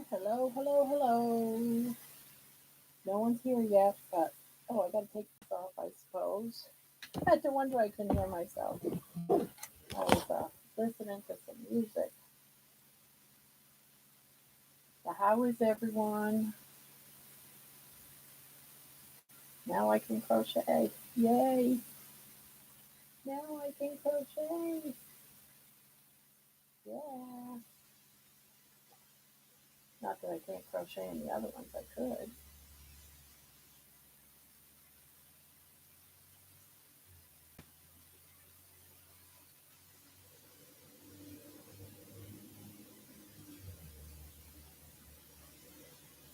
Hello, hello, hello. No one's here yet, but I gotta take this off, I suppose. I had to wonder I couldn't hear myself. I was listening to some music. So how is everyone? Now I can crochet. Yay! Now I can crochet. Yeah. Not that I can't crochet in the other ones, I could.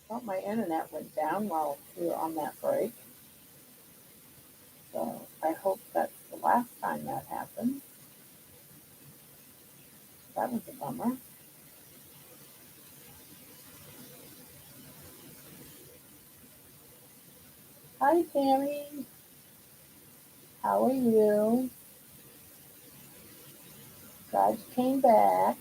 Well, my internet went down while we were on that break. So I hope that's the last time that happens. That was a bummer. Hi, Tammy. How are you? Glad you came back.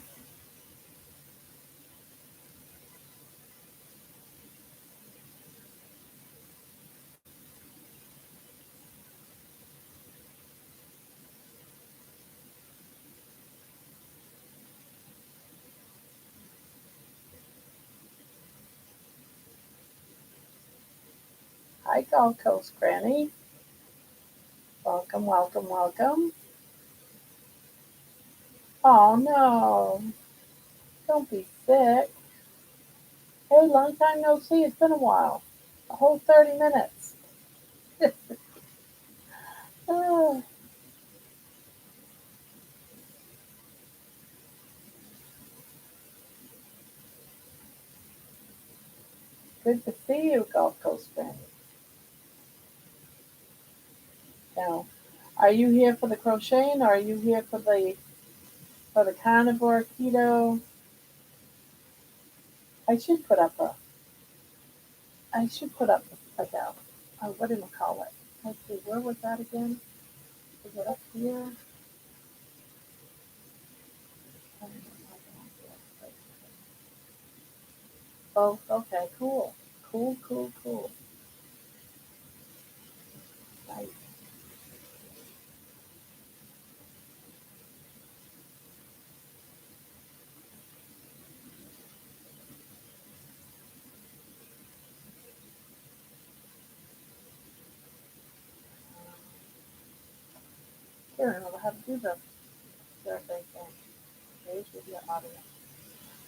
Hi, Gulf Coast Granny. Welcome, welcome, welcome. Oh, no. Don't be sick. Hey, long time no see. It's been a while. A whole 30 minutes. Oh, good to see you, Gulf Coast Granny. Now, are you here for the crocheting or are you here for the carnivore keto? I should put up a I should put up like a what do you call it? Let's see, where was that again? Is it up here? Oh, okay, cool. Cool, cool, cool. Nice. Here, I don't know how to do the survey thing. Page with your audience.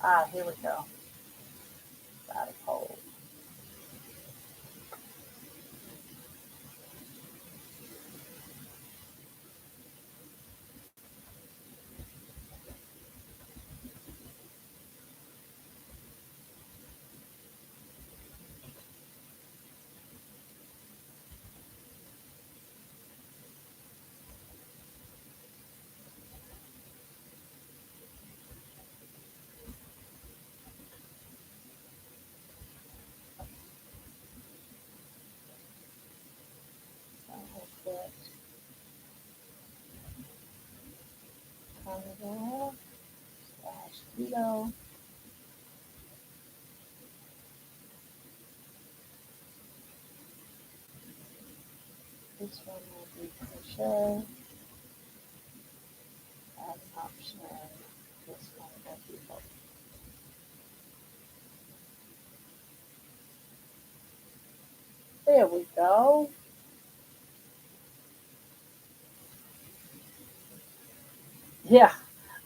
Ah, here we go. Got a poll. So we'll put carnivore / keto. This one will be crochet. Add an option. This one will be both. There we go. Yeah,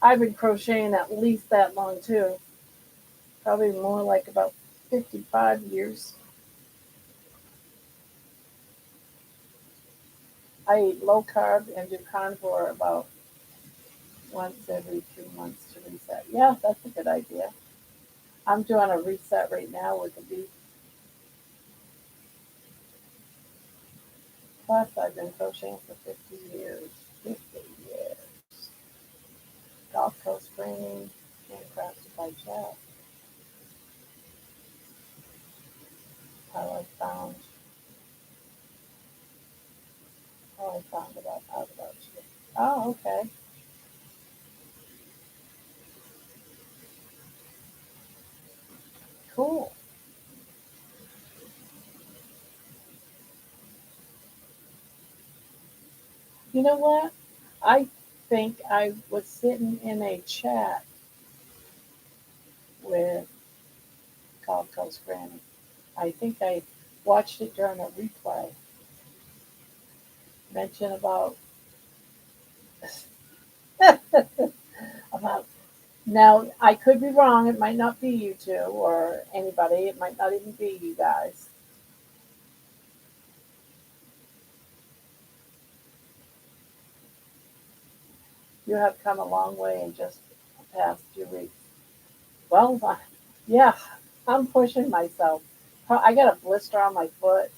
I've been crocheting at least that long too. Probably more like about 55 years. I eat low carb and do carnivore about once every 3 months to reset. Yeah, that's a good idea. I'm doing a reset right now with the beef. Plus, I've been crocheting for 50 years. 50 years. Gulf Coast Training, handcrafted by Jeff. How I found out about you. Oh, okay. Cool. You know what? I think I was sitting in a chat with Gulf Coast Granny. I think I watched it during a replay. Mention about about now. I could be wrong. It might not be you two or anybody. It might not even be you guys. You have come a long way in just the past few weeks. Well, yeah, I'm pushing myself. I got a blister on my foot,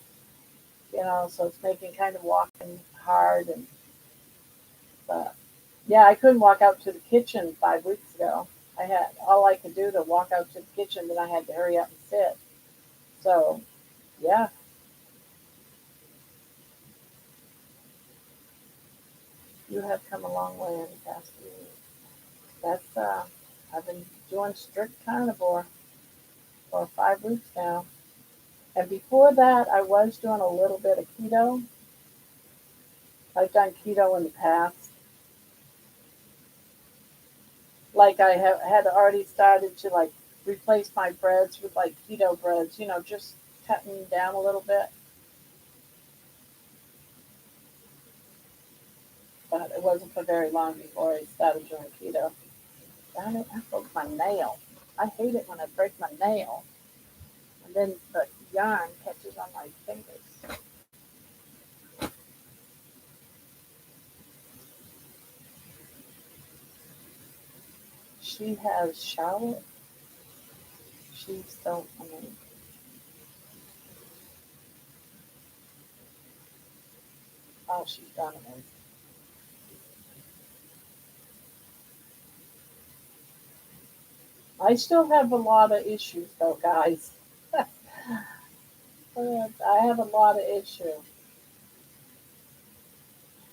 so it's making kind of walking hard. And but yeah, I couldn't walk out to the kitchen 5 weeks ago. I had all I could do to walk out to the kitchen, then I had to hurry up and sit. So yeah, you have come a long way in the past few weeks. I've been doing strict carnivore for 5 weeks now. And before that, I was doing a little bit of keto. I've done keto in the past. Like I had already started to like replace my breads with like keto breads, just cutting down a little bit. But it wasn't for very long before I started doing keto. Darn it, I broke my nail. I hate it when I break my nail. And then the yarn catches on my fingers. She has Charlotte. She's so amazing. Oh, she's done amazing. I still have a lot of issues though, guys. I have a lot of issues.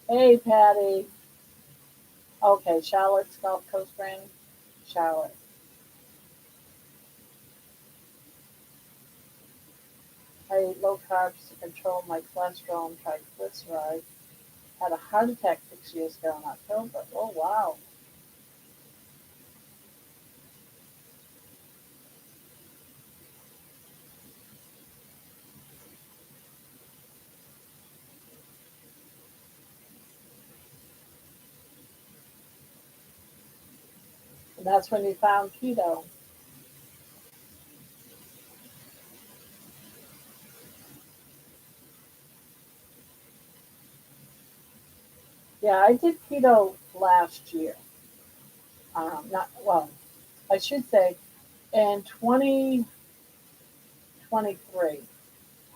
Hey, Patty. Okay, Charlotte's Gulf Coast brand. Charlotte. I eat low carbs to control my cholesterol and triglycerides. Had a heart attack 6 years ago in October. Oh, wow. And that's when you found keto. Yeah, I did keto last year. Not well, I should say in 2023,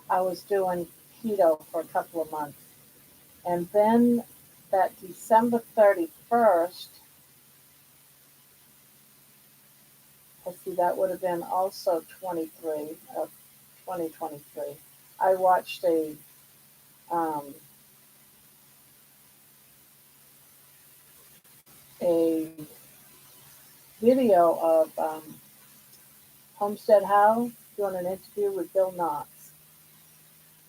I was doing keto for a couple of months. And then that December 31st, let's see, that would have been also 23 of 2023. I watched um, a video of Homestead How doing an interview with Bill Knox.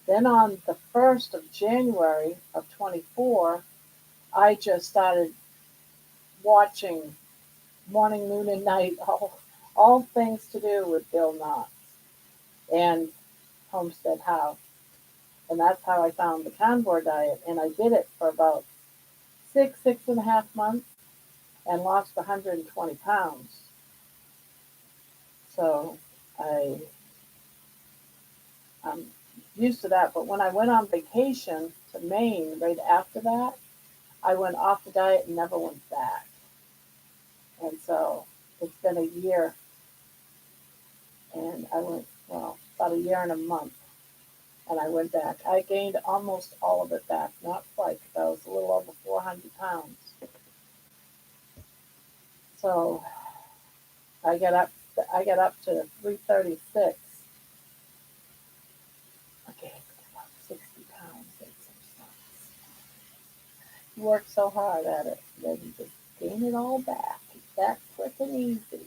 Then on the 1st of January of 24, I just started watching morning, noon, and night, all things to do with Bill Knox and Homestead How. And that's how I found the carnivore diet. And I did it for about 6.5 months and lost 120 pounds. So I, I'm used to that. But when I went on vacation to Maine right after that, I went off the diet and never went back. And so it's been a year, and I went, well, about a year and a month, and I went back. I gained almost all of it back, not quite, because I was a little over 400 pounds. So I got up, I got up to 336. I gained about 60 pounds. You work so hard at it, then you just gain it all back. It's that quick and easy.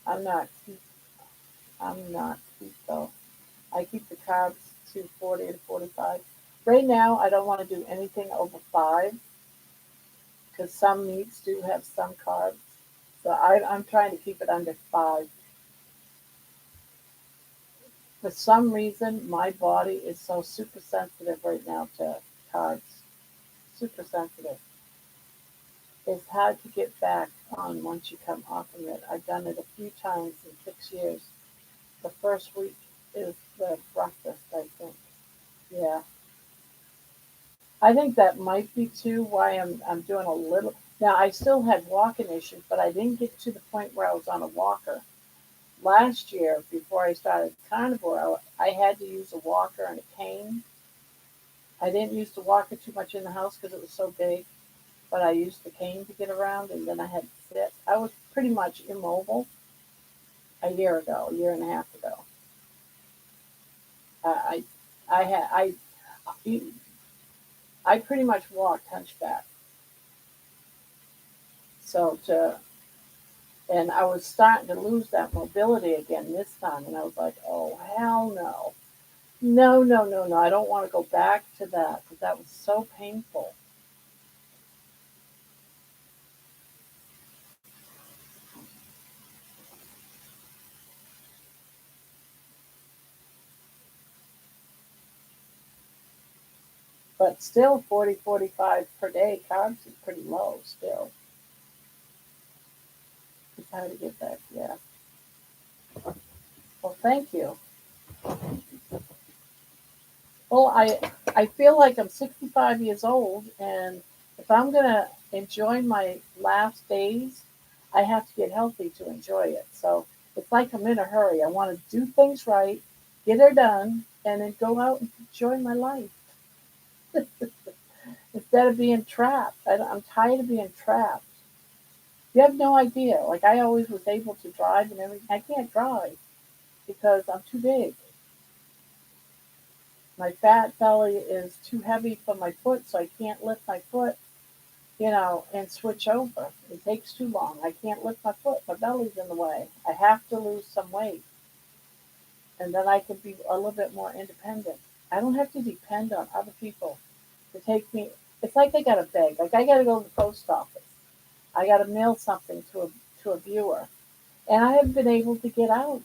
I'm not keep. I'm not keep though. I keep the carbs to 40 to 45. Right now, I don't want to do anything over 5 because some meats do have some carbs. So I'm trying to keep it under 5. For some reason, my body is so super sensitive right now to carbs. Super sensitive. It's hard to get back on once you come off of it. I've done it a few times in 6 years. The first week is the roughest, I think. Yeah. I think that might be too why I'm doing a little. Now I still had walking issues, but I didn't get to the point where I was on a walker. Last year, before I started carnivore, I had to use a walker and a cane. I didn't use the walker too much in the house because it was so big, but I used the cane to get around, and then I had to sit. I was pretty much immobile a year ago, a year and a half ago. I, I had I pretty much walked hunchback. So to and I was starting to lose that mobility again this time, and I was like, oh hell no, no, no, no, no! I don't want to go back to that because that was so painful. But still, 40, 45 per day carbs is pretty low. Still, it's hard to get back. Yeah. Well, thank you. Well, I feel like I'm 65 years old, and if I'm gonna enjoy my last days, I have to get healthy to enjoy it. So it's like I'm in a hurry. I want to do things right, get her done, and then go out and enjoy my life instead of being trapped. I'm tired of being trapped. You have no idea. Like I always was able to drive and everything. I can't drive because I'm too big. My fat belly is too heavy for my foot, so I can't lift my foot, and switch over. It takes too long. I can't lift my foot. My belly's in the way. I have to lose some weight, and then I can be a little bit more independent. I don't have to depend on other people to take me. It's like I got to beg. Like I got to go to the post office. I got to mail something to a viewer, and I haven't been able to get out.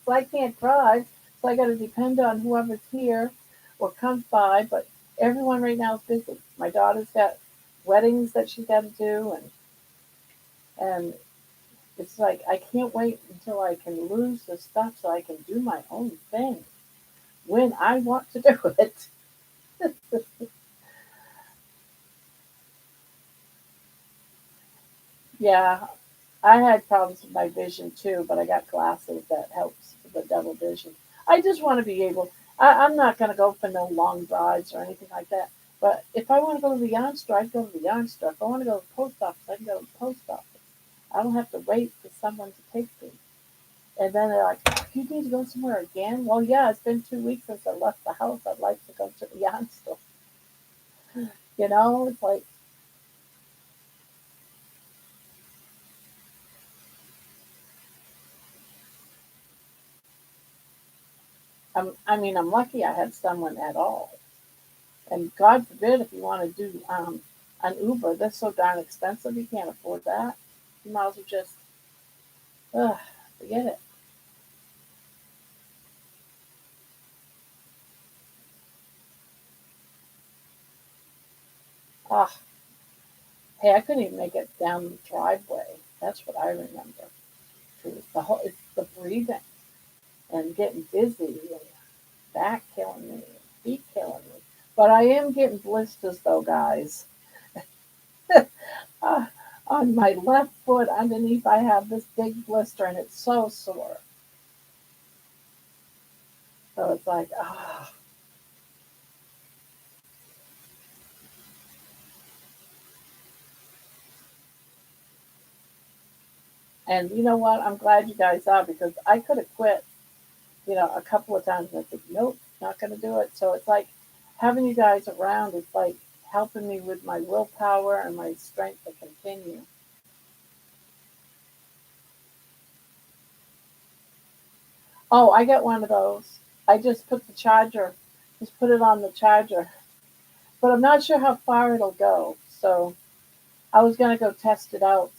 So I can't drive, so I got to depend on whoever's here or comes by. But everyone right now is busy. My daughter's got weddings that she's got to do, and it's like I can't wait until I can lose the stuff so I can do my own thing when I want to do it. Yeah, I had problems with my vision too, but I got glasses that helps with the double vision. I just want to be able. I'm not going to go for no long drives or anything like that. But if I want to go to the yarn store, I go to the yarn store. If I want to go to the post office, I can go to the post office. I don't have to wait for someone to take me. And then they're like, "You need to go somewhere again?" Well, yeah, it's been 2 weeks since I left the house. I'd like to go to the yarn store. It's like, I mean, I'm lucky I had someone at all. And God forbid if you want to do an Uber, that's so darn expensive. You can't afford that. You might as well just ugh, forget it. Ah, hey, I couldn't even make it down the driveway. That's what I remember. It's the breathing and getting dizzy and back killing me, feet killing me. But I am getting blisters though, guys. Ah, on my left foot underneath, I have this big blister and it's so sore. So it's like, And you know what? I'm glad you guys are because I could have quit, a couple of times and I said, nope, not going to do it. So it's like having you guys around is like helping me with my willpower and my strength to continue. Oh, I got one of those. I just put the charger, just put it on the charger, but I'm not sure how far it'll go. So I was gonna go test it out.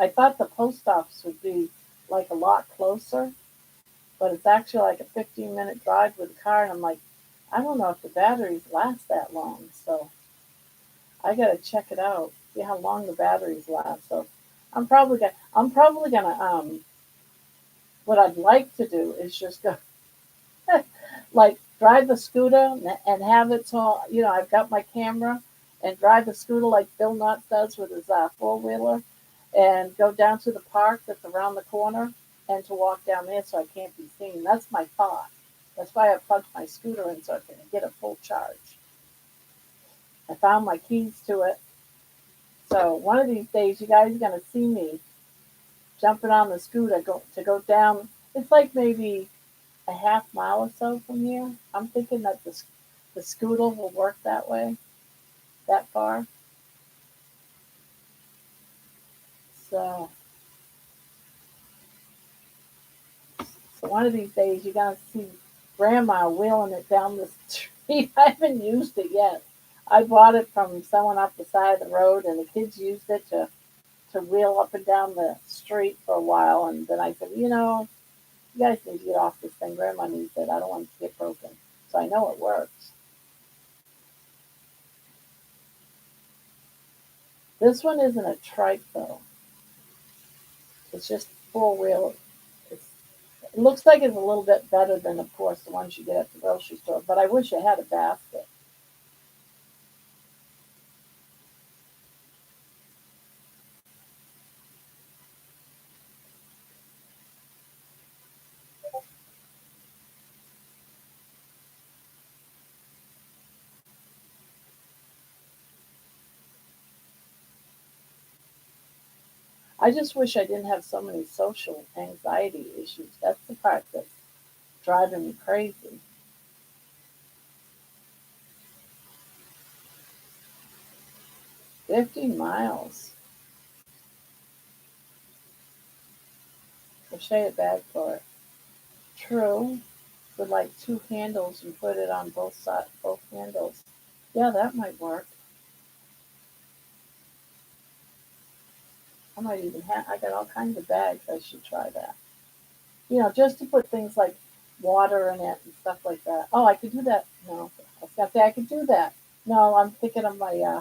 I thought the post office would be like a lot closer, but it's actually like a 15-minute drive with a car, and I'm like, I don't know if the batteries last that long. So I gotta check it out, see how long the batteries last. So I'm probably gonna what I'd like to do is just go like drive the scooter and have it so I've got my camera and drive the scooter like Bill Knott does with his four-wheeler and go down to the park that's around the corner and to walk down there so I can't be seen. That's my thought. That's why I plugged my scooter in so I can get a full charge. I found my keys to it. So one of these days you guys are going to see me jumping on the scooter to go down. It's like maybe a half mile or so from here. I'm thinking that the scooter will work that way, that far. So, so one of these days you're gonna see Grandma wheeling it down the street. I haven't used it yet. I bought it from someone off the side of the road, and the kids used it to wheel up and down the street for a while. And then I said, you guys need to get off this thing. Grandma needs it. I don't want it to get broken. So I know it works. This one isn't a trike though. It's just four wheel. It's, it looks like it's a little bit better than, of course, the ones you get at the grocery store. But I wish it had a basket. I just wish I didn't have so many social anxiety issues. That's the part that's driving me crazy. 50 miles. Crochet a bag for it. True. With like two handles and put it on both sides, both handles. Yeah, that might work. I might even have. I got all kinds of bags. I should try that. Just to put things like water in it and stuff like that. Oh, I could do that. No, I was gonna say I could do that. No, I'm thinking of my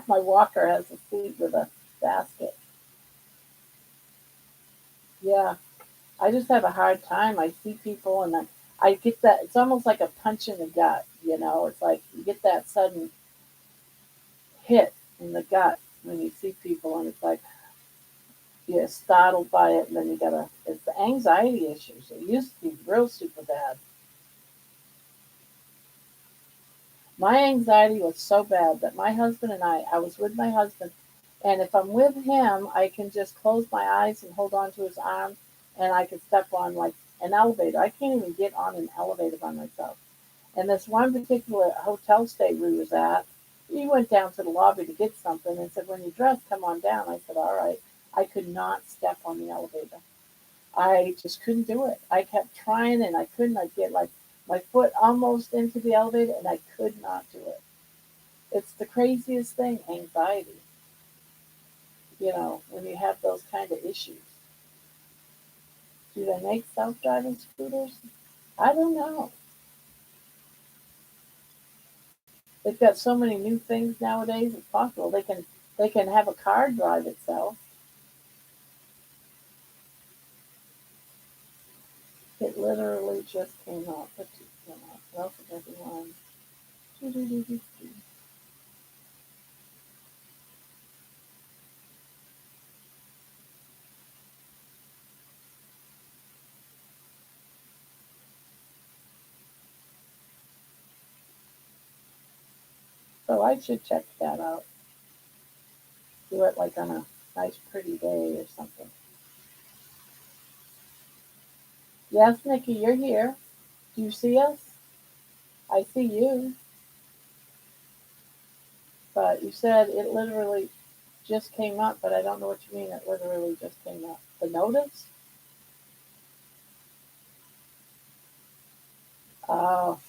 my walker has a seat with a basket. Yeah, I just have a hard time. I see people and I get that. It's almost like a punch in the gut. It's like you get that sudden hit in the gut when you see people, and it's like you're startled by it, and then you gotta. It's the anxiety issues. It used to be real super bad. My anxiety was so bad that my husband and I was with my husband, and if I'm with him, I can just close my eyes and hold on to his arm, and I can step on like an elevator. I can't even get on an elevator by myself. And this one particular hotel stay we was at, he went down to the lobby to get something and said, "When you're dressed, come on down." I said, "All right." I could not step on the elevator. I just couldn't do it. I kept trying and I couldn't. I'd get like my foot almost into the elevator and I could not do it. It's the craziest thing, anxiety, when you have those kind of issues. Do they make self driving scooters? I don't know. They've got so many new things nowadays, it's possible. They can have a car drive itself. It literally just came up. What just came up? Welcome everyone. So I should check that out. Do it like on a nice pretty day or something. Yes, Nikki, you're here. Do you see us? I see you. But you said it literally just came up, but I don't know what you mean. It literally just came up. The notice? Oh,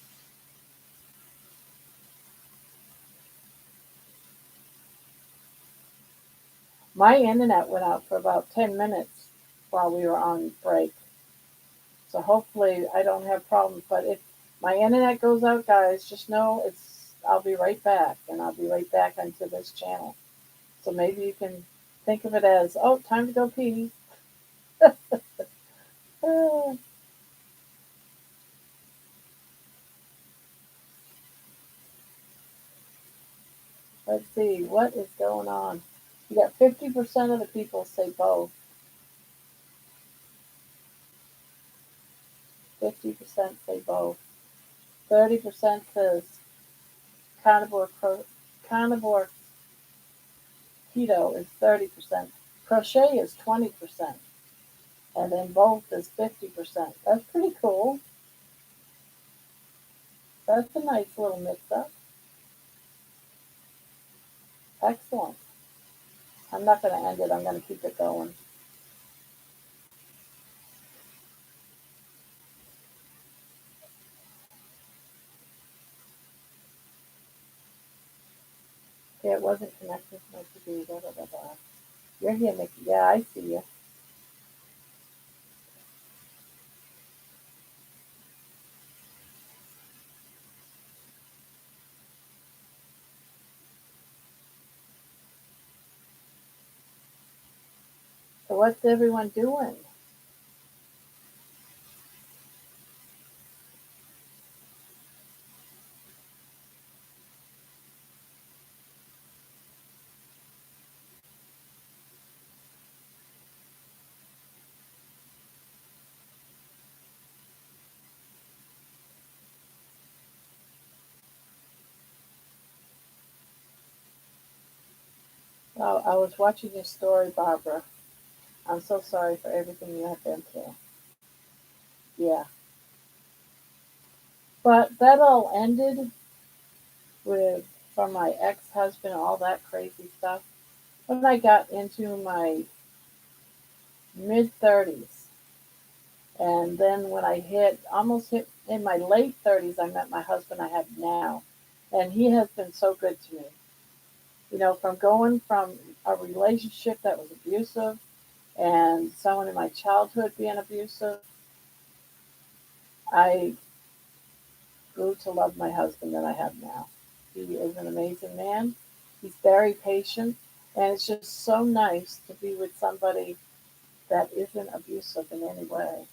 my internet went out for about 10 minutes while we were on break. So hopefully I don't have problems. But if my internet goes out, guys, just know I'll be right back, and I'll be right back onto this channel. So maybe you can think of it as, oh, time to go pee. Uh, let's see, what is going on? You got 50% of the people say both. 50% say both. 30% says carnivore, carnivore keto is 30%. Crochet is 20%. And then both is 50%. That's pretty cool. That's a nice little mix up. Excellent. I'm not going to end it. I'm going to keep it going. Okay, it wasn't connected to my computer. Blah, blah, blah, blah. You're here, Mickey. Yeah, I see you. So what's everyone doing? Oh, I was watching your story, Barbara. I'm so sorry for everything you have been through. Yeah. But that all ended with, from my ex husband, all that crazy stuff. When I got into my mid 30s, and then when I almost hit in my late 30s, I met my husband I have now. And he has been so good to me. You know, from going from a relationship that was abusive and someone in my childhood being abusive, I grew to love my husband that I have now. He is an amazing man. He's very patient, and it's just so nice to be with somebody that isn't abusive in any way.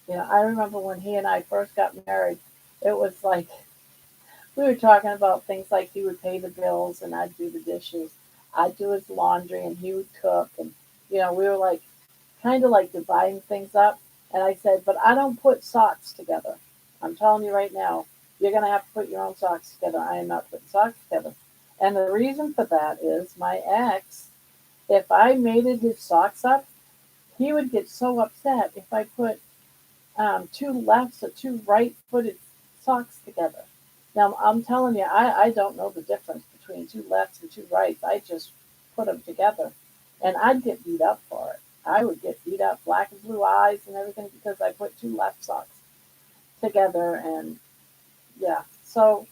You know, I remember when he and I first got married, it was like we were talking about things like he would pay the bills and I'd do the dishes. I'd do his laundry and he would cook. And, you know, we were like kind of like dividing things up. And I said, but I don't put socks together. I'm telling you right now, you're going to have to put your own socks together. I am not putting socks together. And the reason for that is my ex, if I mated his socks up, he would get so upset if I put two lefts or two right footed socks together. Now, I'm telling you, I don't know the difference between two lefts and two rights. I just put them together. And I'd get beat up for it. I would get beat up, black and blue eyes and everything, because I put two left socks together. And yeah, so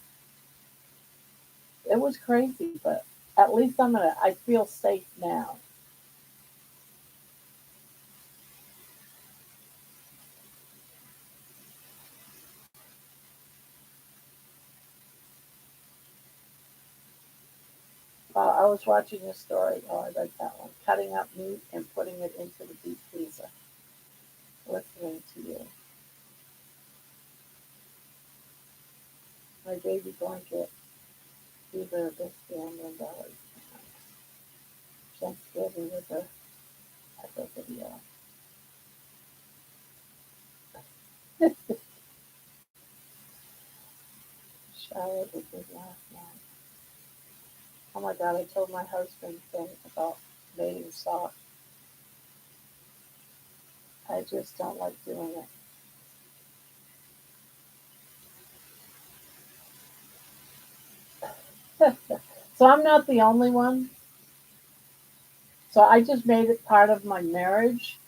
it was crazy, but at least I feel safe now. I was watching a story. Oh, I read that one. Cutting up meat and putting it into the deep freezer. Listening to you. My baby blanket, either this family and dollars. Thanksgiving with a echo video. Showered with his last night. Oh my god, I told my husband thing about mating soft. I just don't like doing it. So I'm not the only one. So I just made it part of my marriage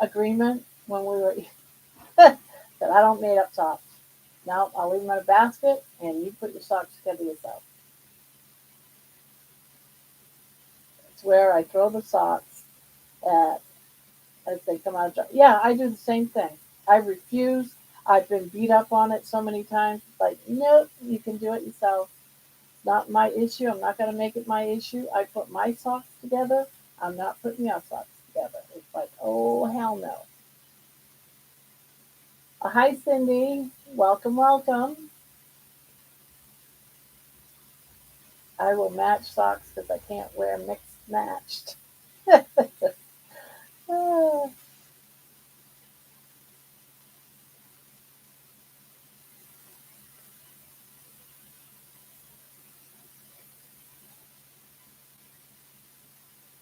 agreement when we were But I don't made up socks. No, I'll leave them in a basket and you put your socks together yourself. It's where I throw the socks at as they come out. Yeah, I do the same thing. I refuse. I've been beat up on it so many times. Like, nope, you can do it yourself. Not my issue. I'm not going to make it my issue. I put my socks together. I'm not putting your socks together. It's like, oh, hell no. Hi, Cindy. Welcome, welcome. I will match socks because I can't wear mixed matched. Ah,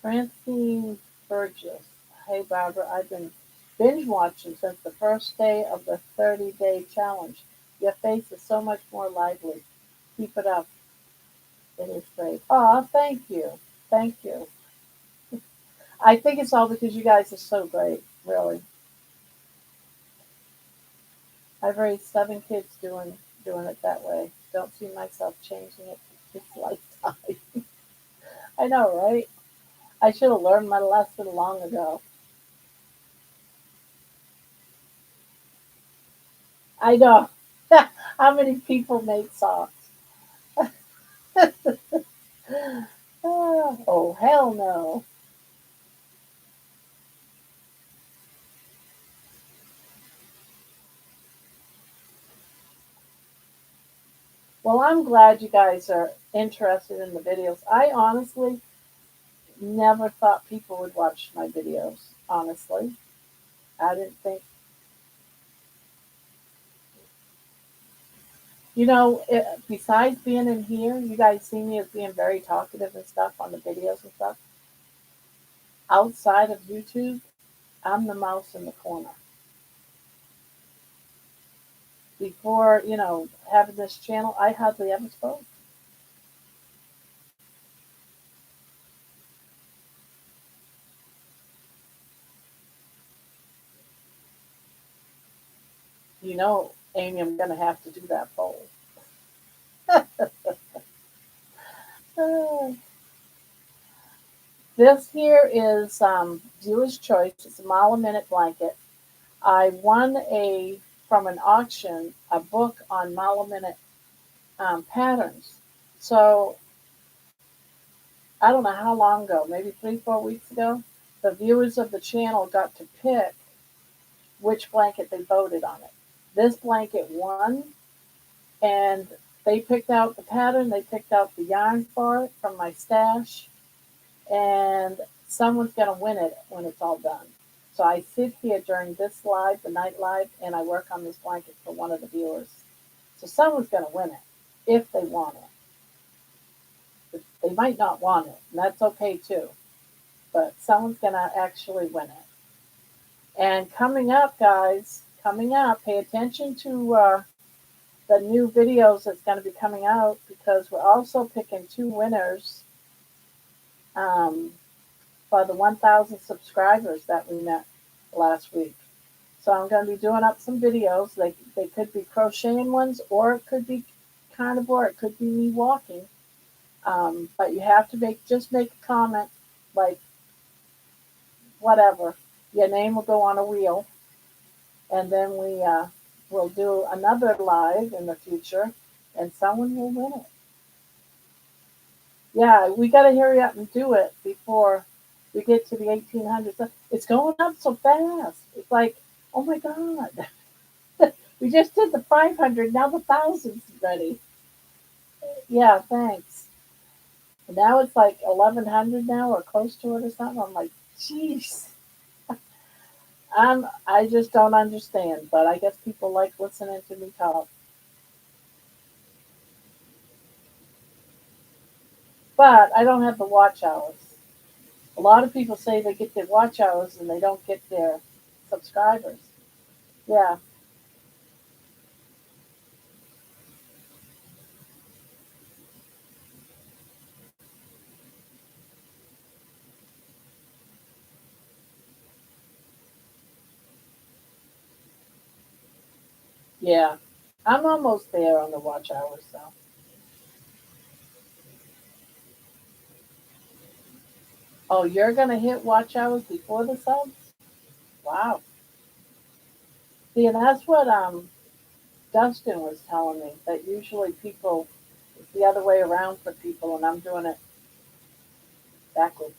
Francine Burgess. Hey, Barbara. I've been binge watching since the first day of the 30-day challenge. Your face is so much more lively. Keep it up. It is great. Oh, thank you. Thank you. I think it's all because you guys are so great, really. I've raised 7 kids doing it that way. Don't see myself changing it this lifetime. I know, right? I should have learned my lesson long ago. I know. How many people make socks? Oh, hell no. Well, I'm glad you guys are interested in the videos. I honestly never thought people would watch my videos. Honestly, I didn't think. Besides being in here, you guys see me as being very talkative and stuff on the videos and stuff. Outside of YouTube, I'm the mouse in the corner. Before, having this channel, I hardly ever spoke. Amy, I'm going to have to do that poll. This here is viewer's choice. It's a mile a minute blanket. I won from an auction a book on mile a minute patterns. So I don't know how long ago, maybe 3, 4 weeks ago, the viewers of the channel got to pick which blanket they voted on it. This blanket won, and they picked out the pattern, they picked out the yarn for it from my stash, and someone's going to win it when it's all done. So I sit here during this live, the night live, and I work on this blanket for one of the viewers. So someone's going to win it if they want it. They might not want it, and that's okay too. But someone's going to actually win it. And coming up, guys, coming up, pay attention to the new videos that's going to be coming out because we're also picking 2 winners um, for the 1,000 subscribers that we met last week. So I'm going to be doing up some videos. They could be crocheting ones, or it could be carnivore. It could be me walking. But you have to make a comment, like whatever. Your name will go on a wheel, and then we will do another live in the future, and someone will win it. Yeah, we got to hurry up and do it before we get to the 1800s. It's going up so fast. It's like, oh my God. We just did the 500, now the 1,000's ready. Yeah, thanks. And now it's like 1,100 now or close to it or something. I'm like, jeez. I just don't understand, but I guess people like listening to me talk. But I don't have the watch hours. A lot of people say they get their watch hours and they don't get their subscribers. Yeah. Yeah, I'm almost there on the watch hours, so. Oh, you're gonna hit watch hours before the subs? Wow. See, and that's what Dustin was telling me, that usually people, it's the other way around for people, and I'm doing it backwards.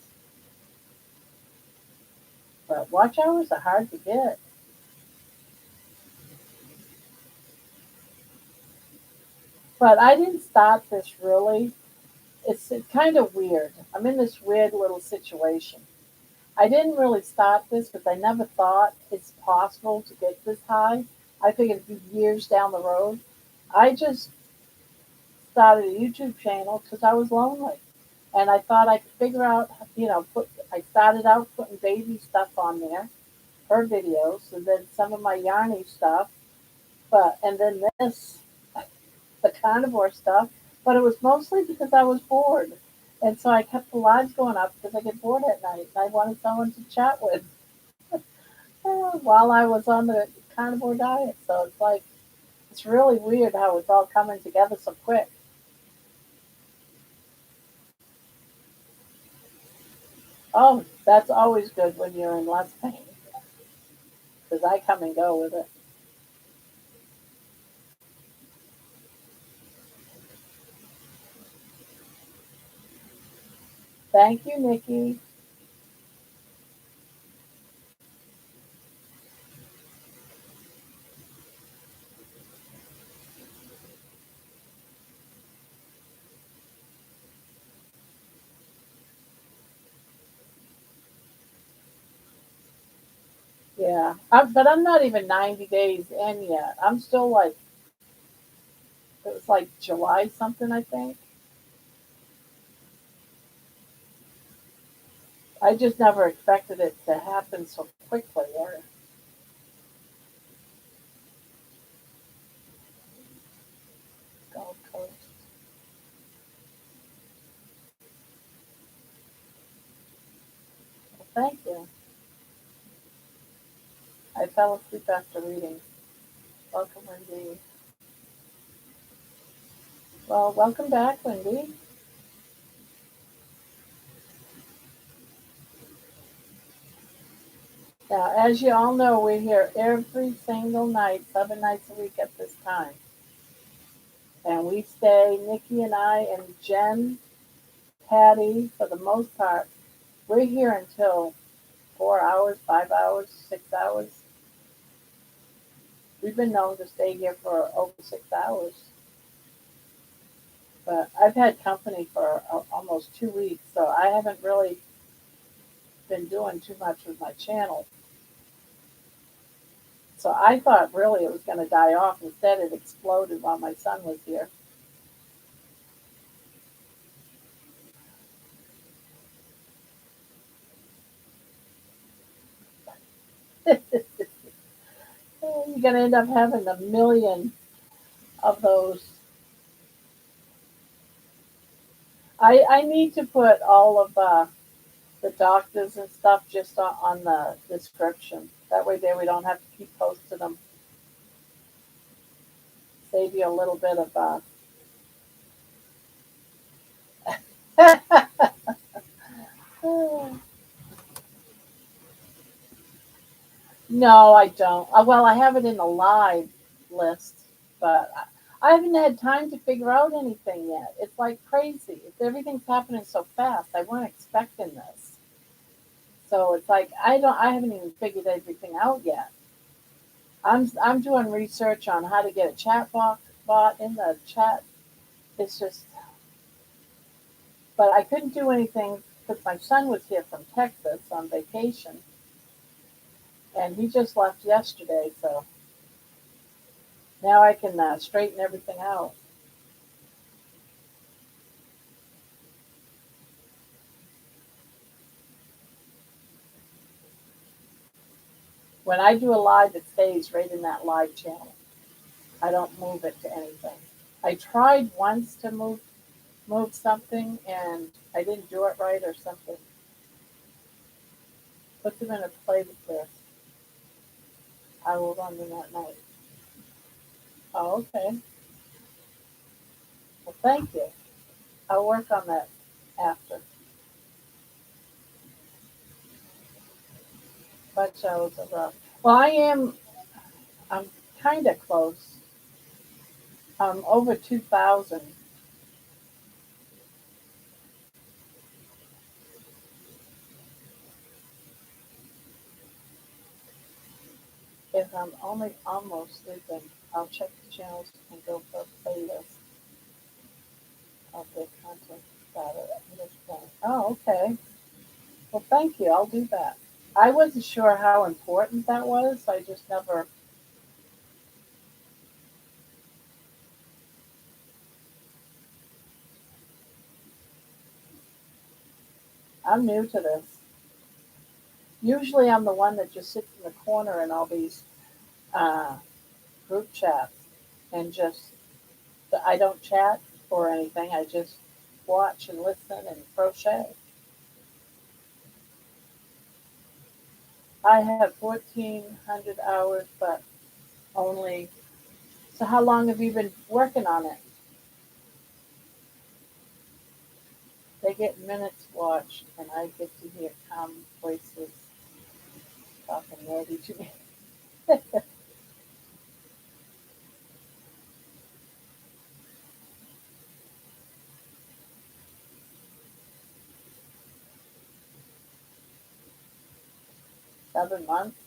But watch hours are hard to get. But I didn't start this really. It's kind of weird. I'm in this weird little situation. I didn't really start this because I never thought it's possible to get this high. I figured it'd be years down the road. I just started a YouTube channel because I was lonely. And I thought I could figure out, I started out putting baby stuff on there, her videos, and then some of my yarny stuff, and then this, the carnivore stuff. But it was mostly because I was bored. And so I kept the lives going up because I get bored at night and I wanted someone to chat with while I was on the carnivore diet. So it's like, it's really weird how it's all coming together so quick. Oh, that's always good when you're in less pain because I come and go with it. Thank you, Nikki. Yeah, but I'm not even 90 days in yet. I'm still like, it was like July something, I think. I just never expected it to happen so quickly. Or Gulf Coast. Well, thank you. I fell asleep after reading. Welcome, Wendy. Well, welcome back, Wendy. Now, as you all know, we're here every single night, 7 nights a week at this time. And we stay, Nikki and I and Jen, Patty, for the most part, we're here until 4 hours, 5 hours, 6 hours. We've been known to stay here for over 6 hours. But I've had company for almost 2 weeks, so I haven't really been doing too much with my channel. So I thought really it was going to die off. Instead, it exploded while my son was here. You're going to end up having a million of those. I need to put all of the doctors and stuff just on the description. That way, there we don't have to keep posting them. Save you a little bit of. No, I don't. Well, I have it in the live list, but I haven't had time to figure out anything yet. It's like crazy. Everything's happening so fast. I wasn't expecting this. So it's like I haven't even figured everything out yet. I'm doing research on how to get a chat bot in the chat. It's just, but I couldn't do anything because my son was here from Texas on vacation, and he just left yesterday. So now I can straighten everything out. When I do a live, it stays right in that live channel. I don't move it to anything. I tried once to move something, and I didn't do it right or something. Put them in a playlist. I will run them that night. Oh, okay. Well, thank you. I'll work on that after. But shows are rough. Well, I'm kind of close. Over 2,000. If I'm only almost sleeping, I'll check the channels and go for a playlist of the content about it. Oh, okay. Well, thank you. I'll do that. I wasn't sure how important that was. I just never. I'm new to this. Usually, I'm the one that just sits in the corner in all these uh, group chats and just. I don't chat or anything. I just watch and listen and crochet. I have 1,400 hours, but only. So, how long have you been working on it? They get minutes watched, and I get to hear calm voices talking nerdy to me. 7 months.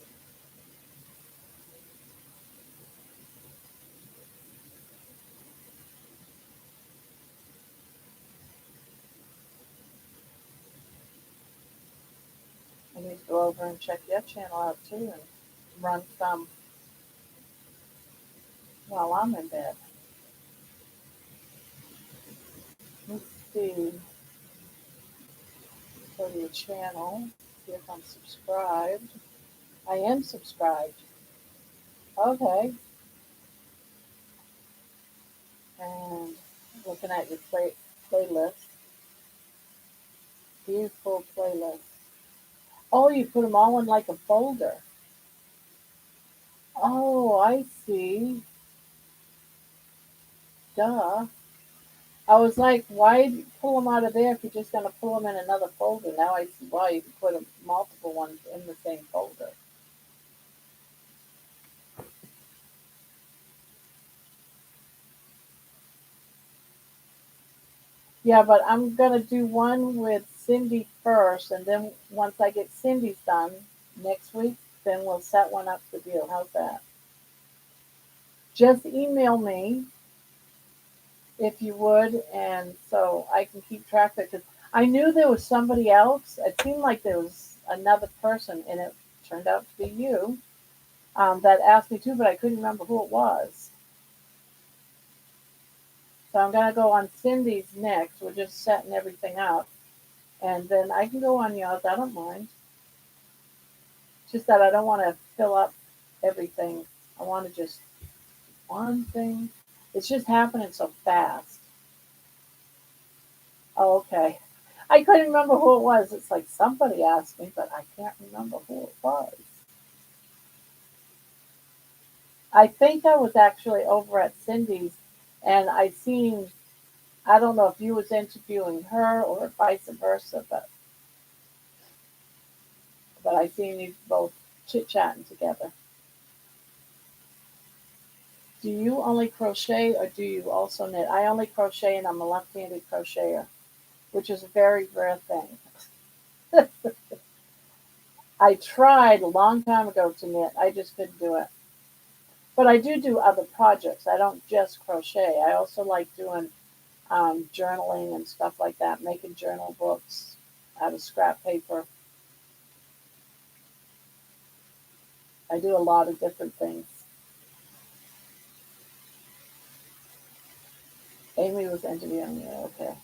I need to go over and check your channel out too and run some while I'm in bed. Let's see. Go to your channel. See if I'm subscribed. I am subscribed. Okay. And looking at your playlist. Beautiful playlist. Oh, you put them all in like a folder. Oh, I see. Duh. I was like, why pull them out of there if you're just going to pull them in another folder? Now I see why you can put multiple ones in the same folder. Yeah, but I'm going to do one with Cindy first, and then once I get Cindy's done next week, then we'll set one up for you. How's that? Just email me if you would, and so I can keep track of it. Because I knew there was somebody else. It seemed like there was another person, and it turned out to be you that asked me to, but I couldn't remember who it was. So I'm gonna go on Cindy's next. We're just setting everything up, and then I can go on yours. I don't mind. It's just that I don't want to fill up everything. I want to just one thing. It's just happening so fast. Oh, okay. I couldn't remember who it was. It's like somebody asked me, but I can't remember who it was. I think I was actually over at Cindy's, and I seen. I don't know if you was interviewing her or vice versa, but I seen you both chit chatting together. Do you only crochet or do you also knit? I only crochet and I'm a left-handed crocheter, which is a very rare thing. I tried a long time ago to knit. I just couldn't do it. But I do other projects. I don't just crochet. I also like doing journaling and stuff like that, making journal books out of scrap paper. I do a lot of different things. Amy was interviewing me. Okay.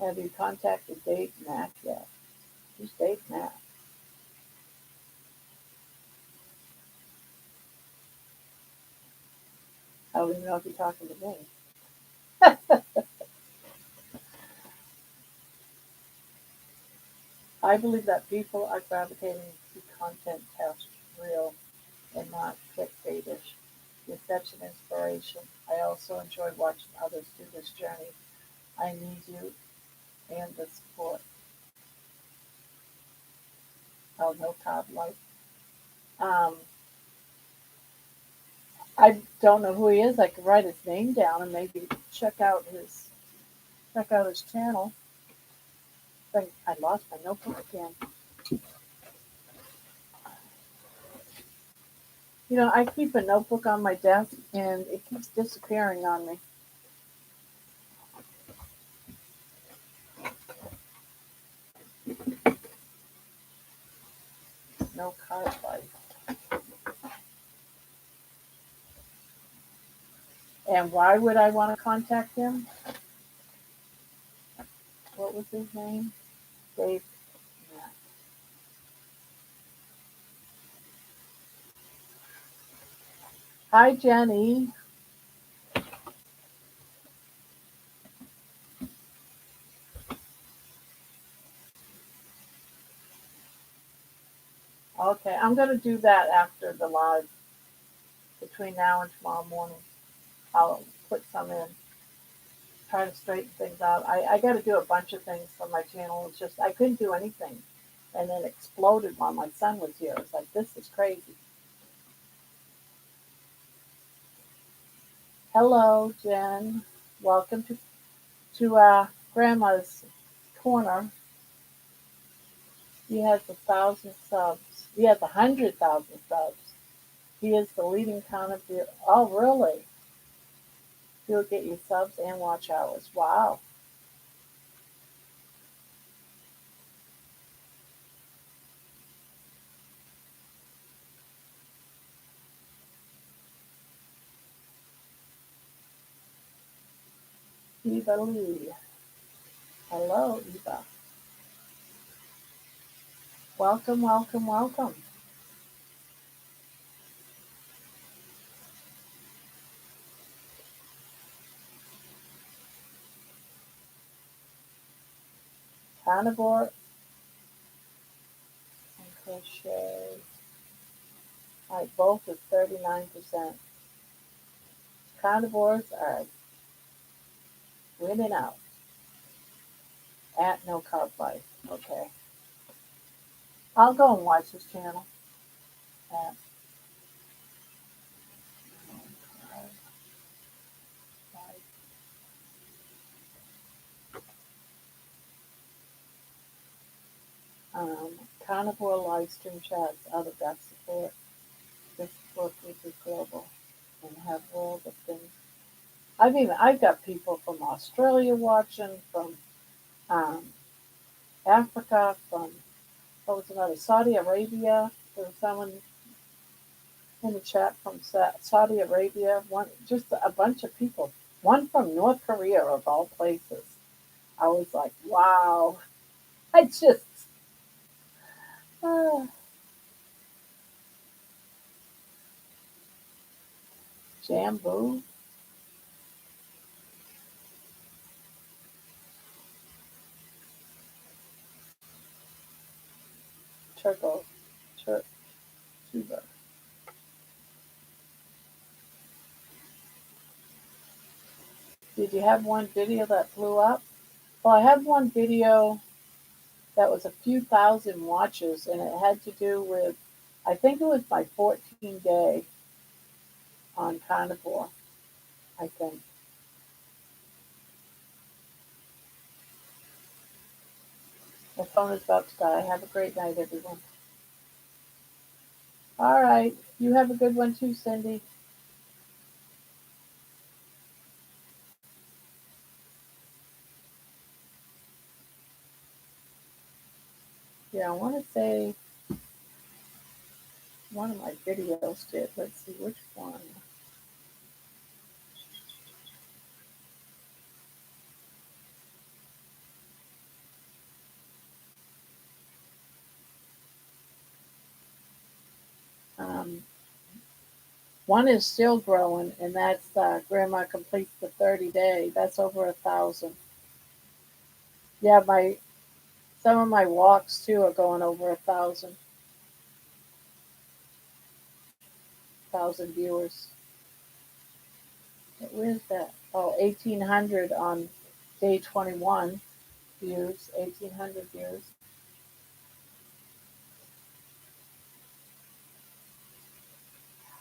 Have you contacted Dave Mack yet? Who's Dave Mack? I don't even know if you're talking to me. I believe that people are gravitating to content test. real and not clickbaitish. You're such an inspiration. I also enjoy watching others do this journey. I need you and the support. Oh, no Todd Light. Um, I don't know who he is. I could write his name down and maybe check out his channel. But I lost my notebook again. You know, I keep a notebook on my desk and it keeps disappearing on me. No card light. And why would I want to contact him? What was his name? Dave. Yeah. Hi, Jenny. Okay, I'm going to do that after the live between now and tomorrow morning. I'll put some in, try to straighten things out. I got to do a bunch of things for my channel. It's just, I couldn't do anything. And then exploded while my son was here. It's like, this is crazy. Hello, Jen. Welcome to Grandma's Corner. He has 1,000 subs. He has 100,000 subs. He is the leading contributor. Oh, really? He'll get you subs and watch hours. Wow. Eva Lee. Hello, Eva. Welcome, welcome, welcome. Carnivore and crochet. All right, both is 39%. Carnivores are winning out at No Carb Life. Okay. I'll go and watch this channel. At No Carb Life. Carnivore live stream chats out of that support. This book is global and have world of things. I've got people from Australia watching, from um, Africa, from what was another Saudi Arabia. There was someone in the chat from Saudi Arabia. One, just a bunch of people. One from North Korea of all places. I was like, wow. I just uh, Jambu, Turbo, Tuba. Did you have one video that blew up? Well, I have one video that was a few thousand watches, and it had to do with, I think it was my 14 day on carnivore, I think. My phone is about to die. Have a great night, everyone. All right. You have a good one too, Cindy. Yeah, I want to say one of my videos did. Let's see which one. Um, One is still growing, and that's Grandma completes the 30-day. That's over 1,000. Yeah, my some of my walks too are going over 1,000. 1,000 viewers. Where's that? Oh, 1,800 on day 21 views, 1,800 views.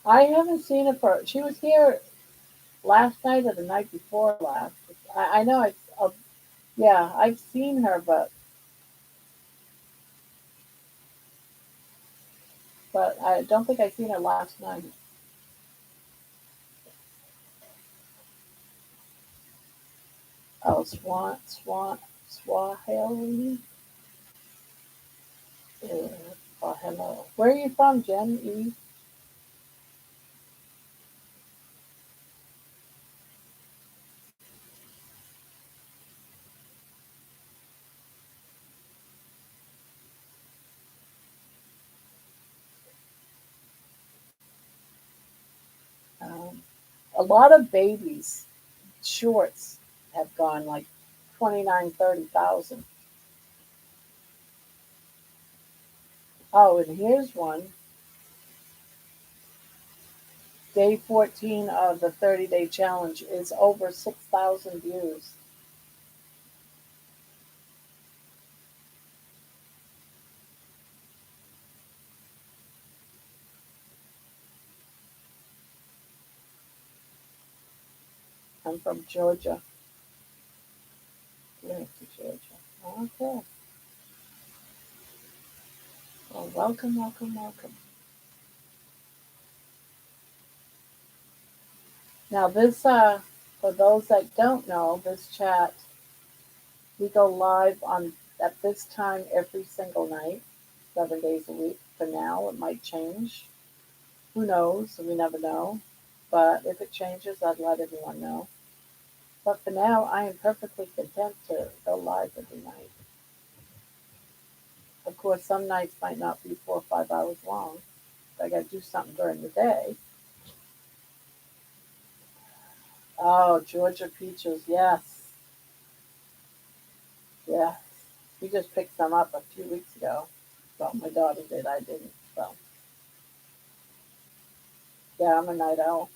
I haven't seen her for, she was here last night or the night before last. I know yeah, I've seen her, but I don't think I seen her last night. Oh, Swahili. Oh, hello. Where are you from, Jen? Um, a lot of babies shorts have gone like 29, 30,000. Oh, and here's one. Day 14 of the 30-day challenge is over 6,000 views. I'm from Georgia. Atlanta, Georgia. Okay. Well, welcome, welcome, welcome. Now, for those that don't know, this chat, we go live on at this time every single night, 7 days a week. For now, it might change. Who knows? We never know. But if it changes, I'd let everyone know. But for now, I am perfectly content to go live every night. Of course, some nights might not be 4 or 5 hours long. I got to do something during the day. Oh, Georgia peaches, yes, yes. We just picked some up a few weeks ago. Well, my daughter did, I didn't. So, yeah, I'm a night owl.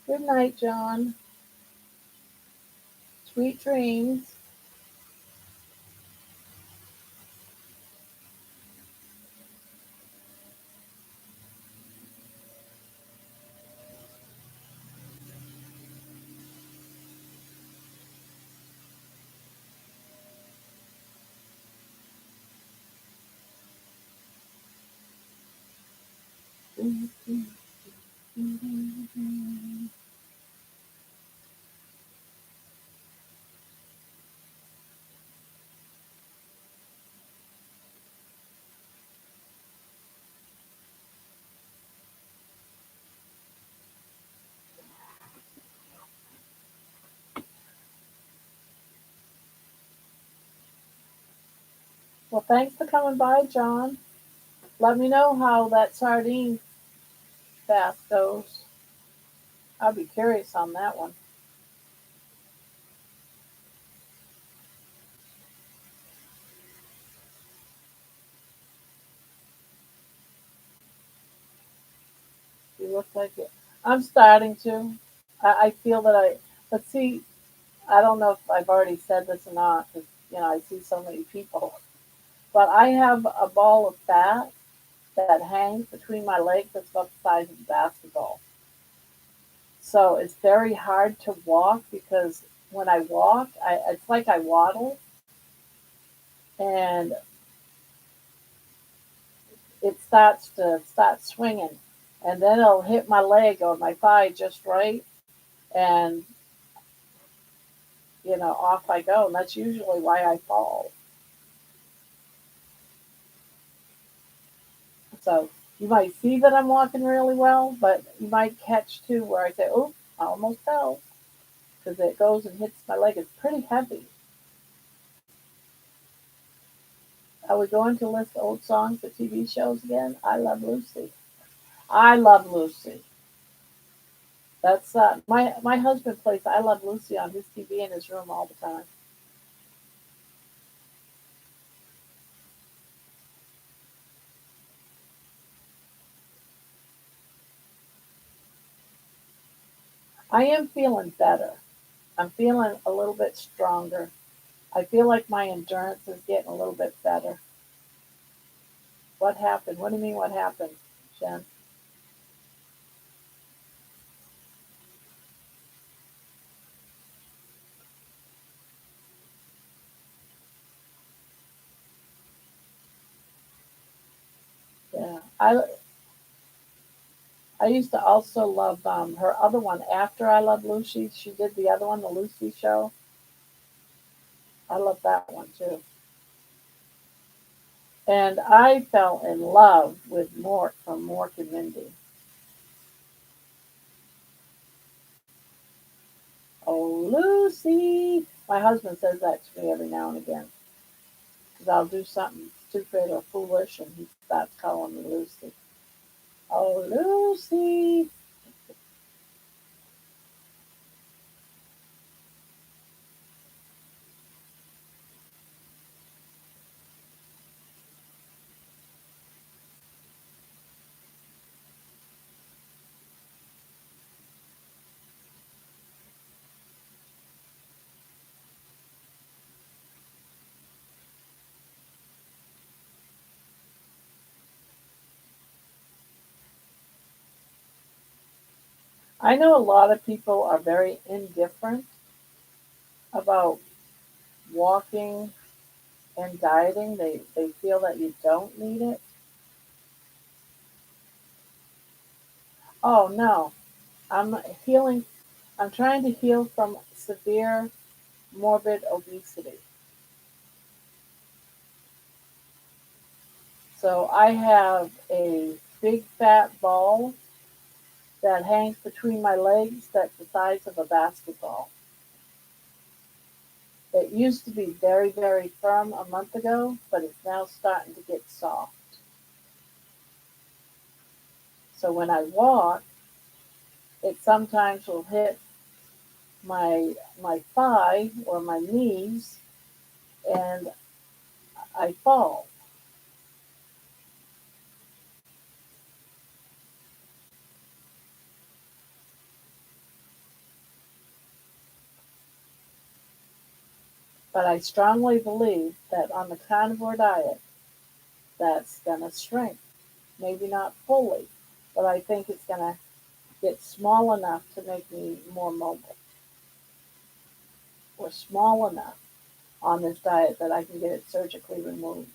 Good night, John. Sweet dreams. Well, thanks for coming by, John. Let me know how that sardine fast goes. I'll be curious on that one. You look like it. I'm starting to. I feel that but see, I don't know if I've already said this or not because, I see so many people. But I have a ball of fat that hangs between my legs that's about the size of a basketball. So it's very hard to walk because when I walk, it's like I waddle and it starts to start swinging. And then it'll hit my leg or my thigh just right. And, off I go. And that's usually why I fall. So you might see that I'm walking really well, but you might catch too where I say, "Oh, I almost fell," because it goes and hits my leg. It's pretty heavy. Are we going to list old songs for TV shows again? I Love Lucy. I Love Lucy. That's my husband plays I Love Lucy on his TV in his room all the time. I am feeling better. I'm feeling a little bit stronger. I feel like my endurance is getting a little bit better. What happened? What do you mean? What happened, Jen? Yeah, I used to also love her other one after I Love Lucy. She did the other one, the Lucy Show. I love that one too. And I fell in love with Mork from Mork and Mindy. Oh, Lucy! My husband says that to me every now and again because I'll do something stupid or foolish, and he starts calling me Lucy. Oh, Lucy! I know a lot of people are very indifferent about walking and dieting. They feel that you don't need it. Oh no, I'm healing. I'm trying to heal from severe morbid obesity. So I have a big fat ball that hangs between my legs that's the size of a basketball. It used to be very, very firm a month ago, but it's now starting to get soft. So when I walk, it sometimes will hit my thigh or my knees, and I fall. But I strongly believe that on the carnivore diet, that's gonna shrink. Maybe not fully, but I think it's gonna get small enough to make me more mobile, or small enough on this diet that I can get it surgically removed.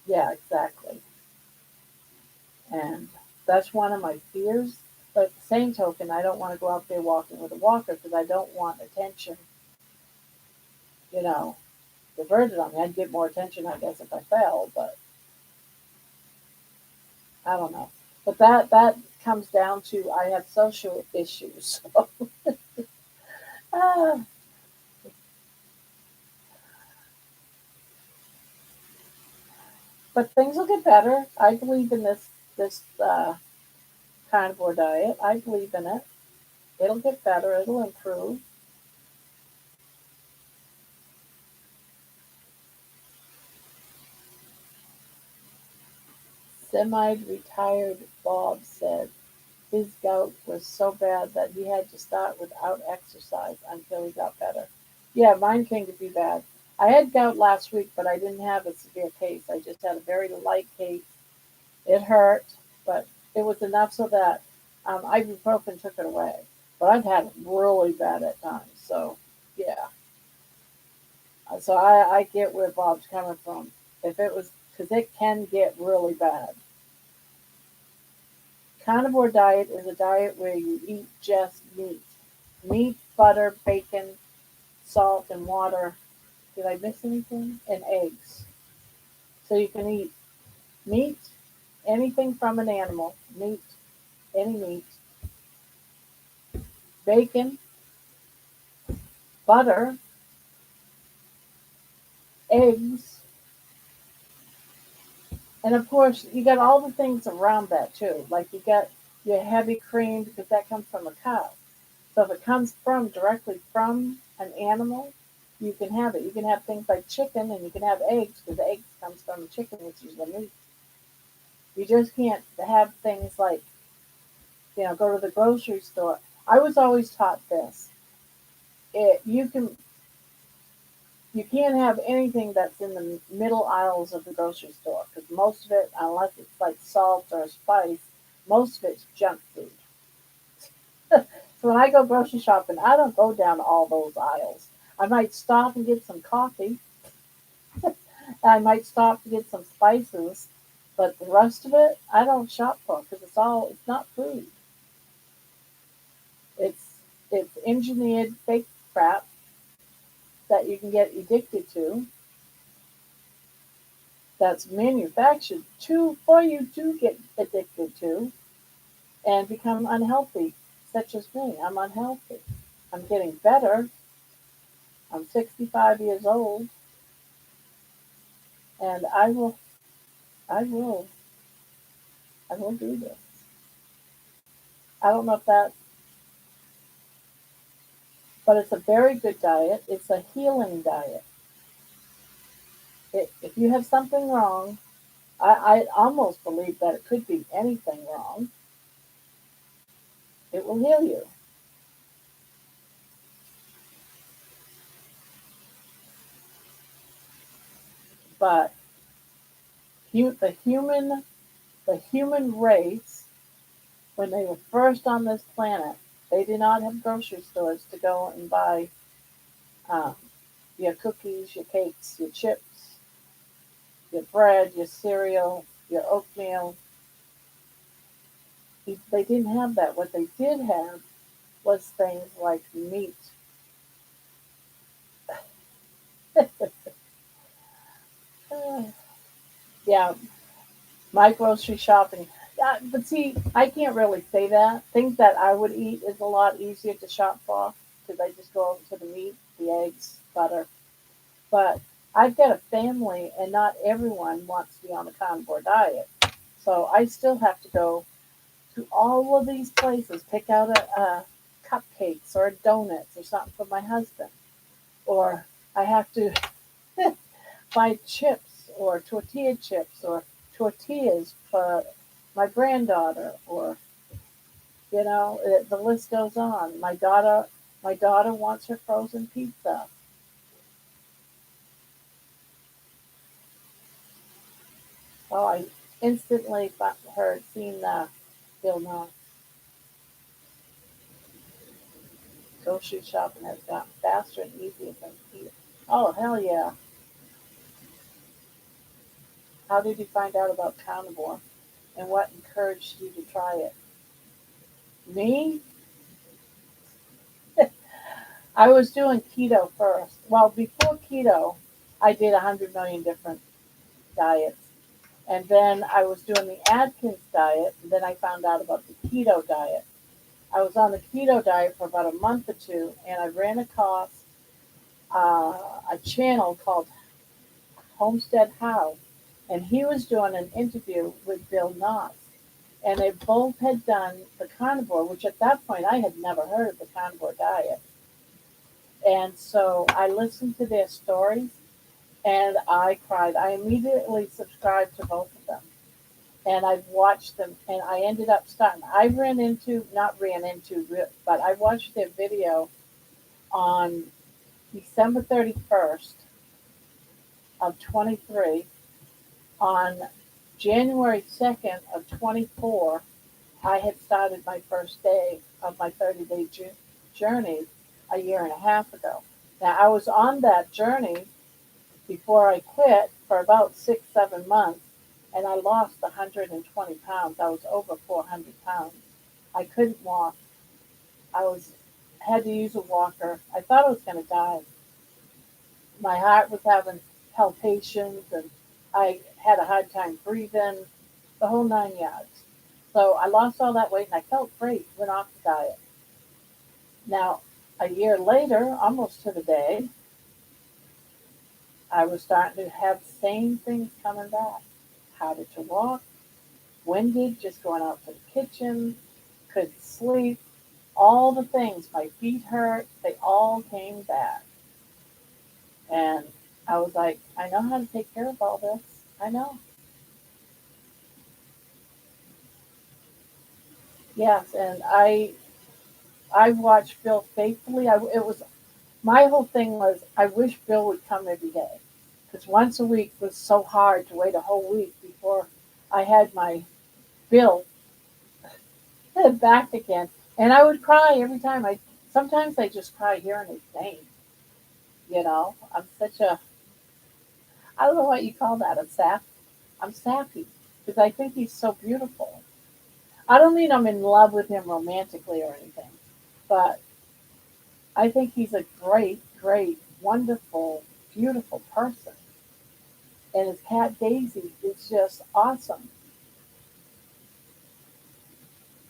Yeah, exactly. And that's one of my fears. But at the same token, I don't want to go out there walking with a walker because I don't want attention, you know, diverted on me. I'd get more attention, I guess, if I fell, but I don't know. But that comes down to I have social issues. Ah, but things will get better. I believe in this carnivore diet. I believe in it. It'll get better. It'll improve. Semi-retired Bob said his gout was so bad that he had to start without exercise until he got better. Yeah, mine can be bad. I had gout last week, but I didn't have a severe case. I just had a very light case. It hurt, but it was enough so that ibuprofen took it away. But I've had it really bad at times. So, yeah. So I get where Bob's coming from. If it was, because it can get really bad. Carnivore diet is a diet where you eat just meat. Meat, butter, bacon, salt, and water. Did I miss anything? And eggs. So you can eat meat, anything from an animal, meat, any meat, bacon, butter, eggs, and of course you got all the things around that too. Like you got your heavy cream because that comes from a cow. So if it comes from directly from an animal, you can have it. You can have things like chicken, and you can have eggs because the eggs comes from chicken, which is the meat. You just can't have things like, go to the grocery store. I was always taught this: it you can't have anything that's in the middle aisles of the grocery store because most of it, unless it's like salt or spice, most of it's junk food. So when I go grocery shopping, I don't go down all those aisles. I might stop and get some coffee. I might stop to get some spices, but the rest of it, I don't shop for because it's not food. It's engineered fake crap that you can get addicted to. That's manufactured for you to get addicted to and become unhealthy, such as me. I'm unhealthy. I'm getting better. I'm 65 years old, and I will, I will do this. I don't know if that, but it's a very good diet. It's a healing diet. If you have something wrong, I almost believe that it could be anything wrong. It will heal you. But the human race, when they were first on this planet, they did not have grocery stores to go and buy um, your cookies, your cakes, your chips, your bread, your cereal, your oatmeal. They didn't have that. What they did have was things like meat. Yeah, my grocery shopping. But see, I can't really say that. Things that I would eat is a lot easier to shop for because I just go over to the meat, the eggs, butter. But I've got a family, and not everyone wants to be on a carnivore diet. So I still have to go to all of these places, pick out a cupcakes or donuts or something for my husband. Or I have to buy chips or tortilla chips or tortillas for my granddaughter, or the list goes on. My daughter wants her frozen pizza. Oh, I instantly heard seen Bill Nye. Grocery shopping has gotten faster and easier than eating. Oh, hell yeah. How did you find out about carnivore, and what encouraged you to try it? Me? I was doing keto first. Well, before keto, I did 100 million different diets. And then I was doing the Atkins diet, and then I found out about the keto diet. I was on the keto diet for about a month or two, and I ran across a channel called Homestead How, and he was doing an interview with Bill Nye. And they both had done the carnivore, which at that point I had never heard of the carnivore diet. And so I listened to their stories and I cried. I immediately subscribed to both of them. And I've watched them, and I ended up starting. Not ran into, but I watched their video on December 31st of 23. On January 2nd of 24, I had started my first day of my 30-day journey a year and a half ago. Now, I was on that journey before I quit for about 6, 7 months, and I lost 120 pounds. I was over 400 pounds. I couldn't walk. I was had to use a walker. I thought I was going to die. My heart was having palpitations, and I had a hard time breathing, the whole 9 yards. So I lost all that weight, and I felt great. Went off the diet. Now, a year later, almost to the day, I was starting to have the same things coming back. Harder to walk, winded, just going out to the kitchen, couldn't sleep, all the things. My feet hurt, they all came back. And I was like, I know how to take care of all this. I know. Yes, and I watched Bill faithfully. It was my whole thing was I wish Bill would come every day because once a week was so hard to wait a whole week before I had my Bill back again, and I would cry every time. I sometimes I just cry hearing his name. You know, I'm such a I don't know what you call that a sap. I'm sappy because I think he's so beautiful. I don't mean I'm in love with him romantically or anything, but I think he's a great, great, wonderful, beautiful person. And his cat Daisy is just awesome.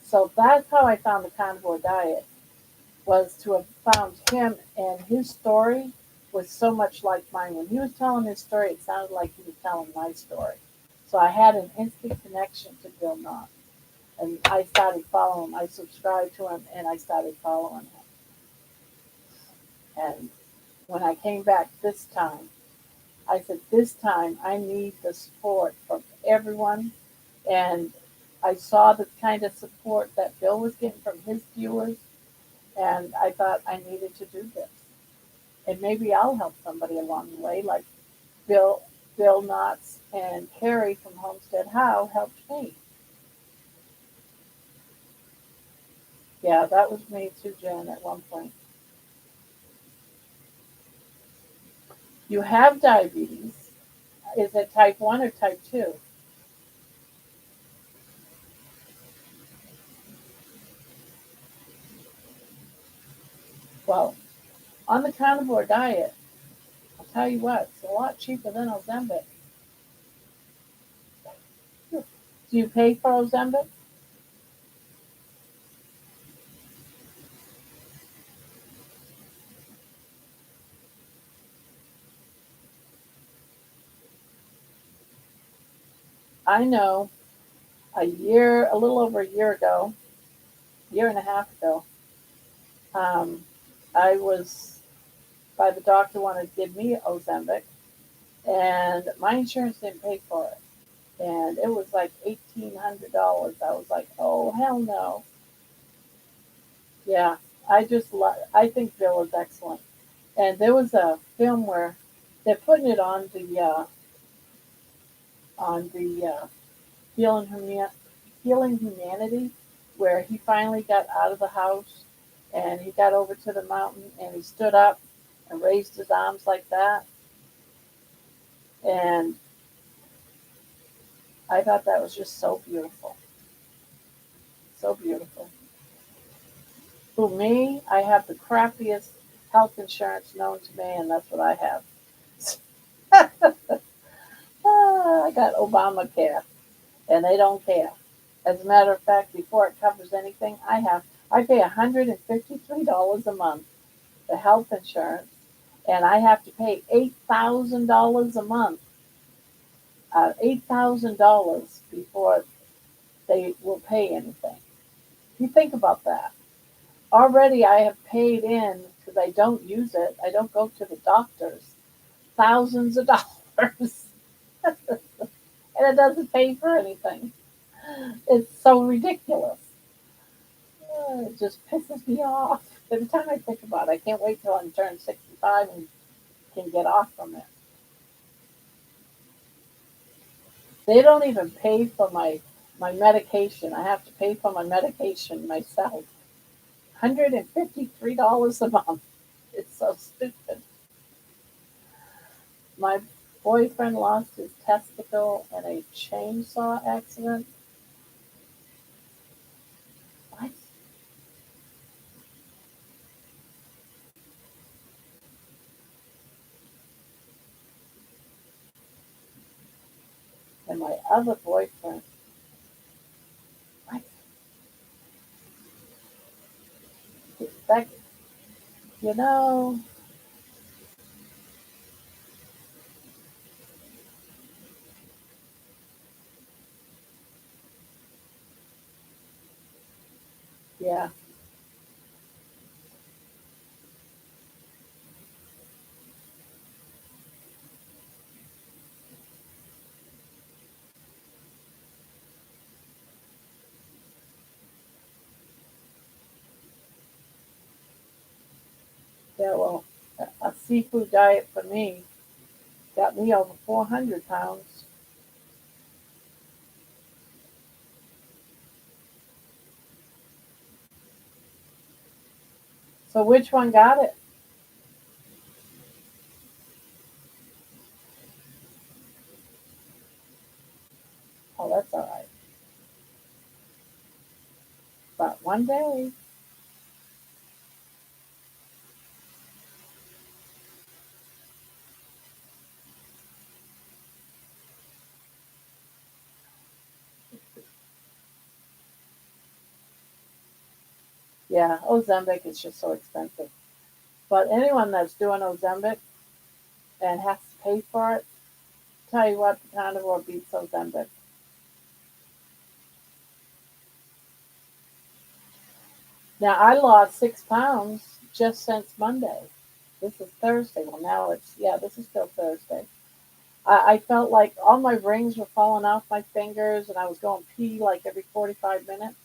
So that's how I found the carnivore diet was to have found him and his story was so much like mine. When he was telling his story, it sounded like he was telling my story. So I had an instant connection to Bill Knott. And I started following him. I subscribed to him and I started following him. And when I came back this time, I said, this time I need the support from everyone. And I saw the kind of support that Bill was getting from his viewers. And I thought I needed to do this. And maybe I'll help somebody along the way, like Bill, Bill Knotts and Carrie from Homestead How helped me. Yeah, that was me too, Jen, at one point. You have diabetes. Is it type 1 or type 2? Well, on the carnivore diet, I'll tell you what, it's a lot cheaper than Ozempic. Do you pay for Ozempic? I know a little over a year ago, year and a half ago, um, I was by the doctor wanted to give me Ozempic, and my insurance didn't pay for it, and it was like $1,800. I was like, oh hell no, yeah. I think Bill is excellent, and there was a film where they're putting it on the healing humanity, where he finally got out of the house and he got over to the mountain and he stood up and raised his arms like that. And I thought that was just so beautiful. So beautiful. For me, I have the crappiest health insurance known to man. That's what I have. I got Obamacare, and they don't care. As a matter of fact, before it covers anything, I pay $153 a month for health insurance, and I have to pay $8,000 a month, $8,000 before they will pay anything. You think about that. Already, I have paid in because I don't use it. I don't go to the doctors. Thousands of dollars, and it doesn't pay for anything. It's so ridiculous. It just pisses me off. Every time I think about it, I can't wait till I'm turned 65 and can get off from it. They don't even pay for my medication. I have to pay for my medication myself. $153 a month. It's so stupid. My boyfriend lost his testicle in a chainsaw accident. What? And my other boyfriend, what? That, you know, Yeah. Yeah, well, a seafood diet for me got me over 400 pounds. So which one got it? Oh, that's all right. But one day, yeah, Ozempic is just so expensive. But anyone that's doing Ozempic and has to pay for it, tell you what, the carnivore beats Ozempic. Now, I lost 6 pounds just since Monday. This is Thursday. Well, now it's, yeah, this is still Thursday. I felt like all my rings were falling off my fingers and I was going pee like every 45 minutes.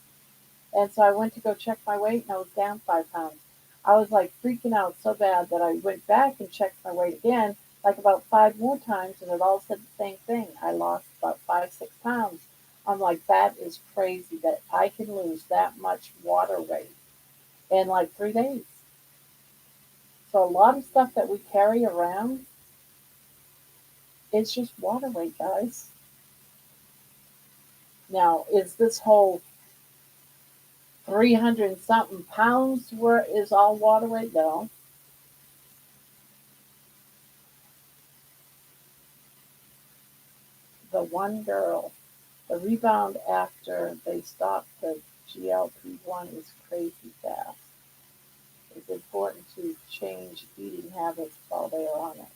And so I went to go check my weight and I was down 5 pounds. I was like freaking out so bad that I went back and checked my weight again, like about five more times, and it all said the same thing. I lost about 5, 6 pounds. I'm like, that is crazy that I can lose that much water weight in like 3 days. So a lot of stuff that we carry around, it's just water weight, guys. Now, is this whole 300 and something pounds where is all water weight? No. The one girl, the rebound after they stopped the GLP-1 is crazy fast. It's important to change eating habits while they are on it.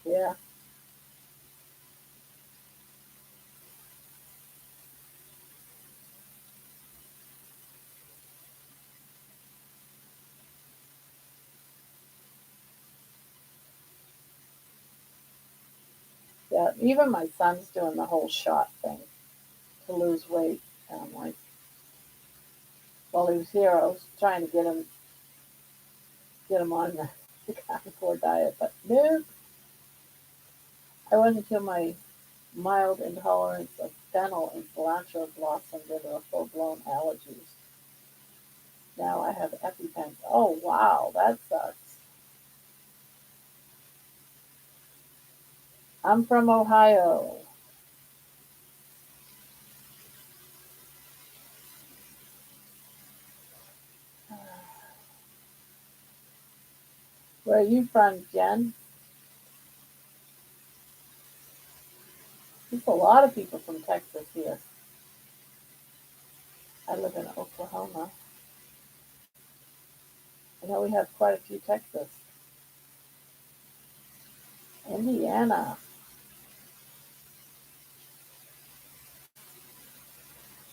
Yeah, yeah. Even my son's doing the whole shot thing to lose weight. And I'm like, while he was here, I was trying to get him on the carnivore diet, but nope. I went until my mild intolerance of fennel and cilantro blossomed into a full-blown allergies. Now I have EpiPens. Oh wow, that sucks. I'm from Ohio. Where are you from, Jen? There's a lot of people from Texas here. I live in Oklahoma. I know we have quite a few Texas. Indiana.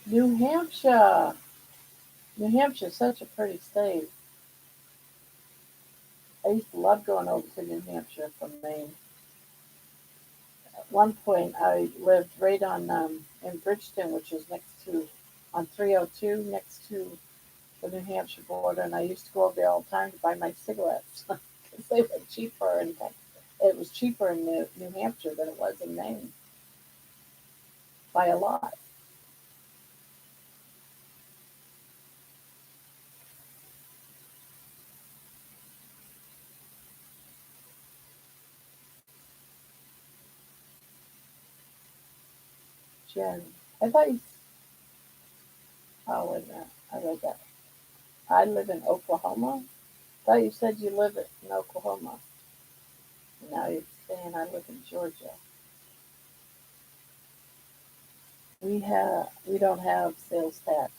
New Hampshire. New Hampshire's such a pretty state. I used to love going over to New Hampshire from Maine. At one point, I lived right on in Bridgeton, which is next to on 302, next to the New Hampshire border, and I used to go over there all the time to buy my cigarettes because they were cheaper in Texas. It was cheaper in New Hampshire than it was in Maine by a lot. Jen, I thought you. Oh wait a minute, I read that. I live in Oklahoma. I thought you said you live in Oklahoma. Now you're saying I live in Georgia. We don't have sales tax,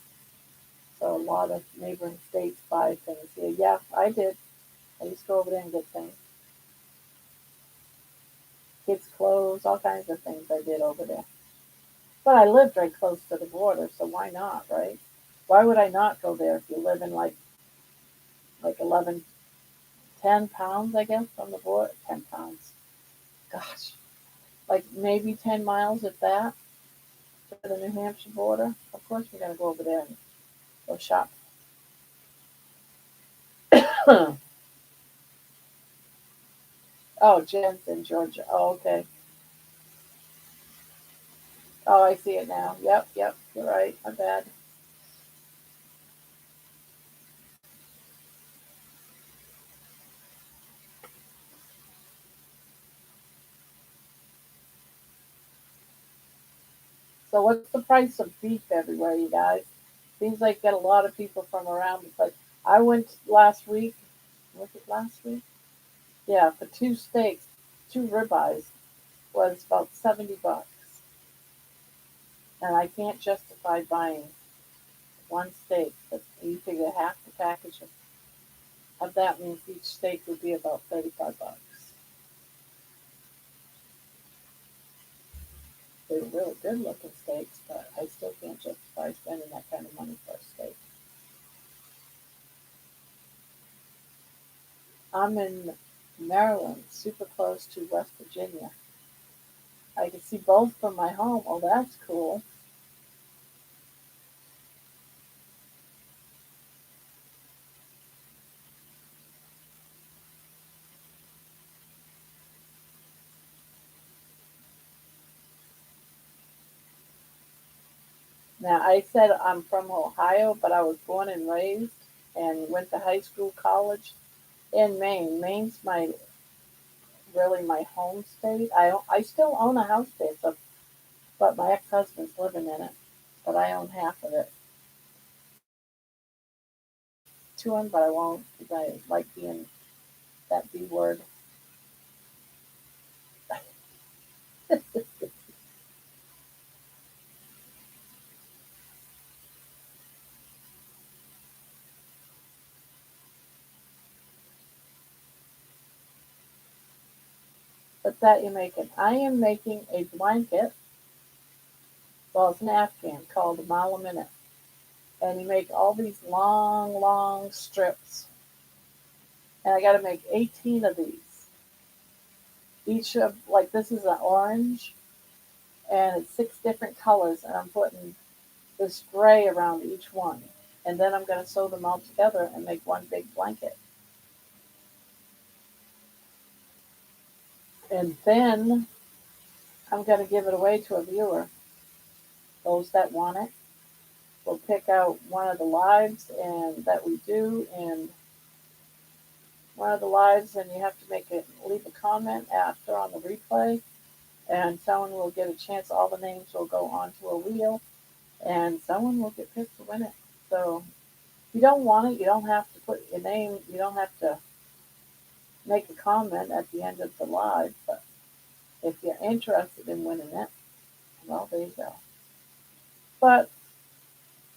so a lot of neighboring states buy things here. Yeah, I did. I used to go over there and get things. kids' clothes, all kinds of things I did over there. But I lived right close to the border, so why not, right? Why would I not go there if you live in like 11, 10 pounds, I guess, from the border? 10 pounds. Gosh, like maybe 10 miles at that to the New Hampshire border. Of course, we're going to go over there and go shop. Oh, Jen's in Georgia. Oh, okay. Oh, I see it now. Yep, yep. You're right. My bad. So, what's the price of beef everywhere, you guys? Seems like get a lot of people from around the place. I went last week. Was it last week? Yeah, for two steaks, two ribeyes was about $70, and I can't justify buying one steak. But you figure half the package of that means each steak would be about $35. They were really good looking steaks, but I still can't justify spending that kind of money for a steak. I'm in Maryland, super close to West Virginia. I can see both from my home. Oh, that's cool. Now, I said I'm from Ohio, but I was born and raised and went to high school, college in Maine. Maine's my really my home state. I still own a house there, so, but my ex-husband's living in it, but I own half of it to him, but I won't because I like being that B word. What's that you're making? I am making a blanket. Well, it's an Afghan called a mile a minute, and you make all these long, long strips, and I got to make 18 of these. Each of like this is an orange, and it's six different colors, and I'm putting this gray around each one, and then I'm going to sew them all together and make one big blanket. And then I'm going to give it away to a viewer. Those that want it will pick out one of the lives and that we do, and one of the lives, and you have to make it leave a comment after on the replay, and someone will get a chance. All the names will go onto a wheel, and someone will get picked to win it. So if you don't want it, you don't have to put your name. You don't have to make a comment at the end of the live. But if you're interested in winning it, well, there you go. But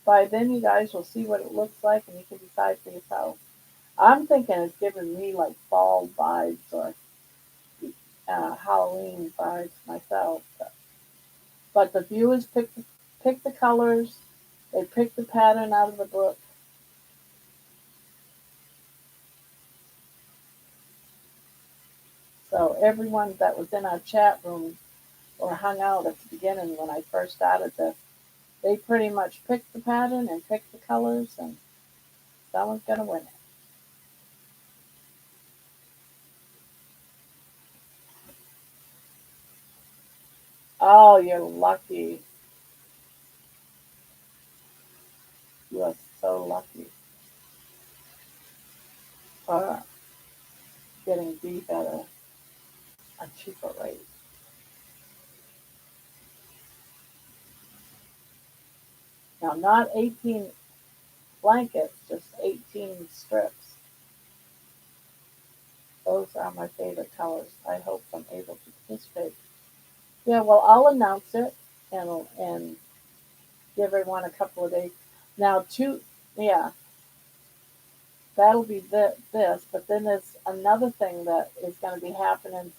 by then, you guys will see what it looks like, and you can decide for yourself. I'm thinking it's giving me like fall vibes or Halloween vibes myself. But the viewers pick the colors, they pick the pattern out of the book. So everyone that was in our chat room or hung out at the beginning when I first started this, they pretty much picked the pattern and picked the colors, and someone's gonna win it. Oh, you're lucky. You are so lucky for getting beef at a cheaper rate. Now, not 18 blankets, just 18 strips. Those are my favorite colors. I hope I'm able to participate. Yeah, well, I'll announce it and give everyone a couple of days. Now, yeah, that'll be this. But then there's another thing that is going to be happening.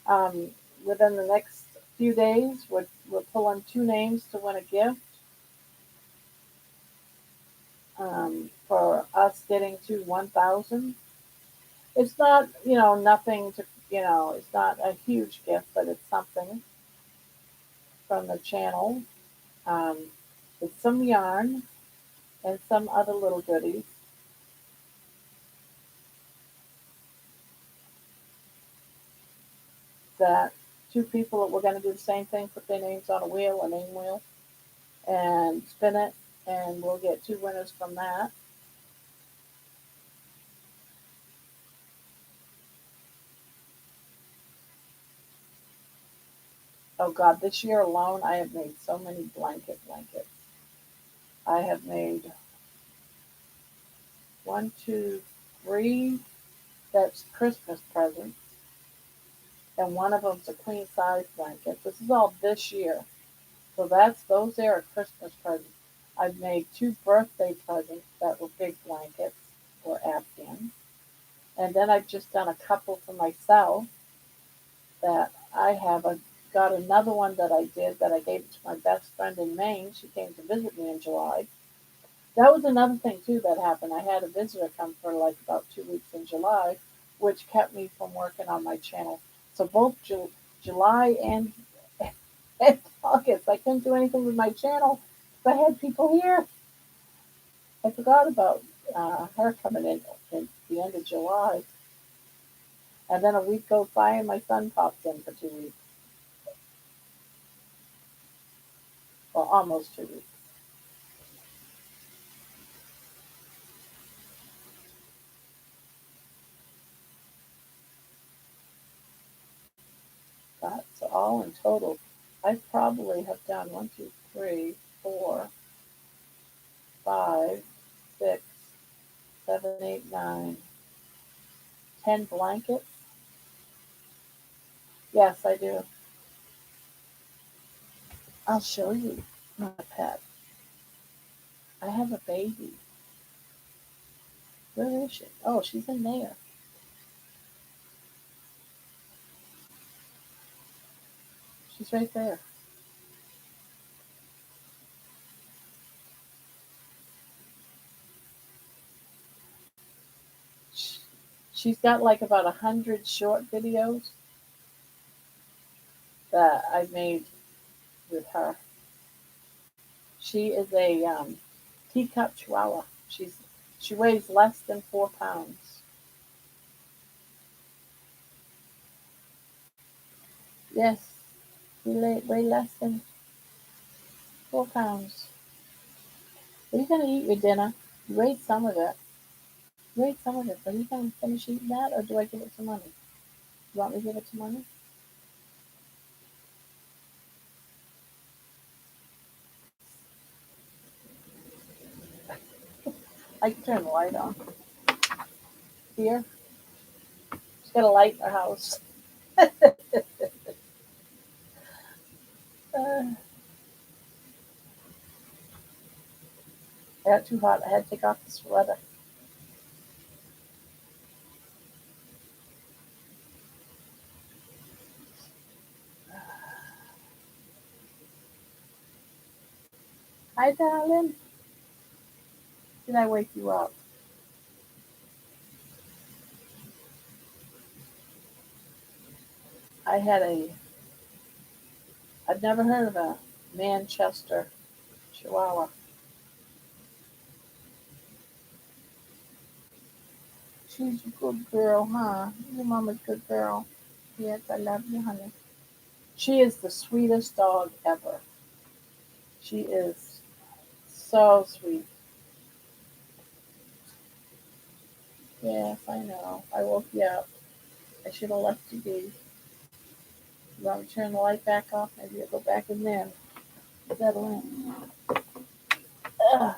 Um, within the next few days, we're pulling two names to win a gift for us getting to 1,000. It's not, nothing to, it's not a huge gift, but it's something from the channel. Um, it's some yarn and some other little goodies. That two people that were going to do the same thing, put their names on a wheel, a name wheel, and spin it, and we'll get two winners from that. Oh God, this year alone, I have made so many blankets. I have made one, two, three. That's Christmas presents, and one of them's a queen size blanket. This is all this year, so those there are Christmas presents. I've made two birthday presents that were big blankets or Afghan, and then I've just done a couple for myself that I have got another one that I did that I gave to my best friend in Maine. She came to visit me in July. That was another thing too that happened. I had a visitor come for like about 2 weeks in July, which kept me from working on my channel. So both July and August, I couldn't do anything with my channel because I had people here. I forgot about her coming in the end of July, and then a week goes by and my son pops in for 2 weeks, well, almost 2 weeks. That's all in total. I probably have done one, two, three, four, five, six, 7, 8, 9, 10 blankets. Yes, I do. I'll show you my pet. I have a baby. Where is she? Oh, she's in there. She's right there. She's got like about 100 short videos that I've made with her. She is a teacup chihuahua. She weighs less than 4 pounds. Yes, she weigh less than 4 pounds. Are you gonna eat your dinner? You ate some of it. You ate some of it. Are you gonna finish eating that, or do I give it to money? You want me to give it to money? I can turn the light on. Here, she's got a light in her house. Uh, I got too hot. I had to take off the sweater. Hi, darling. Did I wake you up? I had a. I'd never heard of a Manchester Chihuahua. She's a good girl, huh? Your mama's a good girl. Yes, I love you, honey. She is the sweetest dog ever. She is so sweet. Yes, I know. I woke you up. I should have left you be. You want me to turn the light back off? Maybe you'll go back in there. Settle in. Ugh.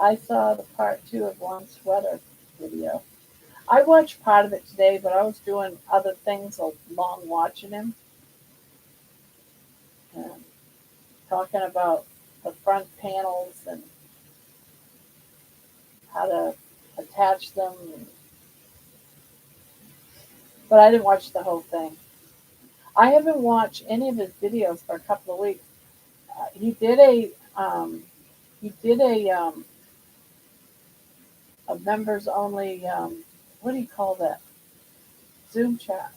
I saw the part two of One Sweater video. I watched part of it today, but I was doing other things along watching him and talking about the front panels and how to attach them. But I didn't watch the whole thing. I haven't watched any of his videos for a couple of weeks. He did he did a members only what do you call that, Zoom chat,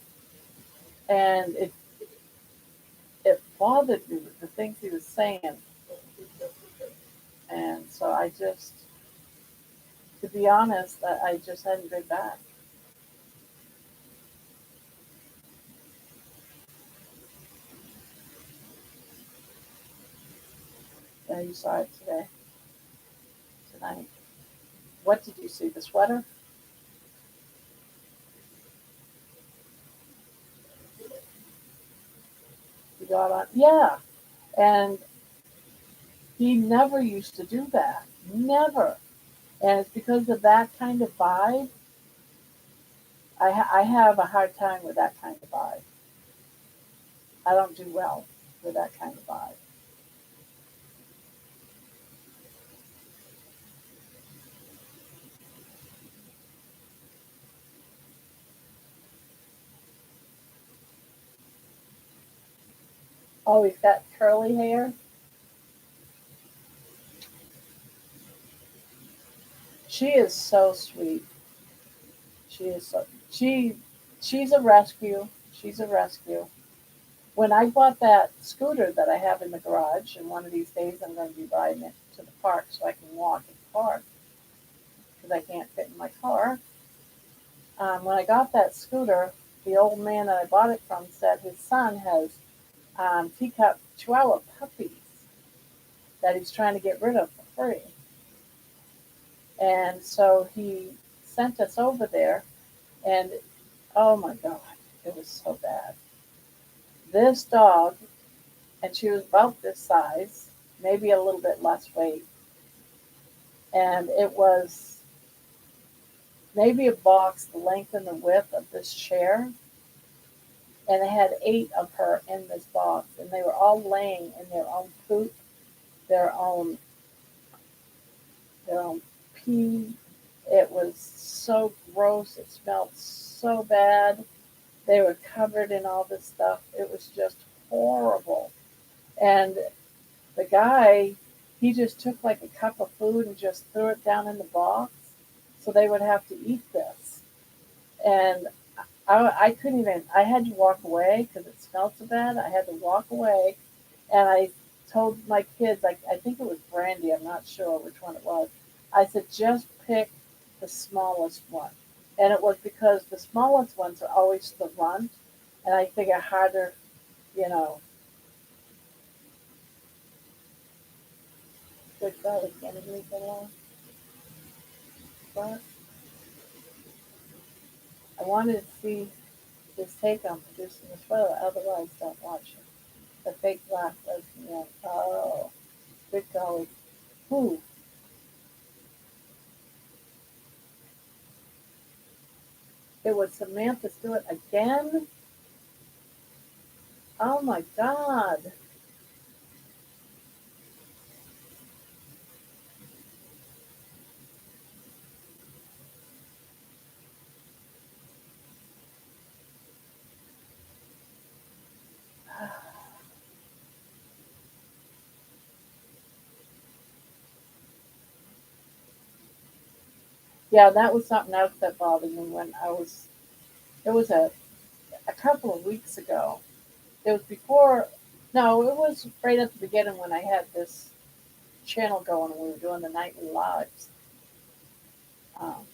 and it bothered me with the things he was saying, and so I just, to be honest, I just hadn't been back. Yeah, you saw it tonight. What did you see? The sweater? You got on? Yeah, and he never used to do that. Never. And it's because of that kind of vibe. I have a hard time with that kind of vibe. I don't do well with that kind of vibe. Oh, he's got curly hair. She is so sweet. She is so she's a rescue. She's a rescue. When I bought that scooter that I have in the garage, and one of these days I'm going to be riding it to the park so I can walk in the park because I can't fit in my car. When I got that scooter, the old man that I bought it from said his son has teacup Chihuahua puppies that he's trying to get rid of for free. And so he sent us over there, and oh my God, it was so bad. This dog, and she was about this size, maybe a little bit less weight, and it was maybe a box the length and the width of this chair, and it had 8 of her in this box, and they were all laying in their own poop, their own their own pee. It was so gross. It smelled so bad. They were covered in all this stuff. It was just horrible. And the guy, he just took like a cup of food and just threw it down in the box so they would have to eat this. And I couldn't even, I had to walk away because it smelled so bad. I had to walk away, and I told my kids, I think it was Brandy, I'm not sure which one it was. I said, just pick the smallest one. And it was because the smallest ones are always the runt, and I think are harder, you know, good God, I can't even leave it alone. But I wanted to see his take on producing the sweater, otherwise don't watch it. The fake black lesbian. Oh, good golly. Who? It was Samantha Stewart again? Oh my God. Yeah, that was something else that bothered me when it was a couple of weeks ago. It was before, no, it was right at the beginning when I had this channel going and we were doing the nightly lives. Um,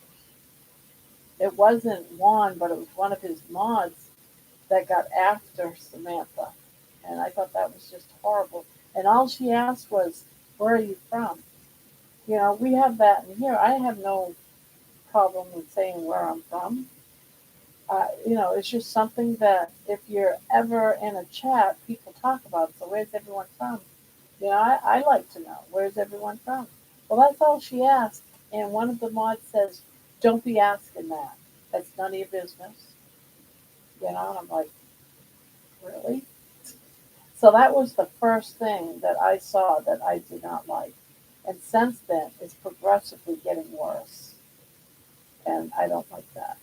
it wasn't Juan, but it was one of his mods that got after Samantha. And I thought that was just horrible. And all she asked was, where are you from? You know, we have that in here. I have no problem with saying where I'm from. You know, it's just something that if you're ever in a chat, people talk about. So where's everyone from? You know, I like to know, where's everyone from? Well, that's all she asked. And one of the mods says, don't be asking that. That's none of your business. You know, and I'm like, really? So that was the first thing that I saw that I did not like. And since then, it's progressively getting worse. And I don't like that.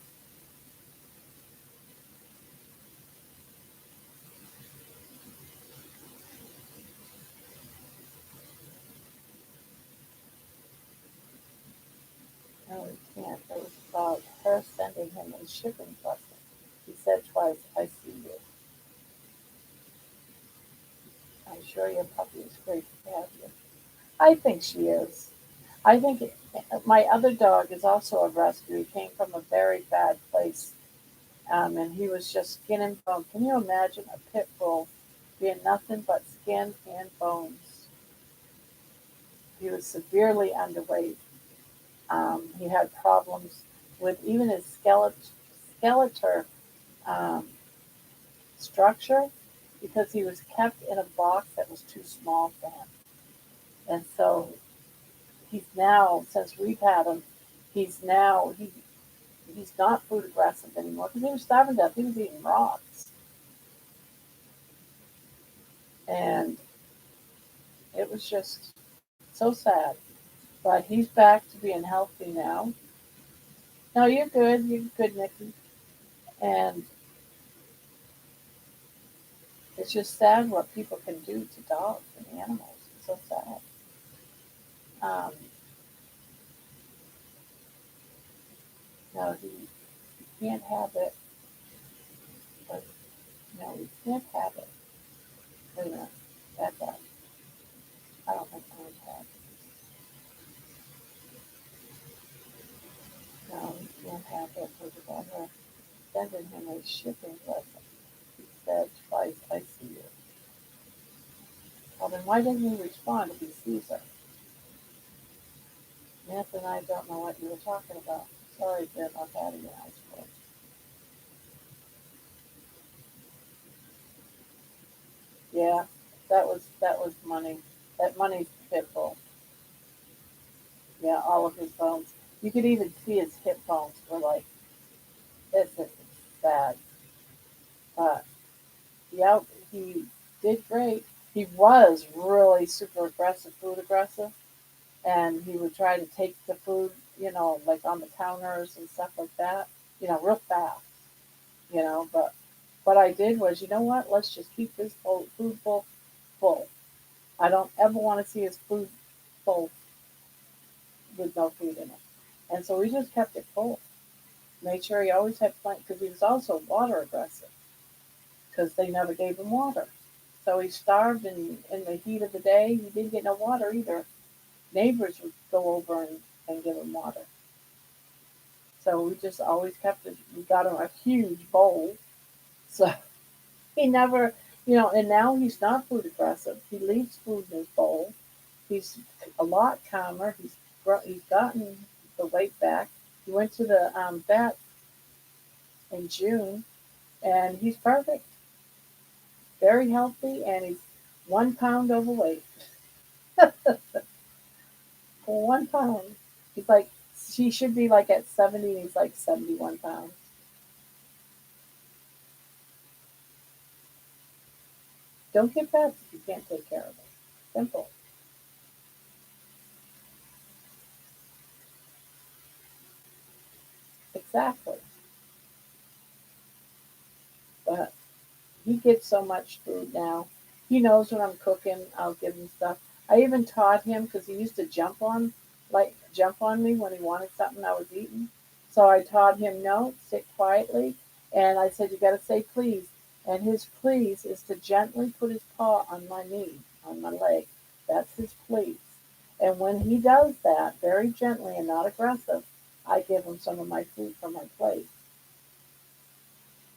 No, we can't. It was about her sending him a shipping blessing. He said twice, I see you. I'm sure your puppy is grateful to have you. I think she is. I think my other dog is also a rescue. He came from a very bad place, and he was just skin and bone. Can you imagine a pit bull being nothing but skin and bones? He was severely underweight. He had problems with even his skeletal um, structure because he was kept in a box that was too small for him. And so he's now, since we've had him, he's not food aggressive anymore because he was starving to death. He was eating rocks, and it was just so sad. But he's back to being healthy now. No, you're good. You're good, Nikki. And it's just sad what people can do to dogs and animals. It's so sad. Um, no, he can't have it. But no, he can't have it. Wait a minute. Back up. I don't think I would have it. No, he can't have it. We're together. Sending him a shipping lesson. He said twice, I see you. Well, then why doesn't he respond if he sees her? Nancy and I don't know what you were talking about. Sorry, Jim, I've had you in high school. Yeah, that was money. That money's pitbull. Yeah, all of his bones. You could even see his hip bones were like, this is bad. But yeah, he did great. He was really super aggressive, food aggressive, and he would try to take the food, like on the counters and stuff like that, real fast, But what I did was, you know what? Let's just keep his food bowl full. I don't ever want to see his food full with no food in it. And so we just kept it full. Made sure he always had plenty, because he was also water aggressive, because they never gave him water. So he starved in the heat of the day. He didn't get no water either. Neighbors would go over and give him water. So we just always kept it. We got him a huge bowl. So he never, and now he's not food aggressive. He leaves food in his bowl. He's a lot calmer. He's gotten the weight back. He went to the vet in June, and he's perfect, very healthy, and he's 1 pound overweight. 1 pound. He's like, she should be like at 70, and he's like 71 pounds. Don't get pets if you can't take care of them. Simple. Exactly. But he gets so much food now. He knows when I'm cooking, I'll give him stuff. I even taught him because he used to jump on me when he wanted something I was eating. So I taught him no, sit quietly, and I said you got to say please. And his please is to gently put his paw on my knee, on my leg. That's his please. And when he does that, very gently and not aggressive, I give him some of my food from my plate.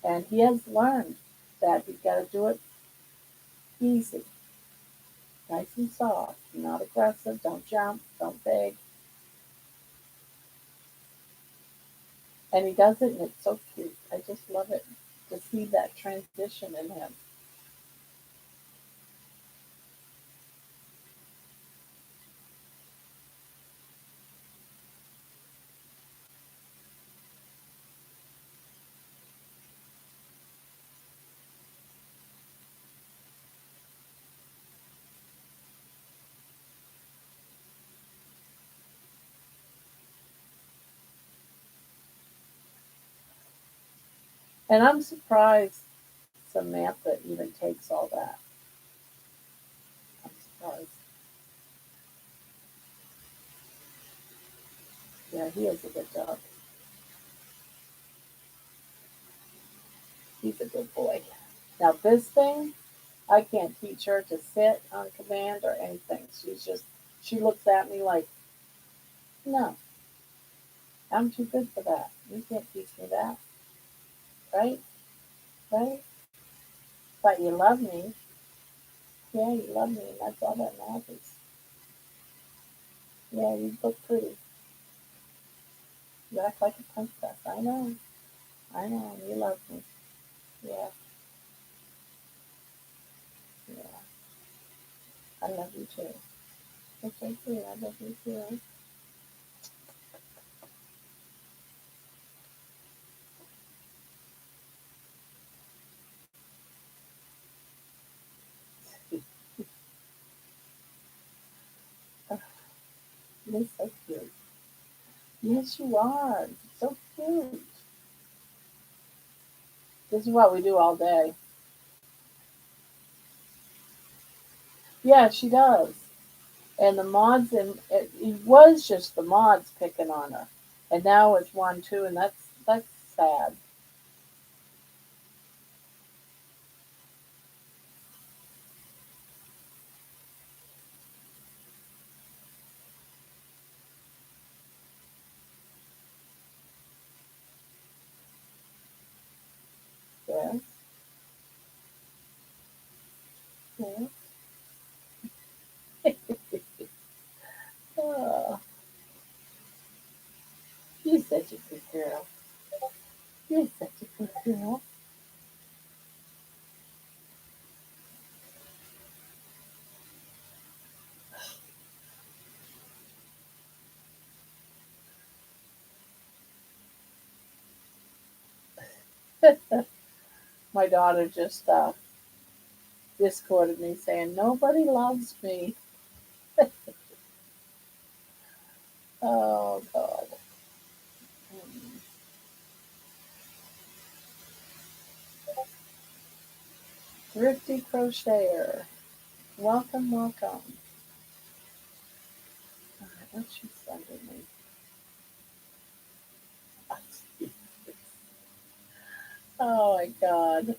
And he has learned that he's got to do it easy, nice and soft, not aggressive, don't jump, don't beg. And he does it, and it's so cute. I just love it to see that transition in him. And I'm surprised Samantha even takes all that. I'm surprised. Yeah, he is a good dog. He's a good boy. Now this thing, I can't teach her to sit on command or anything. She looks at me like, no, I'm too good for that. You can't teach me that, right? Right? But you love me. Yeah, you love me, and that's all that matters. Yeah, you look pretty. You act like a princess. I know. I know. You love me. Yeah, yeah. I love you too. It's so sweet. I love you too. Oh, you're so cute. Yes, you are. So cute. This is what we do all day. Yeah, she does. And the mods, and it was just the mods picking on her, and now it's one too, and that's sad. Yeah, yeah. Oh, you're such a good girl. You're such a good girl. My daughter just discorded me saying nobody loves me. Oh God. Mm. Thrifty crocheter. Welcome, welcome. All right, what's she sending me? Oh my God.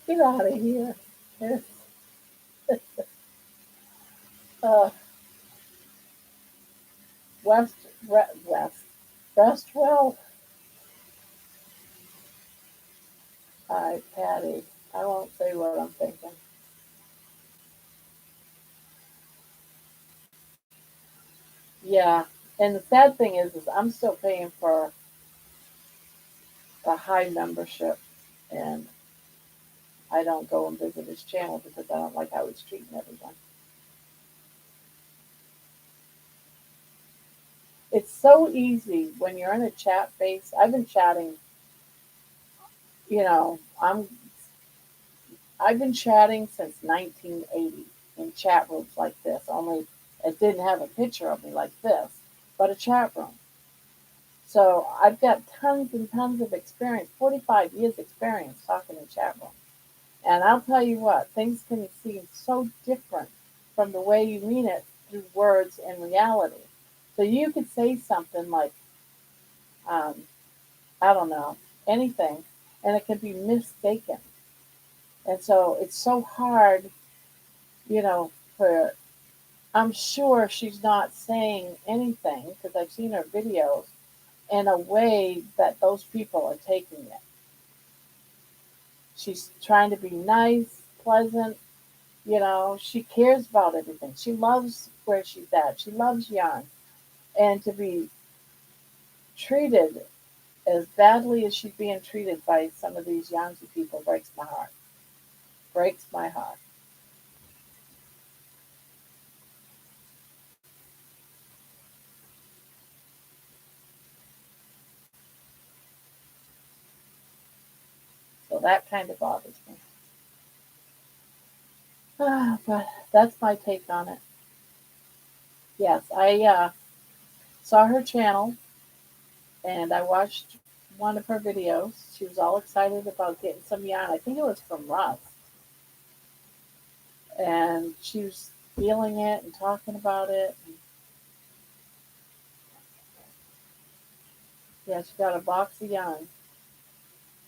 Get out of here. Yes. Uh, West, West, Westwell. Hi, Patty. I won't say what I'm thinking. Yeah, and the sad thing is I'm still paying for the high membership, and I don't go and visit his channel because I don't like how he's treating everyone. It's so easy when you're in a chat base. I've been chatting, you know, I've been chatting since 1980 in chat rooms like this. Only it didn't have a picture of me like this, but a chat room. So I've got tons and tons of experience, 45 years experience talking in chat rooms. And I'll tell you what, things can seem so different from the way you mean it through words and reality. So you could say something like, um, I don't know, anything, and it can be mistaken. And so it's so hard, for, I'm sure she's not saying anything because I've seen her videos in a way that those people are taking it. She's trying to be nice, pleasant, she cares about everything. She loves where she's at. She loves yarn. And to be treated as badly as she's being treated by some of these Yangtze people breaks my heart. Breaks my heart. So that kind of bothers me. But that's my take on it. Yes, I saw her channel. and I watched one of her videos. She was all excited about getting some yarn. I think it was from Russ, and she was feeling it and talking about it. And yeah, she got a box of yarn,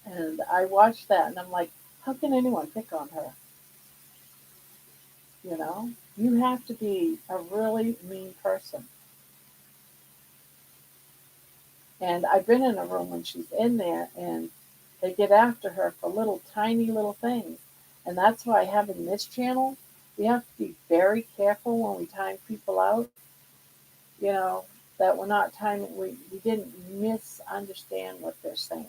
and I watched that, and I'm like, how can anyone pick on her? You know, you have to be a really mean person. And I've been in a room when she's in there, and they get after her for little tiny little things. And that's why having this channel, we have to be very careful when we time people out, you know, that we're not timing, we didn't misunderstand what they're saying.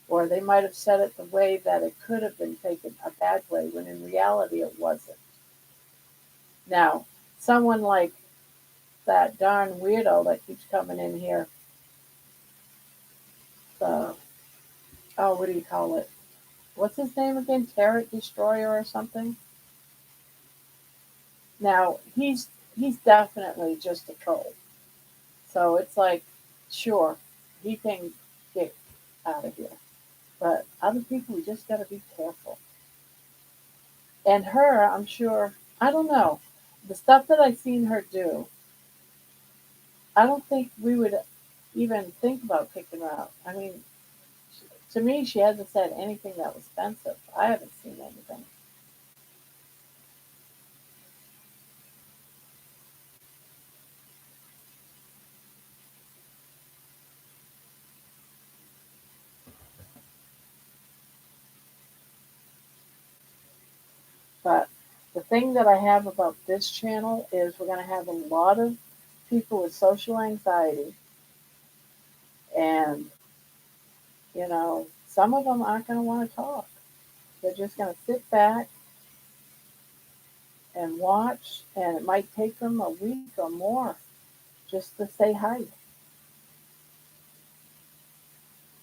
Or they might have said it the way that it could have been taken a bad way when in reality it wasn't. Now, someone like that darn weirdo that keeps coming in here, the, oh, what do you call it? What's his name again? Tarot Destroyer or something? Now, he's definitely just a troll. So it's like, sure, he can get out of here. But other people, we just got to be careful. And her, I'm sure, I don't know. The stuff that I've seen her do, I don't think we would even think about picking her out. I mean, to me, she hasn't said anything that was offensive. I haven't seen anything. But the thing that I have about this channel is we're going to have a lot of people with social anxiety, and some of them aren't going to want to talk. They're just going to sit back and watch, and it might take them a week or more just to say hi.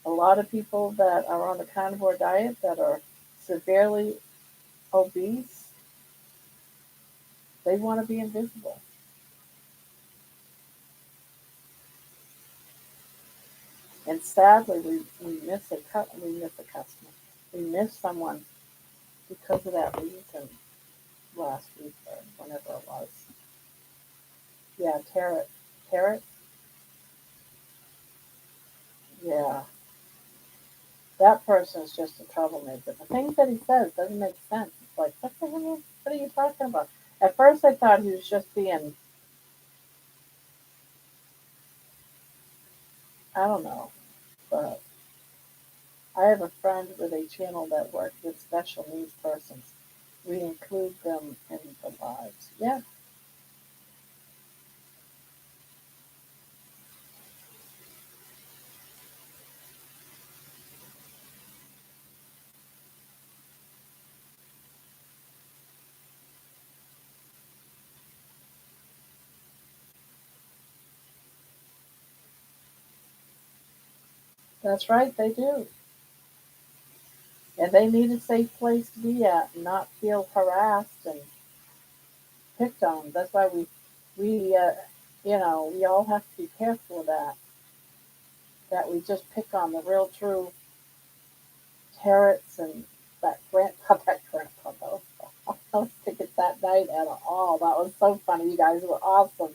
A lot of people that are on the carnivore diet that are severely obese, they want to be invisible. And sadly, we miss a customer. We miss someone because of that reason last week or whenever it was. Yeah, Tarot. Tarot? Yeah. That person's just a troublemaker. The things that he says doesn't make sense. It's like, what the hell? What are you talking about? At first, I thought he was just being, I don't know, but I have a friend with a channel that works with special needs persons. We include them in the lives. Yeah, that's right, they do. And they need a safe place to be at and not feel harassed and picked on. That's why we all have to be careful of that. That we just pick on the real true carrots and that grandpa though. I don't think it's that night at all. That was so funny. You guys were awesome.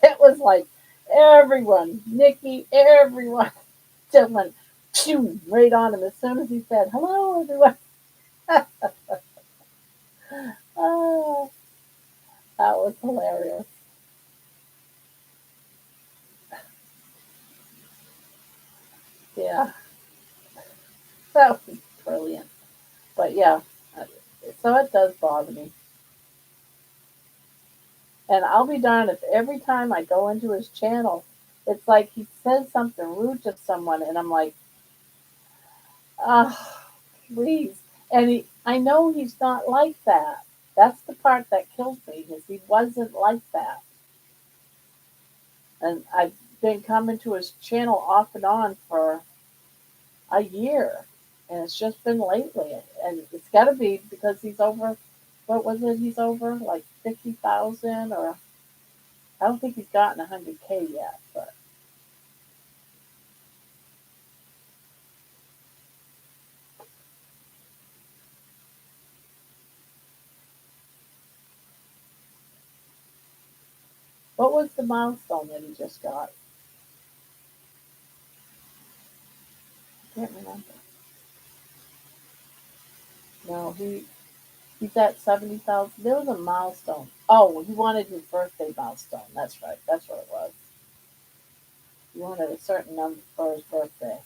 It was like everyone, Nikki, everyone just went shoo, right on him as soon as he said hello, everyone. Oh, that was hilarious. Yeah, that was brilliant. But yeah, uh, so it does bother me. And I'll be darned if every time I go into his channel, it's like he says something rude to someone, and I'm like, ah, please. And I know he's not like that. That's the part that kills me, is he wasn't like that. And I've been coming to his channel off and on for a year, and it's just been lately. And it's got to be because he's over. What was it? He's over like 50,000, or I don't think he's gotten 100K yet, but What was the milestone that he just got? I can't remember. No, he's at 70,000. There was a milestone. Oh, he wanted his birthday milestone. That's right. That's what it was. He wanted a certain number for his birthday.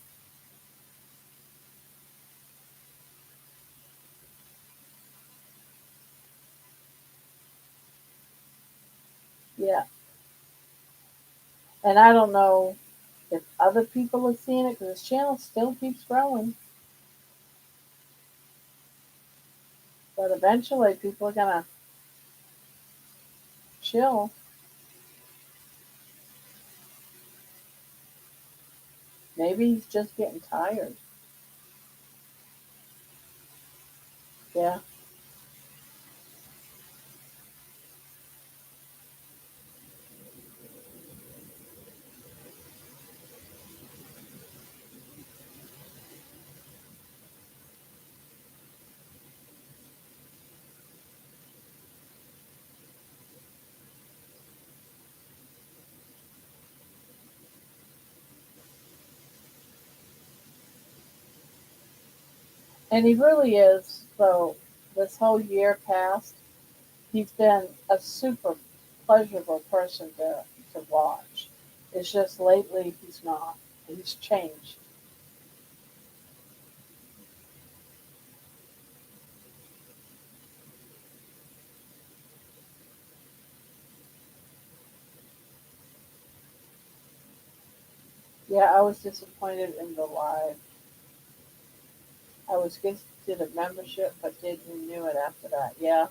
Yeah. And I don't know if other people are seeing it because his channel still keeps growing. But eventually people are going to chill. Maybe he's just getting tired. Yeah. And he really is. So this whole year past, he's been a super pleasurable person to watch. It's just lately he's not. He's changed. Yeah, I was disappointed in the live. I was gifted a membership but didn't renew it after that. Yeah.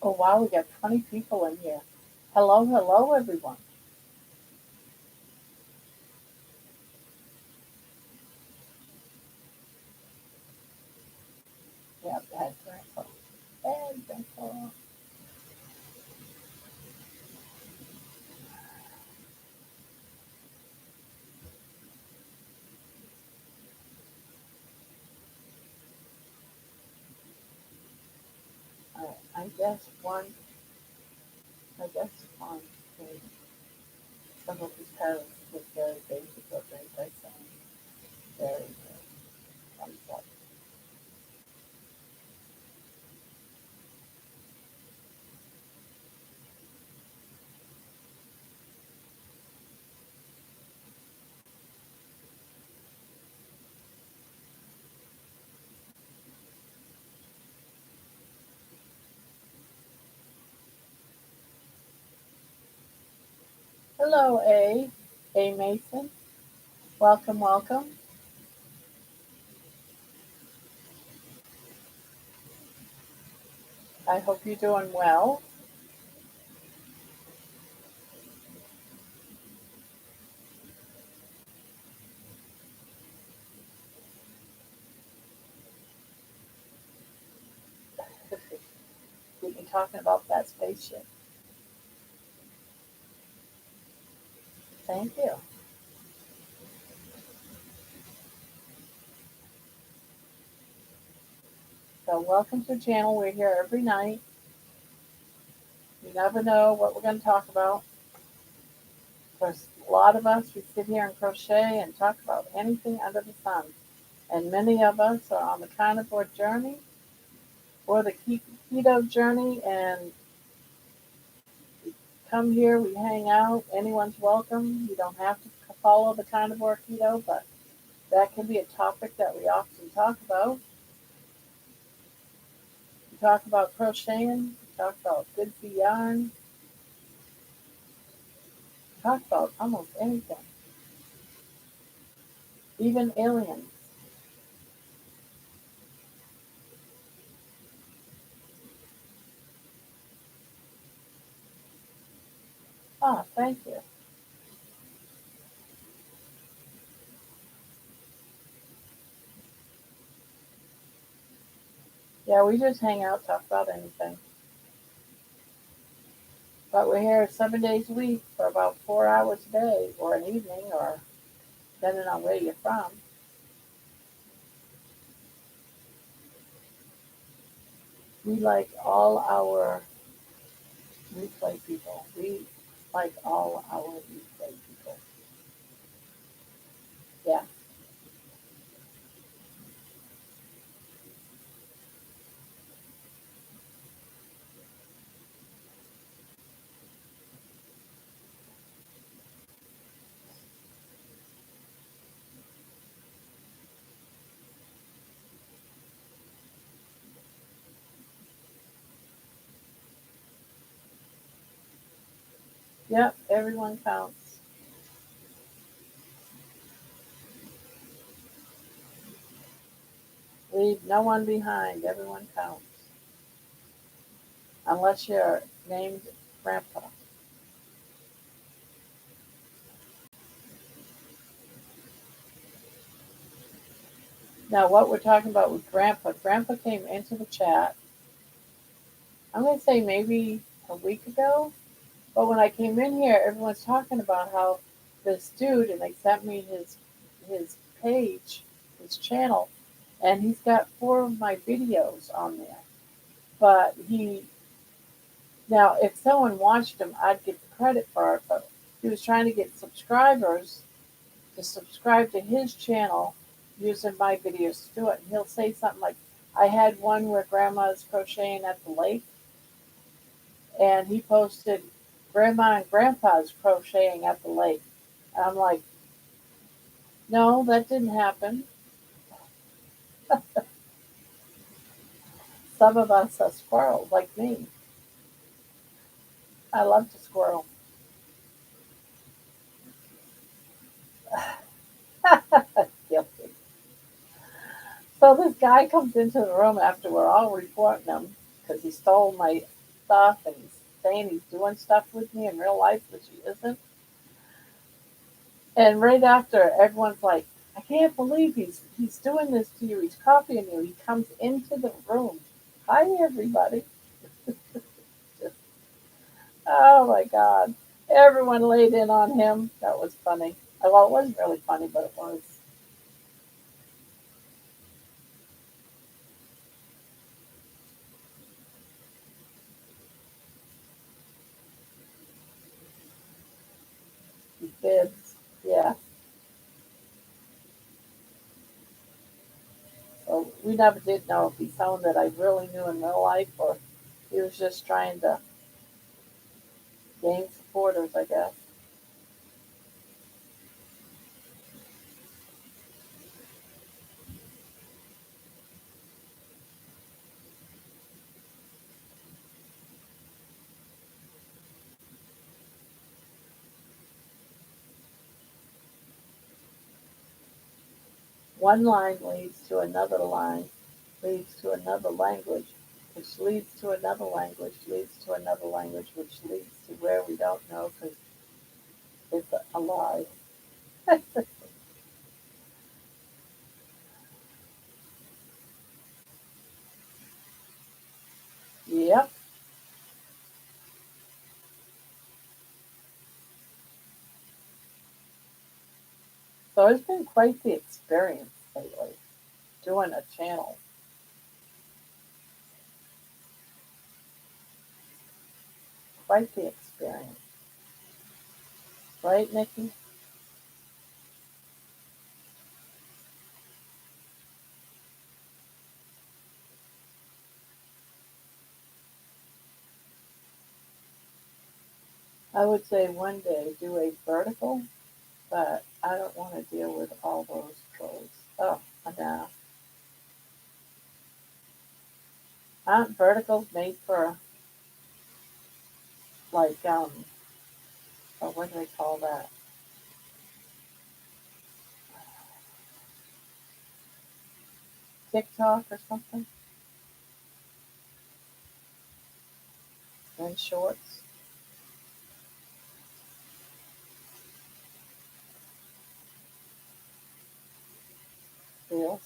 Oh wow, we got 20 people in here. Hello, hello everyone. Yeah, bad grandpa. Bad grandpa. I guess one maybe. Some of his parents was very basic or very very complex. Hello, A Mason. Welcome, welcome. I hope you're doing well. We've been talking about that spaceship. Thank you. So, welcome to the channel. We're here every night. You never know what we're going to talk about. There's a lot of us, we sit here and crochet and talk about anything under the sun. And many of us are on the carnivore journey or the keto journey, and come here, we hang out. Anyone's welcome. You don't have to follow the carnivore keto, but that can be a topic that we often talk about. We talk about crocheting, we talk about good for yarn, we talk about almost anything, even aliens. Ah, thank you. Yeah, we just hang out, talk about anything. But we're here 7 days a week for about 4 hours a day, or an evening, or depending on where you're from. We like all our replay people. We like all our replay people. Yeah. Yep, everyone counts. Leave no one behind. Everyone counts. Unless you're named Grandpa. Now, what we're talking about with Grandpa, Grandpa came into the chat, I'm going to say maybe a week ago. But when I came in here, everyone's talking about how this dude, and they sent me his page, his channel, and he's got 4 of my videos on there. But now if someone watched him, I'd get the credit for it. But he was trying to get subscribers to subscribe to his channel using my videos to do it. And he'll say something like, I had one where Grandma's crocheting at the lake, and he posted Grandma and Grandpa's crocheting at the lake. And I'm like, no, that didn't happen. Some of us are squirrels like me. I love to squirrel. Guilty. So this guy comes into the room after we're all reporting him because he stole my stuff and he's saying he's doing stuff with me in real life, which he isn't. And right after, everyone's like, I can't believe he's doing this to you. He's copying you. He comes into the room. Hi, everybody. Oh my God. Everyone laid in on him. That was funny. Well, it wasn't really funny, but it was. He fibs. Yeah. So we never did know if he's someone that I really knew in real life or he was just trying to gain supporters, I guess. One line leads to another line, leads to another language, which leads to another language, leads to another language, which leads to where we don't know because it's a lie. Yep. So it's been quite the experience lately doing a channel. Quite the experience. Right, Nikki? I would say one day do a vertical, but I don't want to deal with all those trolls. Oh, no. Aren't verticals made for, like, oh, what do they call that? TikTok or something? And shorts? Yes.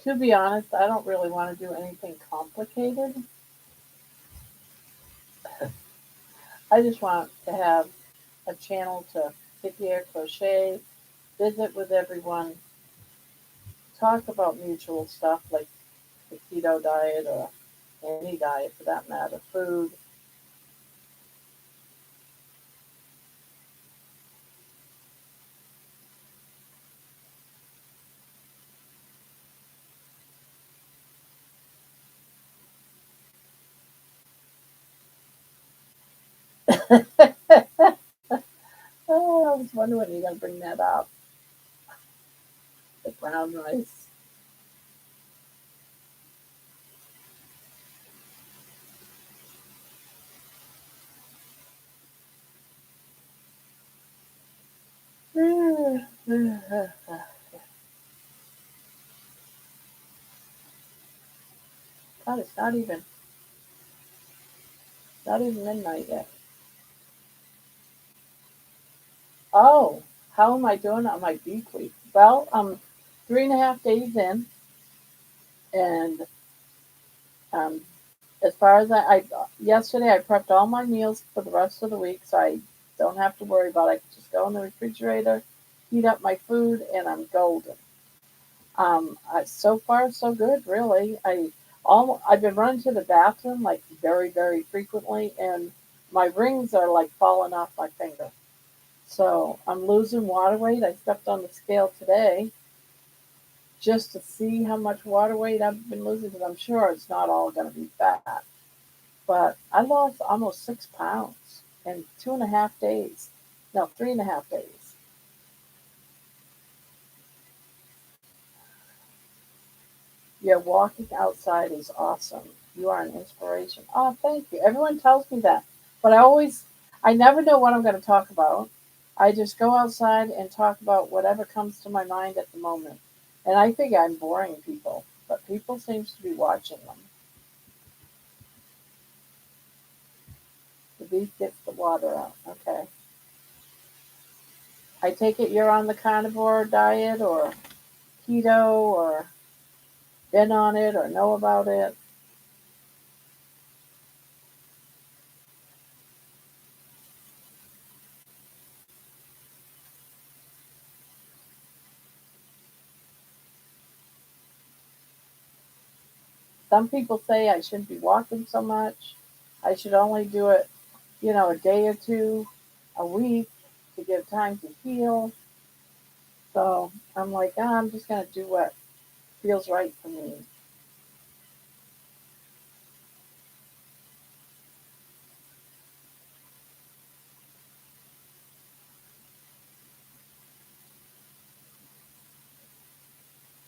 To be honest, I don't really want to do anything complicated. I just want to have a channel to sit here, crochet, visit with everyone, talk about mutual stuff like the keto diet or any diet for that matter, food. Oh, I was wondering when you're going to bring that up. The brown rice. God, it's not even midnight yet. Oh, how am I doing on my beef week? Well, I'm 3.5 days in, and um, as far as yesterday I prepped all my meals for the rest of the week, so I don't have to worry about it. I can just go in the refrigerator, heat up my food, and I'm golden. So far so good, really. I've been running to the bathroom like very very frequently, and my rings are like falling off my finger. So I'm losing water weight. I stepped on the scale today just to see how much water weight I've been losing because I'm sure it's not all going to be fat. But I lost almost 6 pounds in 2.5 days. No, 3.5 days. Yeah, walking outside is awesome. You are an inspiration. Oh, thank you. Everyone tells me that. But I never know what I'm going to talk about. I just go outside and talk about whatever comes to my mind at the moment. And I think I'm boring people, but people seems to be watching them. The beef gets the water out. Okay. I take it you're on the carnivore diet or keto or been on it or know about it. Some people say I shouldn't be walking so much. I should only do it, a day or two a week to give time to heal. So I'm like, I'm just going to do what feels right for me.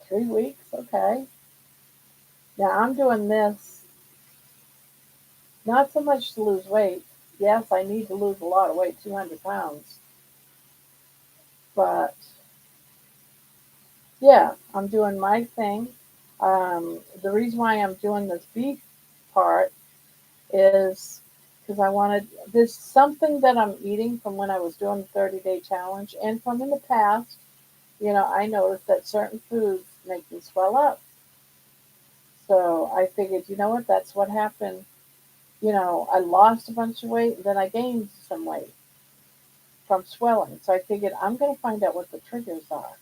3 weeks, okay. Now I'm doing this not so much to lose weight. Yes, I need to lose a lot of weight, 200 pounds. But yeah, I'm doing my thing. The reason why I'm doing this beef part is because there's something that I'm eating from when I was doing the 30-day challenge and from in the past. I noticed that certain foods make me swell up. So I figured, you know what, that's what happened. I lost a bunch of weight and then I gained some weight from swelling. So I figured I'm going to find out what the triggers are.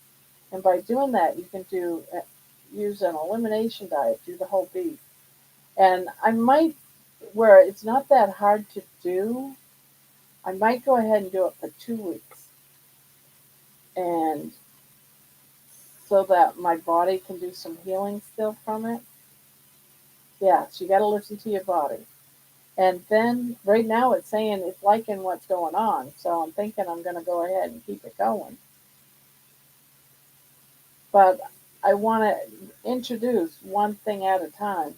And by doing that, you can use an elimination diet, do the whole beef. And I might, where it's not that hard to do, I might go ahead and do it for 2 weeks, and so that my body can do some healing still from it. Yes, you got to listen to your body. And then right now it's saying it's liking what's going on. So I'm thinking I'm going to go ahead and keep it going. But I want to introduce one thing at a time.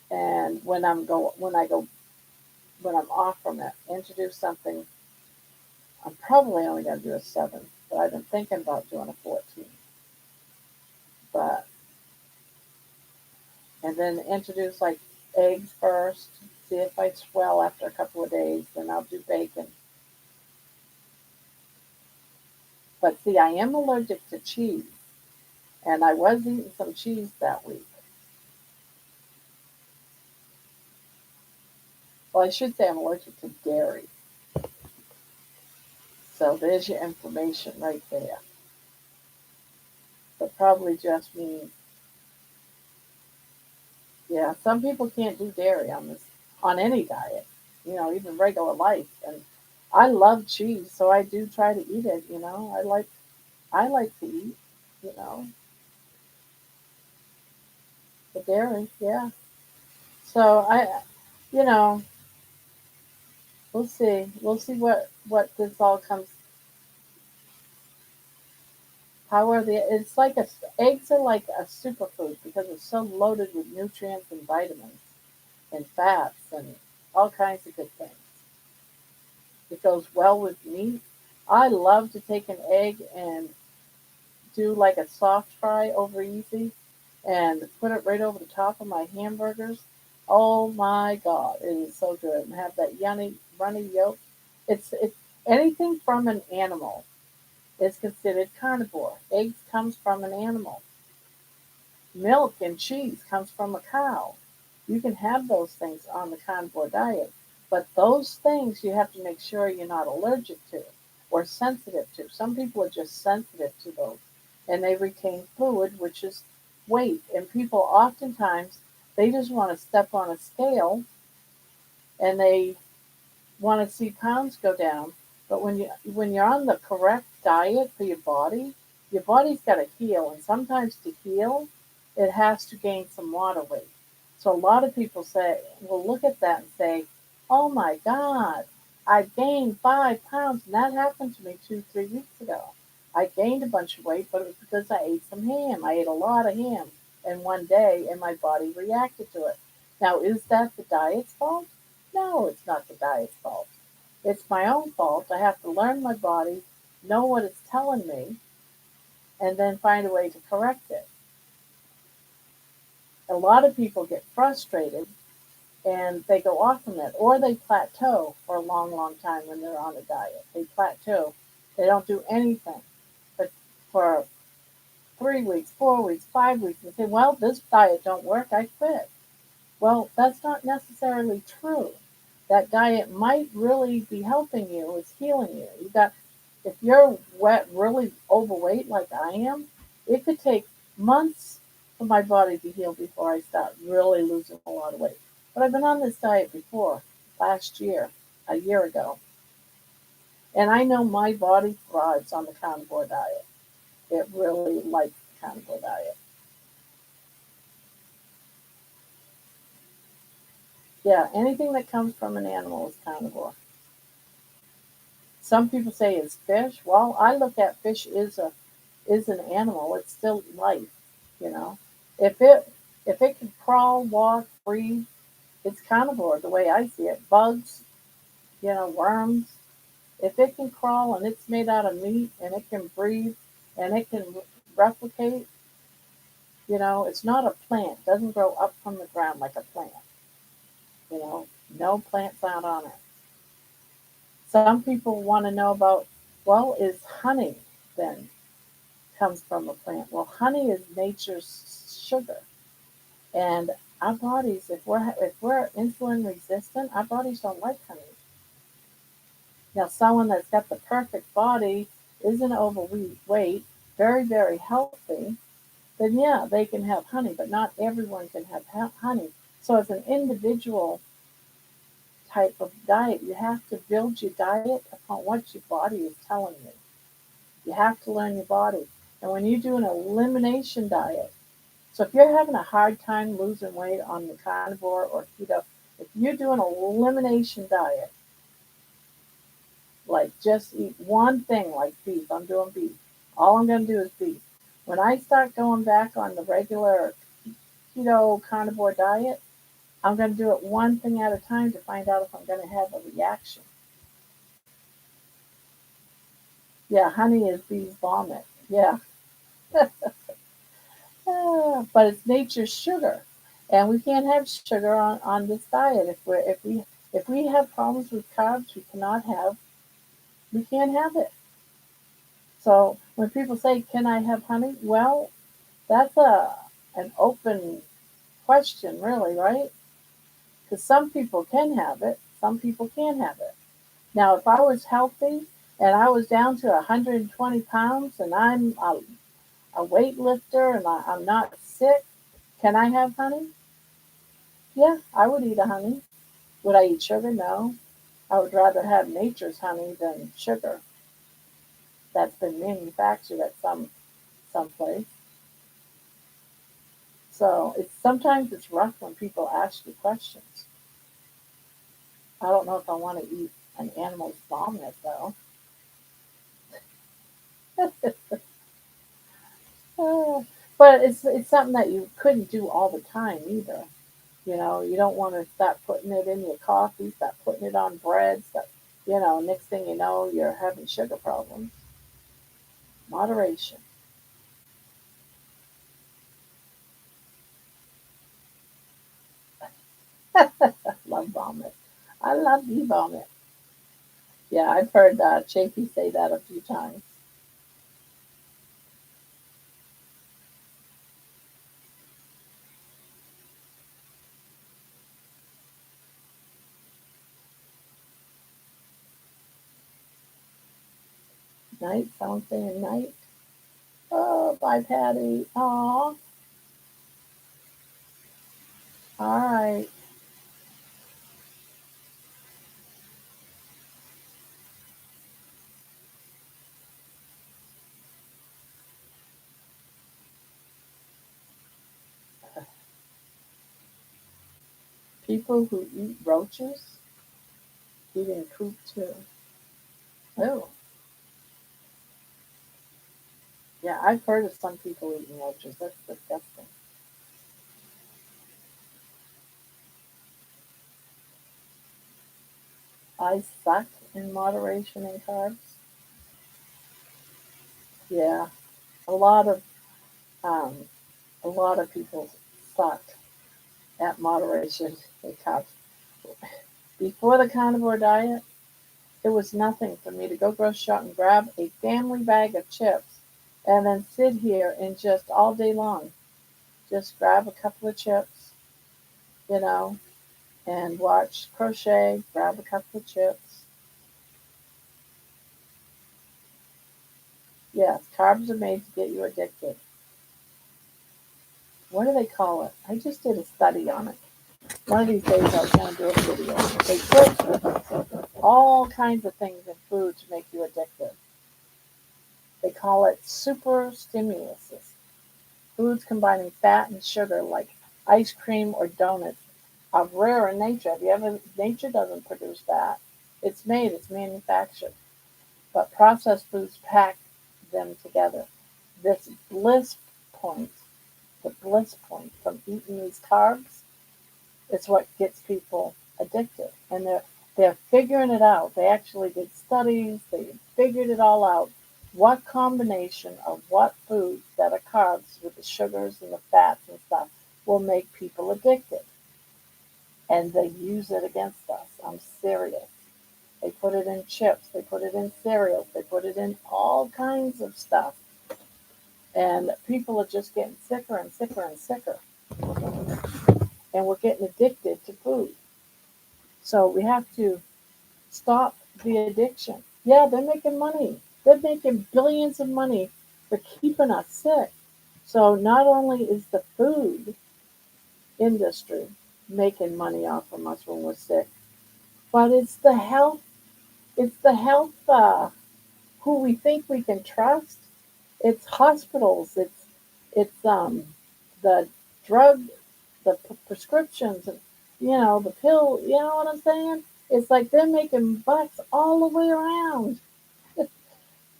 And when I'm off from it, introduce something. I'm probably only going to do a 7, but I've been thinking about doing a 14. But and then introduce like eggs first. See if I swell after a couple of days. Then I'll do bacon. But see, I am allergic to cheese, and I was eating some cheese that week. Well, I should say I'm allergic to dairy. So there's your information right there. But probably just means, yeah, some people can't do dairy on any diet, even regular life. And I love cheese, so I do try to eat it. I like to eat, you know, the dairy. Yeah. So you know, we'll see. We'll see what this all comes. How are the? It's like eggs are like a superfood because it's so loaded with nutrients and vitamins and fats and all kinds of good things. It goes well with meat. I love to take an egg and do like a soft fry over easy and put it right over the top of my hamburgers. Oh my God, it is so good. And have that yummy, runny yolk. It's anything from an animal is considered carnivore. Eggs comes from an animal. Milk and cheese comes from a cow. You can have those things on the carnivore diet, but those things you have to make sure you're not allergic to or sensitive to. Some people are just sensitive to those, and they retain fluid, which is weight. And people oftentimes they just want to step on a scale and they want to see pounds go down. But when you're on the correct diet for your body's got to heal, and sometimes to heal, it has to gain some water weight. So a lot of people will look at that and say, "Oh my God, I gained 5 pounds," and that happened to me 3 weeks ago. I gained a bunch of weight, but it was because I ate some ham. I ate a lot of ham in one day, and my body reacted to it. Now, is that the diet's fault? No, it's not the diet's fault. It's my own fault. I have to learn my body, know what it's telling me, and then find a way to correct it. A lot of people get frustrated and they go off from it, or they plateau for a long, long time when they're on a diet. They plateau. They don't do anything but for 3 weeks, 4 weeks, 5 weeks, and say, "Well, this diet don't work. I quit." Well, that's not necessarily true. That diet might really be helping you, it's healing you. If you're really overweight like I am, it could take months for my body to heal before I start really losing a lot of weight. But I've been on this diet before, last year, a year ago, and I know my body thrives on the carnivore diet. It really likes the carnivore diet. Yeah, anything that comes from an animal is carnivore. Some people say it's fish. Well, I look at fish is an animal. It's still life, you know. If it can crawl, walk, breathe, it's carnivore the way I see it. Bugs, worms. If it can crawl and it's made out of meat and it can breathe and it can replicate, it's not a plant. It doesn't grow up from the ground like a plant. No plants out on it. Some people want to know about, well, is honey then comes from a plant? Well, honey is nature's sugar, and our bodies, if we're insulin resistant, our bodies don't like honey. Now, someone that's got the perfect body, isn't overweight, very very healthy, then yeah, they can have honey, but not everyone can have honey. So, as an individual type of diet. You have to build your diet upon what your body is telling you. You have to learn your body. And when you do an elimination diet, so if you're having a hard time losing weight on the carnivore or keto, if you do an elimination diet, like just eat one thing like beef, I'm doing beef. All I'm going to do is beef. When I start going back on the regular keto carnivore diet, I'm going to do it one thing at a time to find out if I'm going to have a reaction. Yeah, honey is bee's vomit. Yeah. But it's nature's sugar. And we can't have sugar on this diet. If we have problems with carbs, we can't have it. So when people say, "Can I have honey?" Well, that's an open question, really, right? Because some people can have it, some people can't have it. Now, if I was healthy and I was down to 120 pounds and I'm a weightlifter and I'm not sick, can I have honey? Yeah, I would eat a honey. Would I eat sugar? No. I would rather have nature's honey than sugar that's been manufactured at some place. So it's sometimes it's rough when people ask you questions. I don't know if I want to eat an animal's vomit though. But it's something that you couldn't do all the time either. You don't want to start putting it in your coffee, start putting it on bread, next thing you know, you're having sugar problems. Moderation. Love vomit. I love the vomit. Yeah, I've heard Chafee say that a few times. Night, someone saying night. Oh, bye, Patty. Aw, all right. People who eat roaches eating poop too. Oh, yeah, I've heard of some people eating roaches. That's disgusting. I suck in moderation in carbs. Yeah, a lot of um, a lot of people suck at moderation in carbs. Before the carnivore diet, it was nothing for me to go grocery shop and grab a family bag of chips and then sit here and just all day long just grab a couple of chips, you know, and watch crochet, grab a couple of chips. Yes, carbs are made to get you addicted. What do they call it? I just did a study on it. One of these days I was going to do a video. They put all kinds of things in food to make you addicted. They call it super stimuluses. Foods combining fat and sugar like ice cream or donuts are rare in nature. Nature doesn't produce that. It's manufactured. But processed foods pack them together. This point, the bliss point from eating these carbs is what gets people addicted. And they're figuring it out. They actually did studies, they figured it all out. What combination of what foods that are carbs with the sugars and the fats and stuff will make people addicted. And they use it against us. I'm serious. They put it in chips, they put it in cereals, they put it in all kinds of stuff. And people are just getting sicker and sicker and sicker. And we're getting addicted to food. So we have to stop the addiction. Yeah, they're making money. They're making billions of money for keeping us sick. So not only is the food industry making money off of us when we're sick, But it's the health who we think we can trust. It's hospitals. It's the drug, the prescriptions, and the pill. You know what I'm saying? It's like they're making bucks all the way around.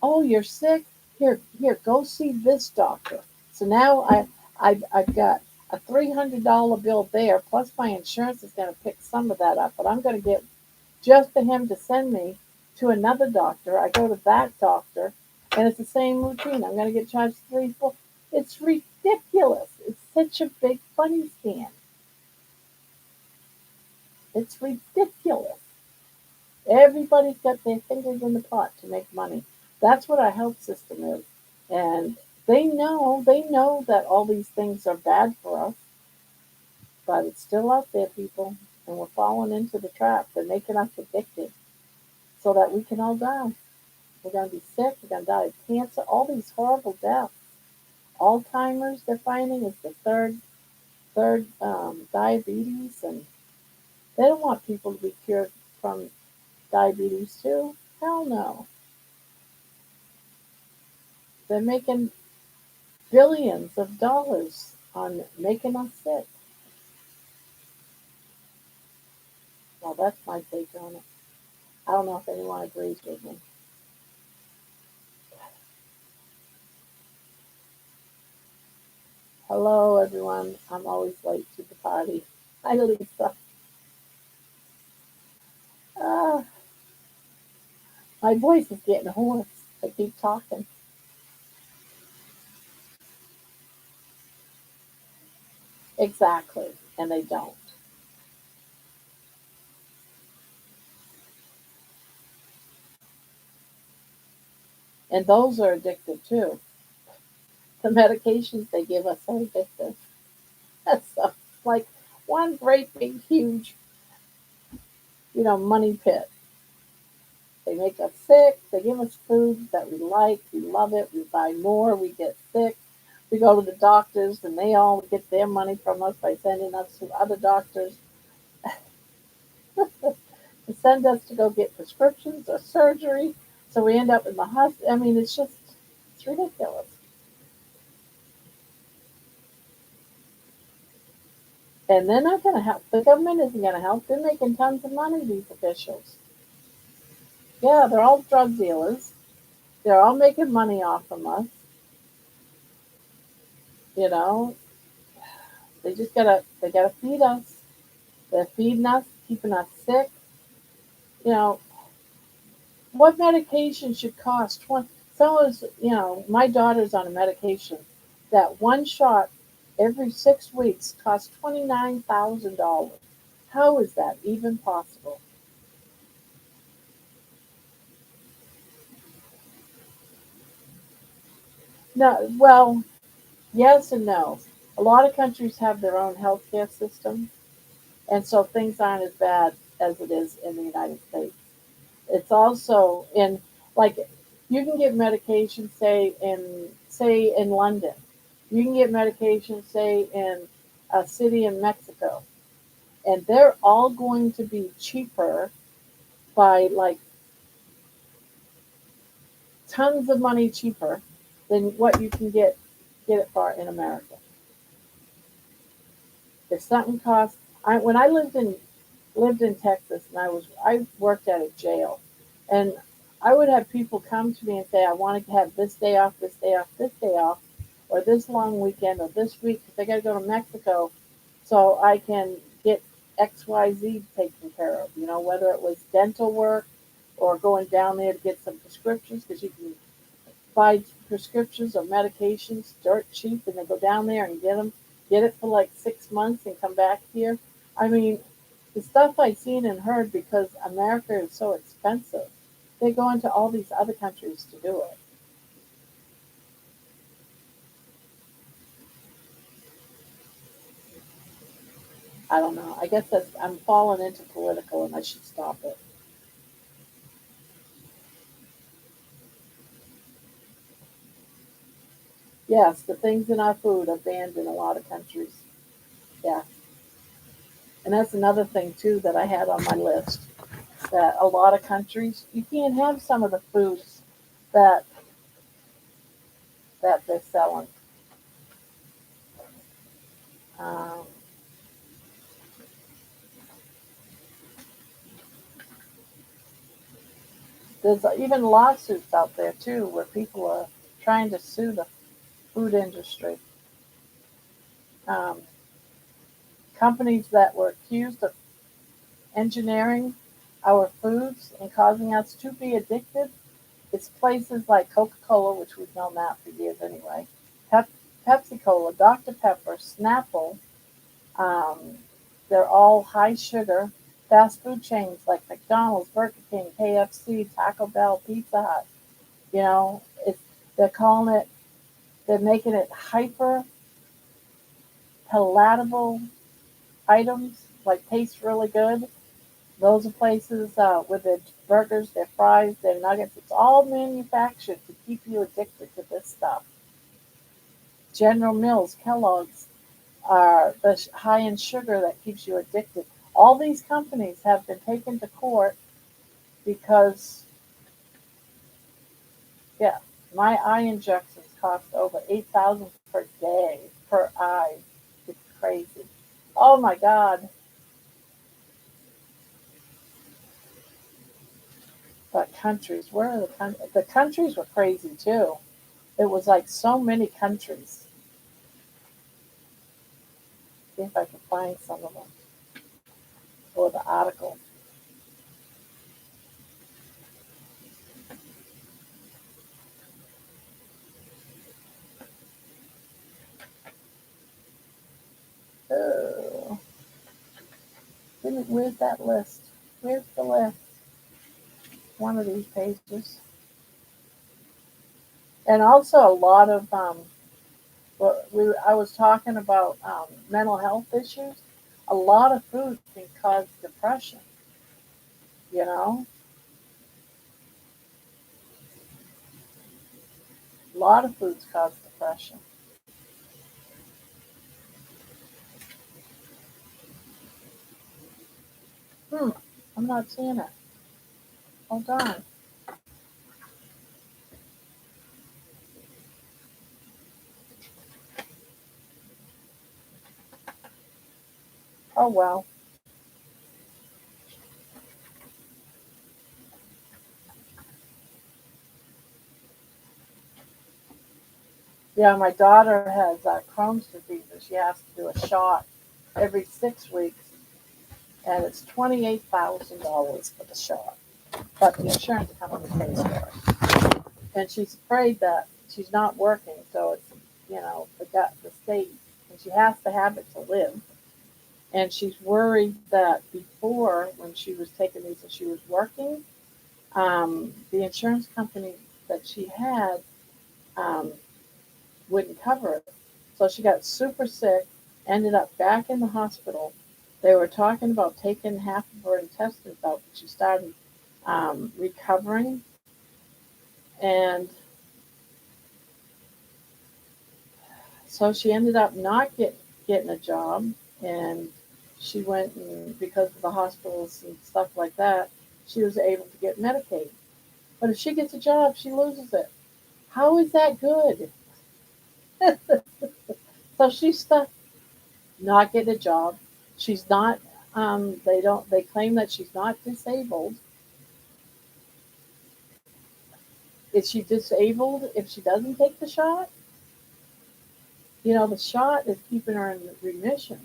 Oh, you're sick? Here, go see this doctor. So now I've got a $300 bill there, plus my insurance is going to pick some of that up, but I'm going to get just for him to send me to another doctor. I go to that doctor, and it's the same routine. I'm going to get charged three, four. It's ridiculous. It's such a big funny scam. It's ridiculous. Everybody's got their fingers in the pot to make money. That's what our health system is. And they know that all these things are bad for us, but it's still out there, people. And we're falling into the trap. They're making us addicted so that we can all die. We're going to be sick. We're going to die of cancer. All these horrible deaths. Alzheimer's, they're finding, is the third diabetes. And they don't want people to be cured from diabetes too. Hell no. They're making billions of dollars on making us sick. Well, that's my take on it. I don't know if anyone agrees with me. Hello, everyone. I'm always late to the party. Hi, Lisa. Ah, my voice is getting hoarse. I keep talking. Exactly. And they don't. And those are addictive too. The medications they give us are addictive. So it's like one great big huge, money pit. They make us sick. They give us food that we like. We love it. We buy more. We get sick. We go to the doctors, and they all get their money from us by sending us to other doctors to send us to go get prescriptions or surgery. So we end up in the hospital. I mean, it's ridiculous. And they're not going to help. The government isn't going to help. They're making tons of money, these officials. Yeah, they're all drug dealers. They're all making money off of us. You know, they gotta feed us. They're feeding us, keeping us sick. You know, what medication should cost 20? Someone's, my daughter's on a medication that one shot every 6 weeks costs $29,000. How is that even possible? No, well, yes and no. A lot of countries have their own healthcare system, and so things aren't as bad as it is in the United States. It's also in, like, you can get medication say in London. You can get medication say in a city in Mexico, and they're all going to be cheaper by like tons of money cheaper than what you can get it for in America. If something costs, when I lived in Texas, and I worked at a jail, and I would have people come to me and say, I want to have this day off, this day off, this day off, or this long weekend, or this week because I got to go to Mexico, so I can get XYZ taken care of. Whether it was dental work or going down there to get some prescriptions because you can buy prescriptions or medications dirt cheap, and they go down there and get it for like 6 months and come back here. I mean, the stuff I've seen and heard, because America is so expensive, they go into all these other countries to do it. I don't know. I guess I'm falling into political, and I should stop it. Yes, the things in our food are banned in a lot of countries. Yeah, and that's another thing too that I had on my list. that a lot of countries you can't have some of the foods that they're selling. Um, there's even lawsuits out there too where people are trying to sue the food industry. Um, Companies that were accused of engineering our foods and causing us to be addicted. It's places like Coca-Cola, which we've known that for years anyway, Pep- Pepsi-Cola, Dr. Pepper, Snapple. Um, they're all high sugar fast food chains like McDonald's, Burger King, KFC, Taco Bell, Pizza Hut. You know, they're calling it, they're making it hyper palatable items, like taste really good. Those are places with their burgers, their fries, their nuggets. It's all manufactured to keep you addicted to this stuff. General Mills, Kellogg's are the high in sugar that keeps you addicted. All these companies have been taken to court because, yeah, my eye injections cost over 8,000 per day per eye. It's crazy. Oh my God! But countries, where are the countries were crazy too. It was like so many countries. See if I can find some of them or the article. Oh, where's that list? Where's the list? One of these pages. And also a lot of I was talking about mental health issues. A lot of food can cause depression. You know, a lot of foods cause depression. Hmm, I'm not seeing it. Hold on. Oh well. Yeah, my daughter has Crohn's disease, and she has to do a shot every 6 weeks, and it's $28,000 for the shot. But the insurance company pays for it, and she's afraid that she's not working, so it's the state, and she has to have it to live. And she's worried that before, when she was taking these and she was working, the insurance company that she had um, wouldn't cover it. So she got super sick, ended up back in the hospital. They were talking about taking half of her intestines out, but she started recovering. And so she ended up not getting a job. And she went, and because of the hospitals and stuff like that, she was able to get Medicaid. But if she gets a job, she loses it. How is that good? So she's stuck not getting a job. She's not. They don't. They claim that she's not disabled. Is she disabled if she doesn't take the shot? You know, the shot is keeping her in remission,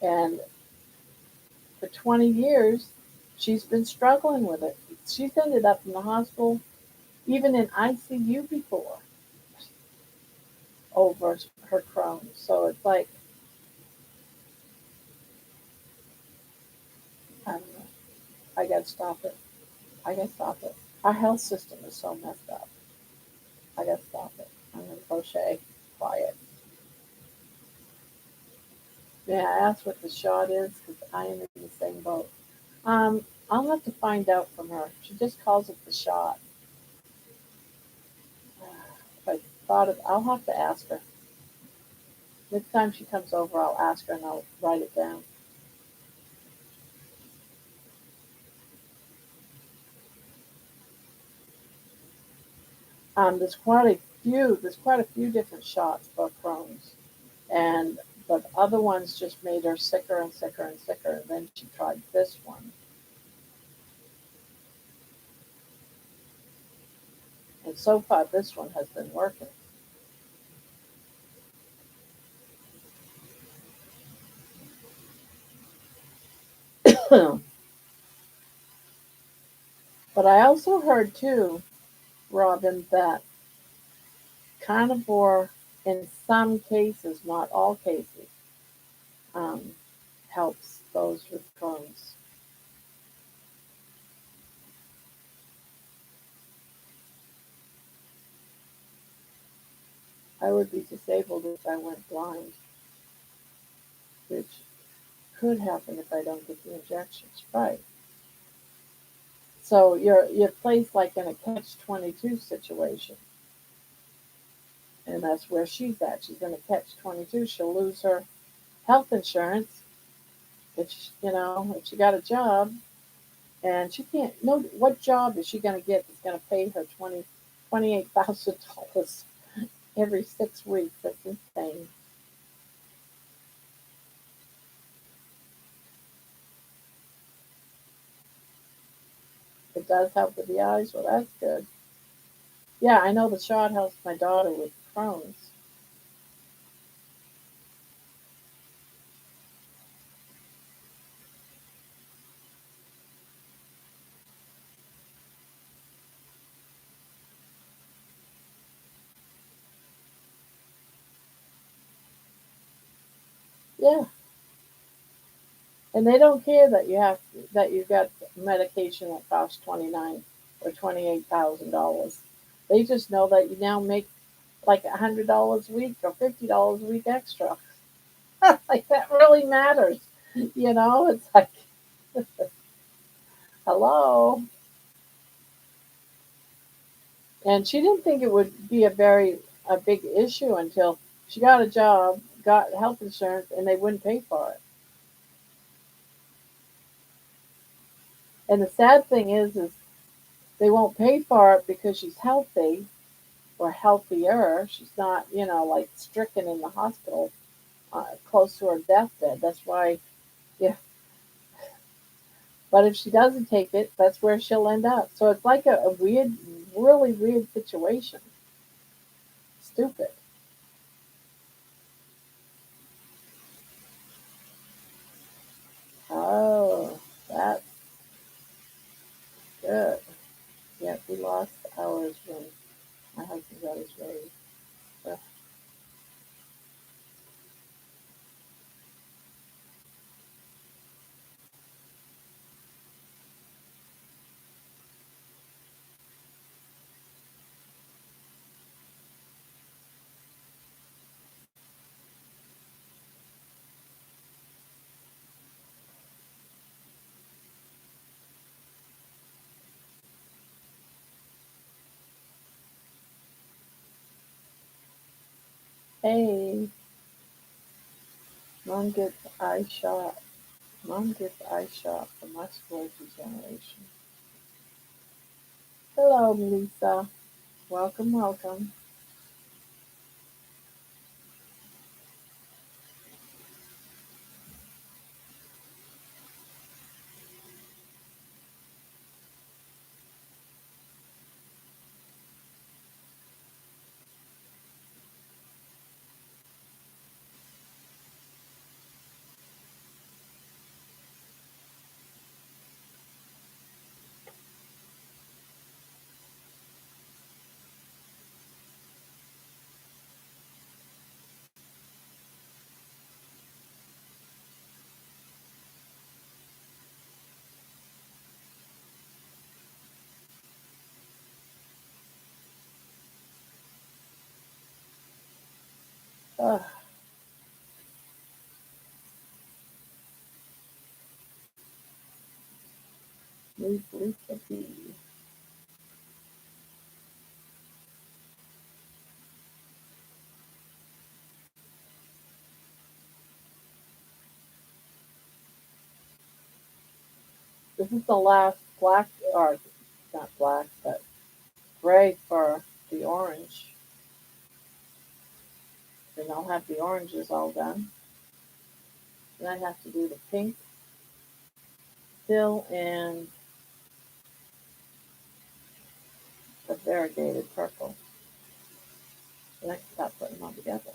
and for 20 years, she's been struggling with it. She's ended up in the hospital, even in ICU before, over her Crohn's. So it's like, I don't know. I gotta stop it. I gotta stop it. Our health system is so messed up. I gotta stop it. I'm gonna crochet. Quiet. May I ask what the shot is? Because I am in the same boat. I'll have to find out from her. She just calls it the shot. If I thought of, I'll have to ask her. Next time she comes over, I'll ask her and I'll write it down. there's quite a few different shots for Crohn's, and but other ones just made her sicker and sicker and sicker. And then she tried this one, and so far this one has been working. But I also heard too, Robin, that carnivore, in some cases, not all cases, um, helps those with Crohn's. I would be disabled if I went blind, which could happen if I don't get the injections right. So you're placed like in a catch-22 situation, and that's where she's at. She's in a catch-22. She'll lose her health insurance if if she got a job, and she can't. No, what job is she going to get that's going to pay her $28,000 every 6 weeks? That's insane. It does help with the eyes. Well, that's good. Yeah, I know the shot helps my daughter with Crohn's. Yeah, and they don't care that you've got medication that costs 29 or $28,000. They just know that you now make like $100 a week or $50 a week extra. Like that really matters. It's like, hello. And she didn't think it would be a big issue until she got a job, got health insurance, and they wouldn't pay for it. And the sad thing is they won't pay for it because she's healthy or healthier. She's not, like stricken in the hospital, close to her deathbed. That's why, yeah. But if she doesn't take it, that's where she'll end up. So it's like a weird, really weird situation. Stupid. Oh, that's good. Yeah, we lost ours when my husband got his raise. So, hey, mom gets eye shot. Mom gets eye shot for muscular degeneration. Hello, Melissa. Welcome, welcome. Ugh, leave Lisa be. This is the last black, or not black, but gray fur. the orange. Then I'll have the oranges all done. Then I have to do the pink still and the variegated purple. And I can start putting them all together.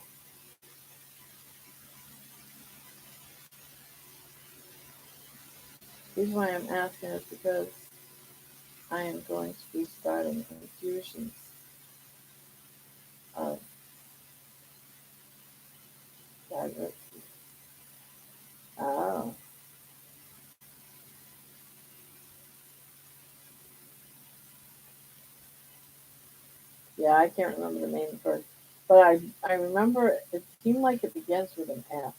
The reason why I'm asking is because I am going to be starting infusions of diversity. Oh, yeah, I can't remember the name first, but I remember it seemed like it begins with an S.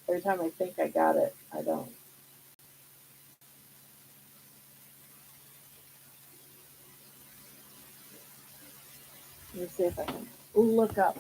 Every time I think I got it, I don't. Let me see if I can look up.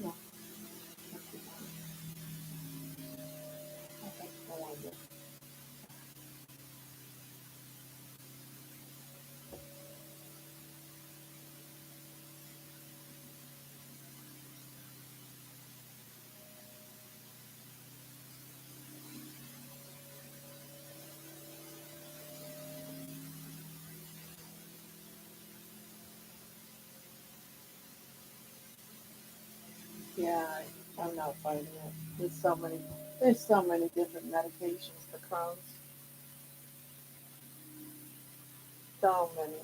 No, okay, no wonder. Yeah, I'm not finding it. There's so many different medications for Crohn's. So many.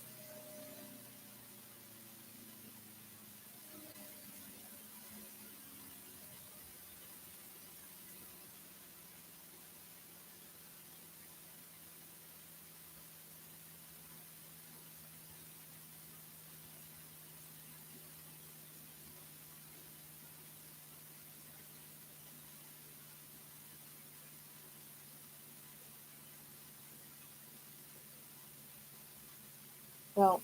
Well,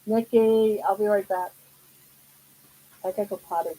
Nikki, I'll be right back. I gotta go potty.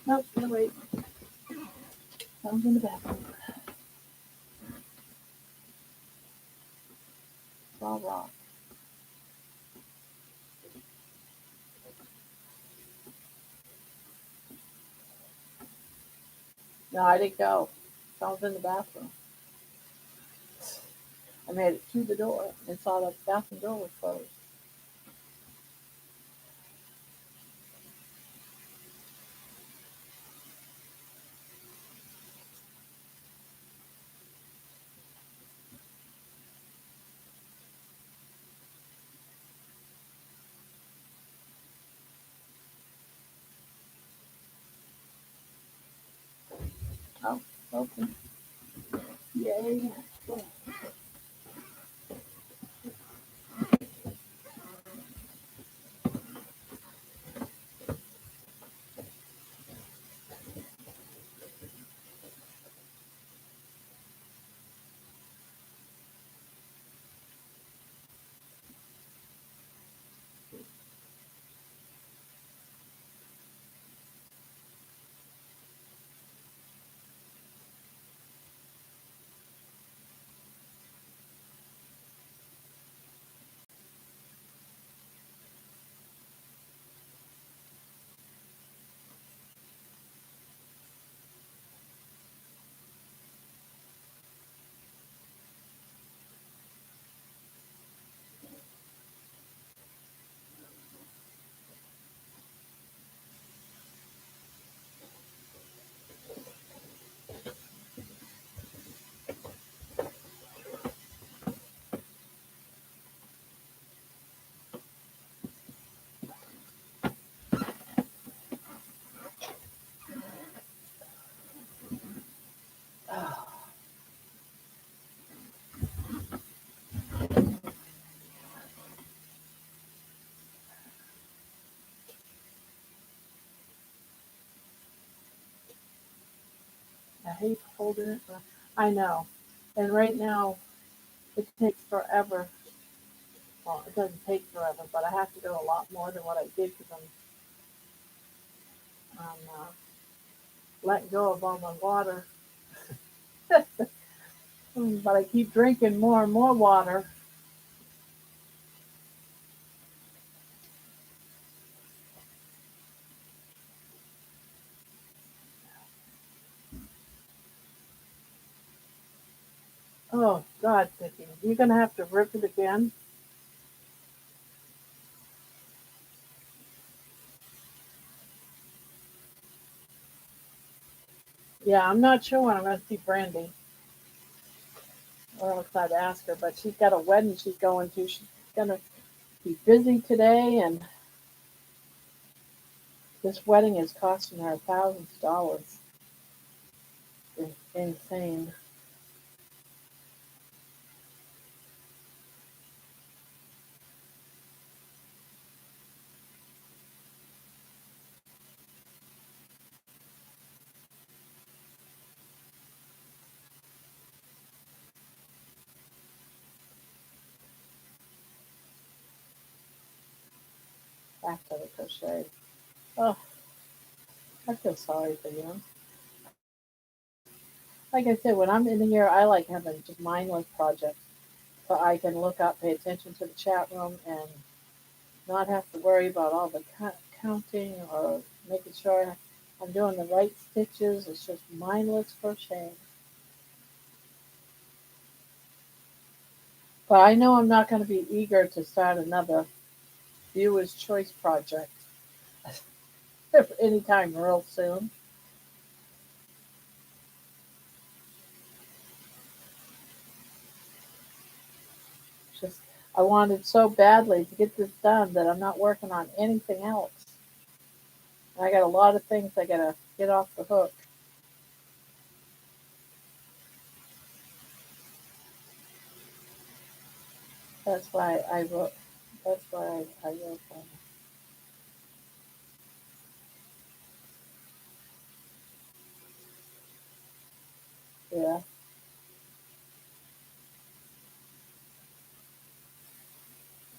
Nope, no wait. Someone's in the bathroom. It's all wrong. No, I didn't go. Someone's in the bathroom. I made it to the door and saw that the bathroom door was closed. Oh, open. Yay. hate holding it. I know. And right now, it takes forever. Well, it doesn't take forever, but I have to do a lot more than what I did because I'm letting go of all my water. But I keep drinking more and more water. Oh, God, Vicky, you're going to have to rip it again. Yeah, I'm not sure when I'm going to see Brandy. Or else I'd ask her, but she's got a wedding she's going to. She's going to be busy today, and this wedding is costing her thousands of dollars. It's insane. Back to the crochet. Oh, I feel sorry for you. Like I said, when I'm in here, I like having just mindless projects. So I can look up, pay attention to the chat room, and not have to worry about all the counting or making sure I'm doing the right stitches. It's just mindless crocheting. But I know I'm not going to be eager to start another viewer's choice project anytime real soon. Just I wanted so badly to get this done that I'm not working on anything else. I got a lot of things I gotta get off the hook. That's why I wrote. That's why I wrote them. Yeah,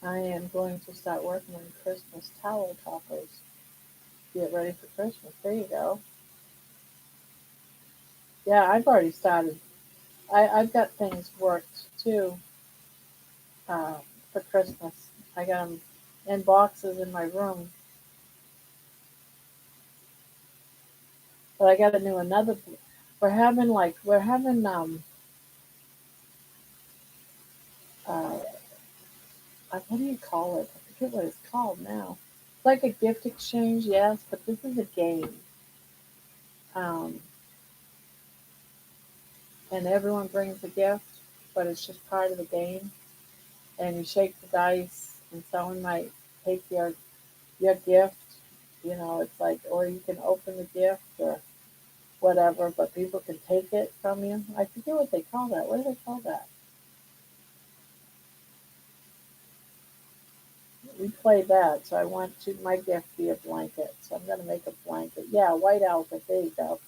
I am going to start working on Christmas towel toppers. Get ready for Christmas. There you go. Yeah, I've already started. I've got things worked too uh, for Christmas. I got them in boxes in my room, but I got to do another. We're having uh, what do you call it? I forget what it's called now. It's like a gift exchange, yes, but this is a game. Um, and everyone brings a gift, but it's just part of the game. And you shake the dice, and someone might take your gift. You know, it's like, or you can open the gift or whatever, but people can take it from you. I forget what they call that. What do they call that? We play that, so I want to my gift be a blanket. So I'm gonna make a blanket. Yeah, white elephant. There you go.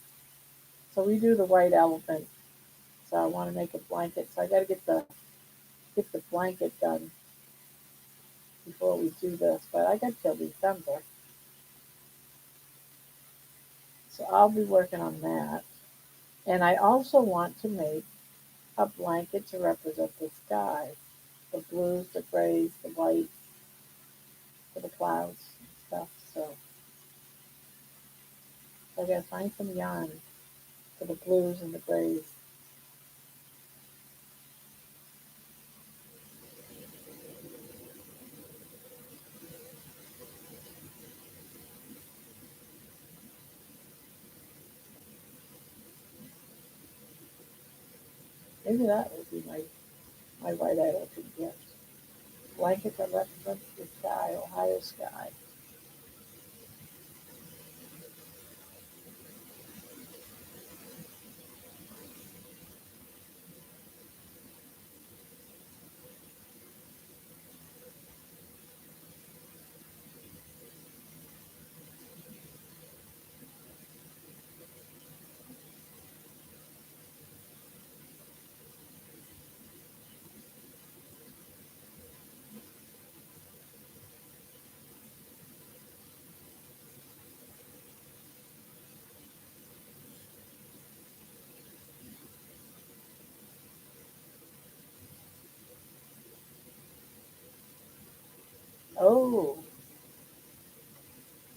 So we do the white elephant. So I want to make a blanket. So I got to get the blanket done before we do this. But I got till December, so I'll be working on that. And I also want to make a blanket to represent the sky, the blues, the grays, the whites, for the clouds and stuff. So I got to find some yarn for the blues and the grays. Maybe that would be my white elephant gift. Blanket that represents the sky, Ohio sky. Oh,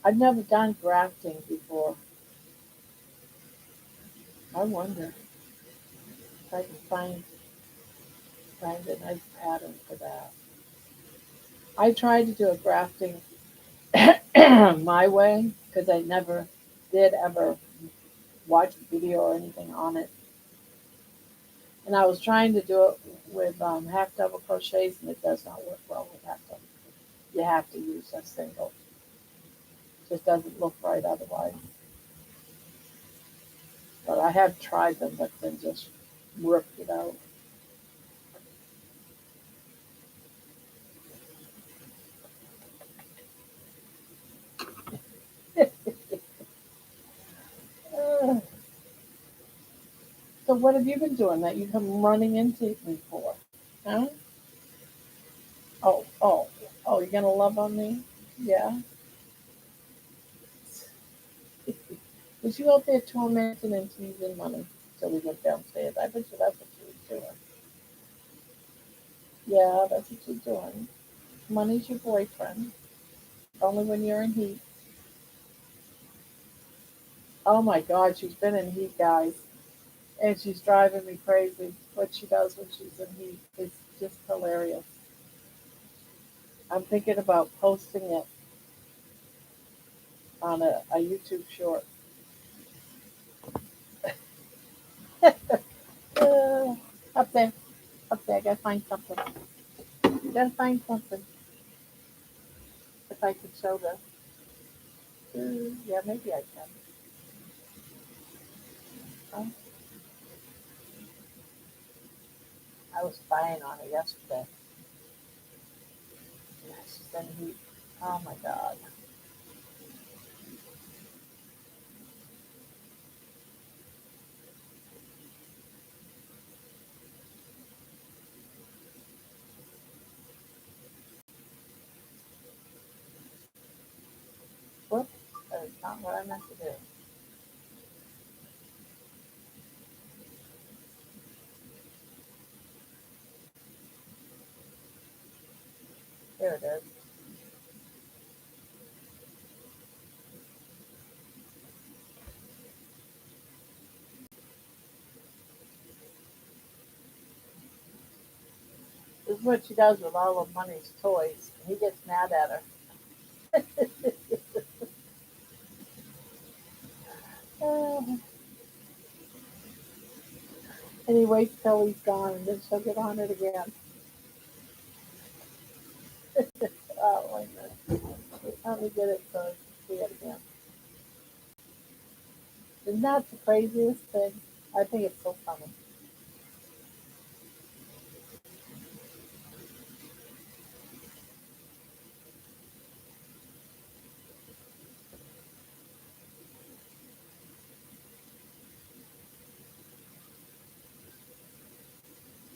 I've never done grafting before. I wonder if I can find a nice pattern for that. I tried to do a grafting my way because I never did ever watch a video or anything on it. And I was trying to do it with half double crochets, and it does not work well with half double. You have to use a single. It just doesn't look right otherwise. But I have tried them, but then just worked it out. Uh, so what have you been doing that you come running into me for? Huh? Oh, oh, oh, you're gonna love on me? Yeah. Was you out there tormenting and teasing money till we went downstairs? I bet you that's what you were doing. Yeah, that's what you're doing. Money's your boyfriend. Only when you're in heat. Oh my God, she's been in heat, guys. And she's driving me crazy. What she does when she's in heat is just hilarious. I'm thinking about posting it on a YouTube short. Uh, up there, up there, I gotta find something. Gotta find something. If I could show this. Yeah, maybe I can. Oh, I was spying on her yesterday. Yeah, she's in heat. Oh my God. Whoops, that is not what I meant to do. There it is. This is what she does with all of Money's toys. He gets mad at her. And he waits till he's gone and then she'll get on it again. Oh my goodness. Let me get it so I can see it again. Isn't that the craziest thing? I think it's so funny.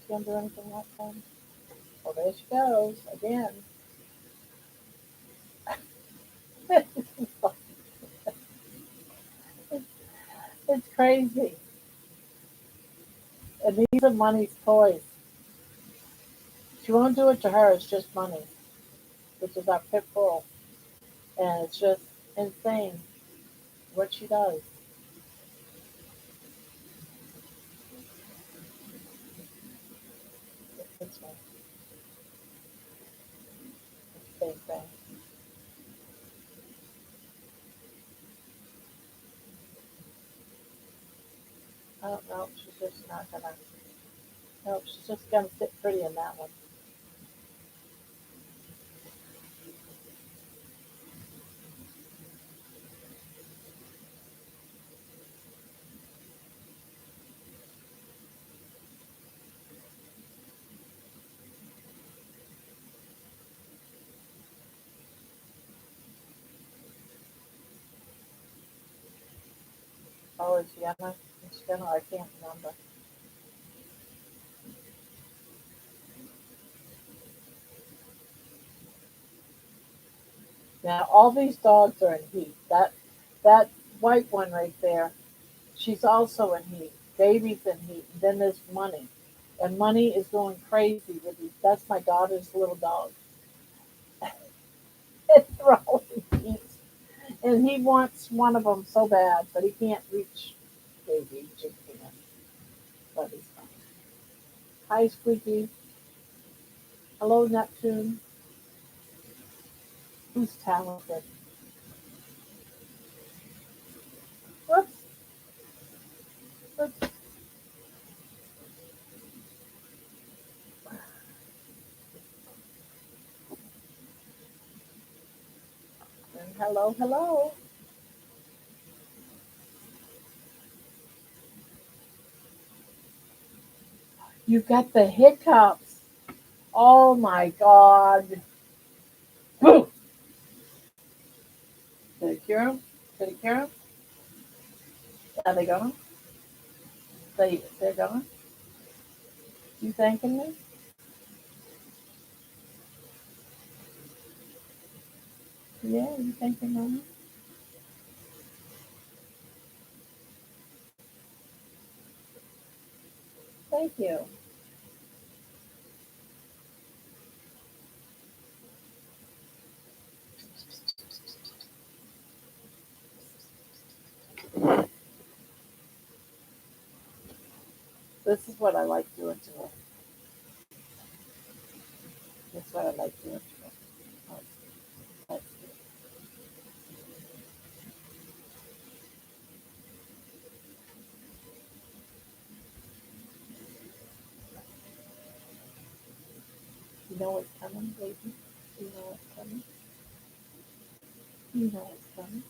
She gonna do anything like that? Oh, there she goes again. It's crazy. And these are Money's toys. She won't do it to her. It's just Money, which is our pit bull, and it's just insane what she does. It's this one, same thing. I don't know. She's just not gonna. No, she's just gonna sit pretty in that one. Oh, is she gonna? Is she gonna? I can't remember. Now all these dogs are in heat. That white one right there, she's also in heat. Baby's in heat. And then there's Money, and Money is going crazy with these. That's my daughter's little dog. rolling pins, and he wants one of them so bad, but he can't reach baby Japan. But he's fine. Hi, Squeaky. Hello, Neptune. Who's talented? Whoops. Whoops. And hello, hello. You got the hiccups. Oh my God. Woo! Did it cure him? Did it cure him? Are they gone? They're gone? You thanking me? Yeah, you thanking me? Thank you. This is what I like doing to her. That's what I like doing to her. Let's see. You know what's coming, baby? You know what's coming? You know what's coming?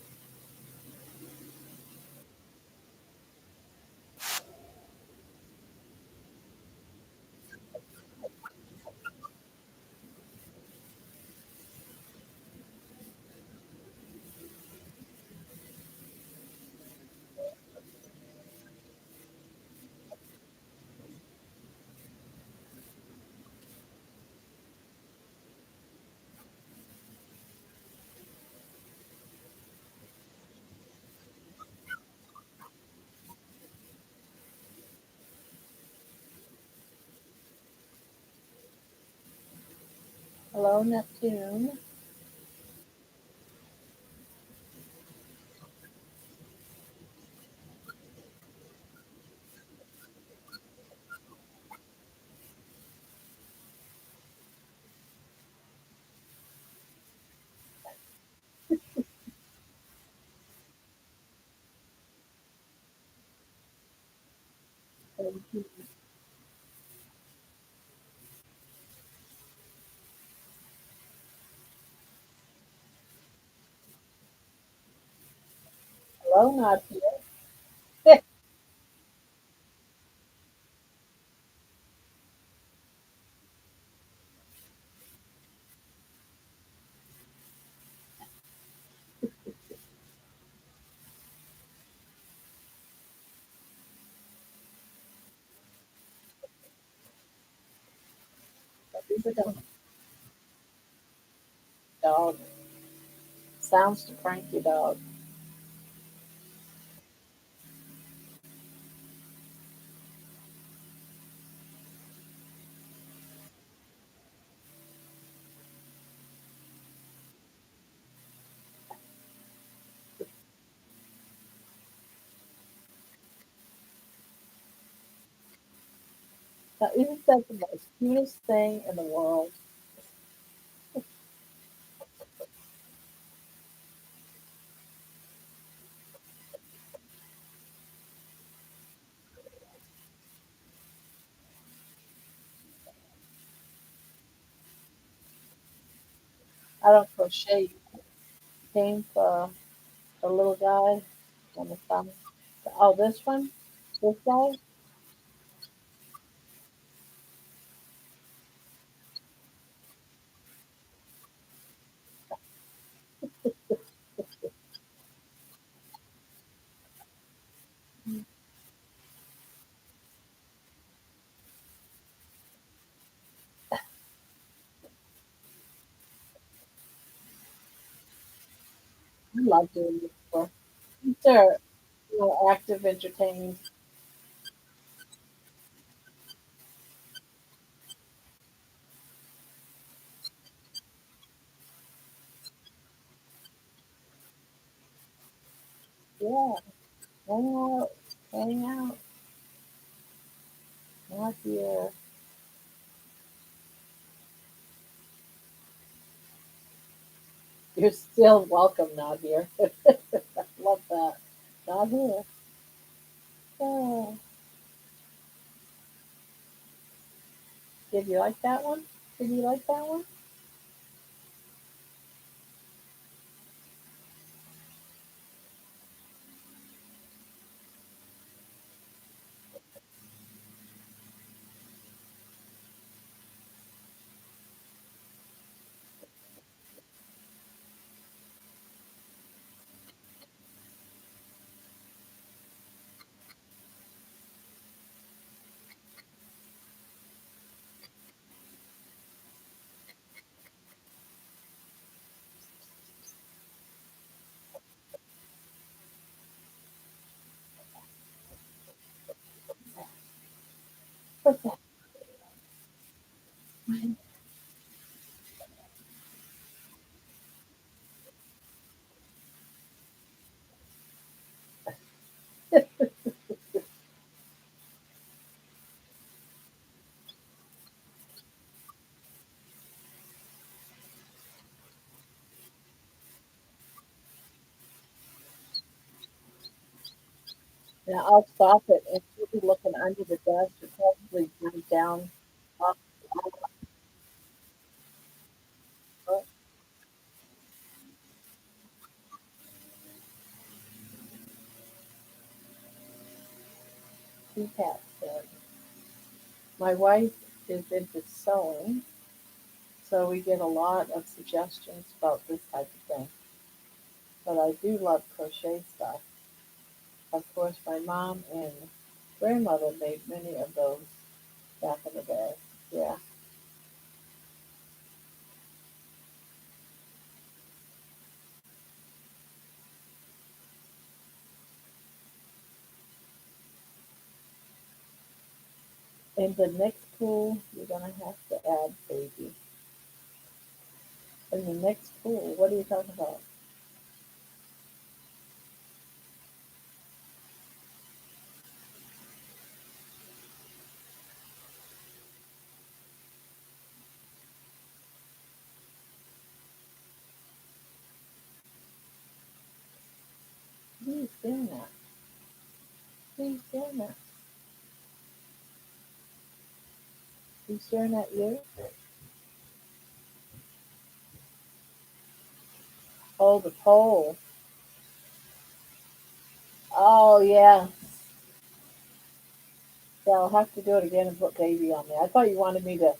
Hello, Neptune. Hello, Nadia. He's a dog. Sounds to prank your dog. Now, isn't that the most cutest thing in the world? I don't crochet. Came for the little guy on the thumb. Oh, this one? This guy? I love doing this for. These are, active, entertaining. Yeah, hang out, hang out. Not here. You're still welcome, not here. Love that. Not here. Oh, did you like that one? Did you like that one? What's that? Now I'll stop it and you'll be looking under the desk. You'll probably jump down off the keypad there. My wife is into sewing, so we get a lot of suggestions about this type of thing. But I do love crochet stuff. Of course, my mom and grandmother made many of those back in the day. Yeah. In the next pool, you're going to have to add baby. In the next pool, what are you talking about? Who's doing that? Who's doing that? Who's staring at you? Oh, the pole. Oh, yeah. Yeah, I'll have to do it again and put baby on there. I thought you wanted me to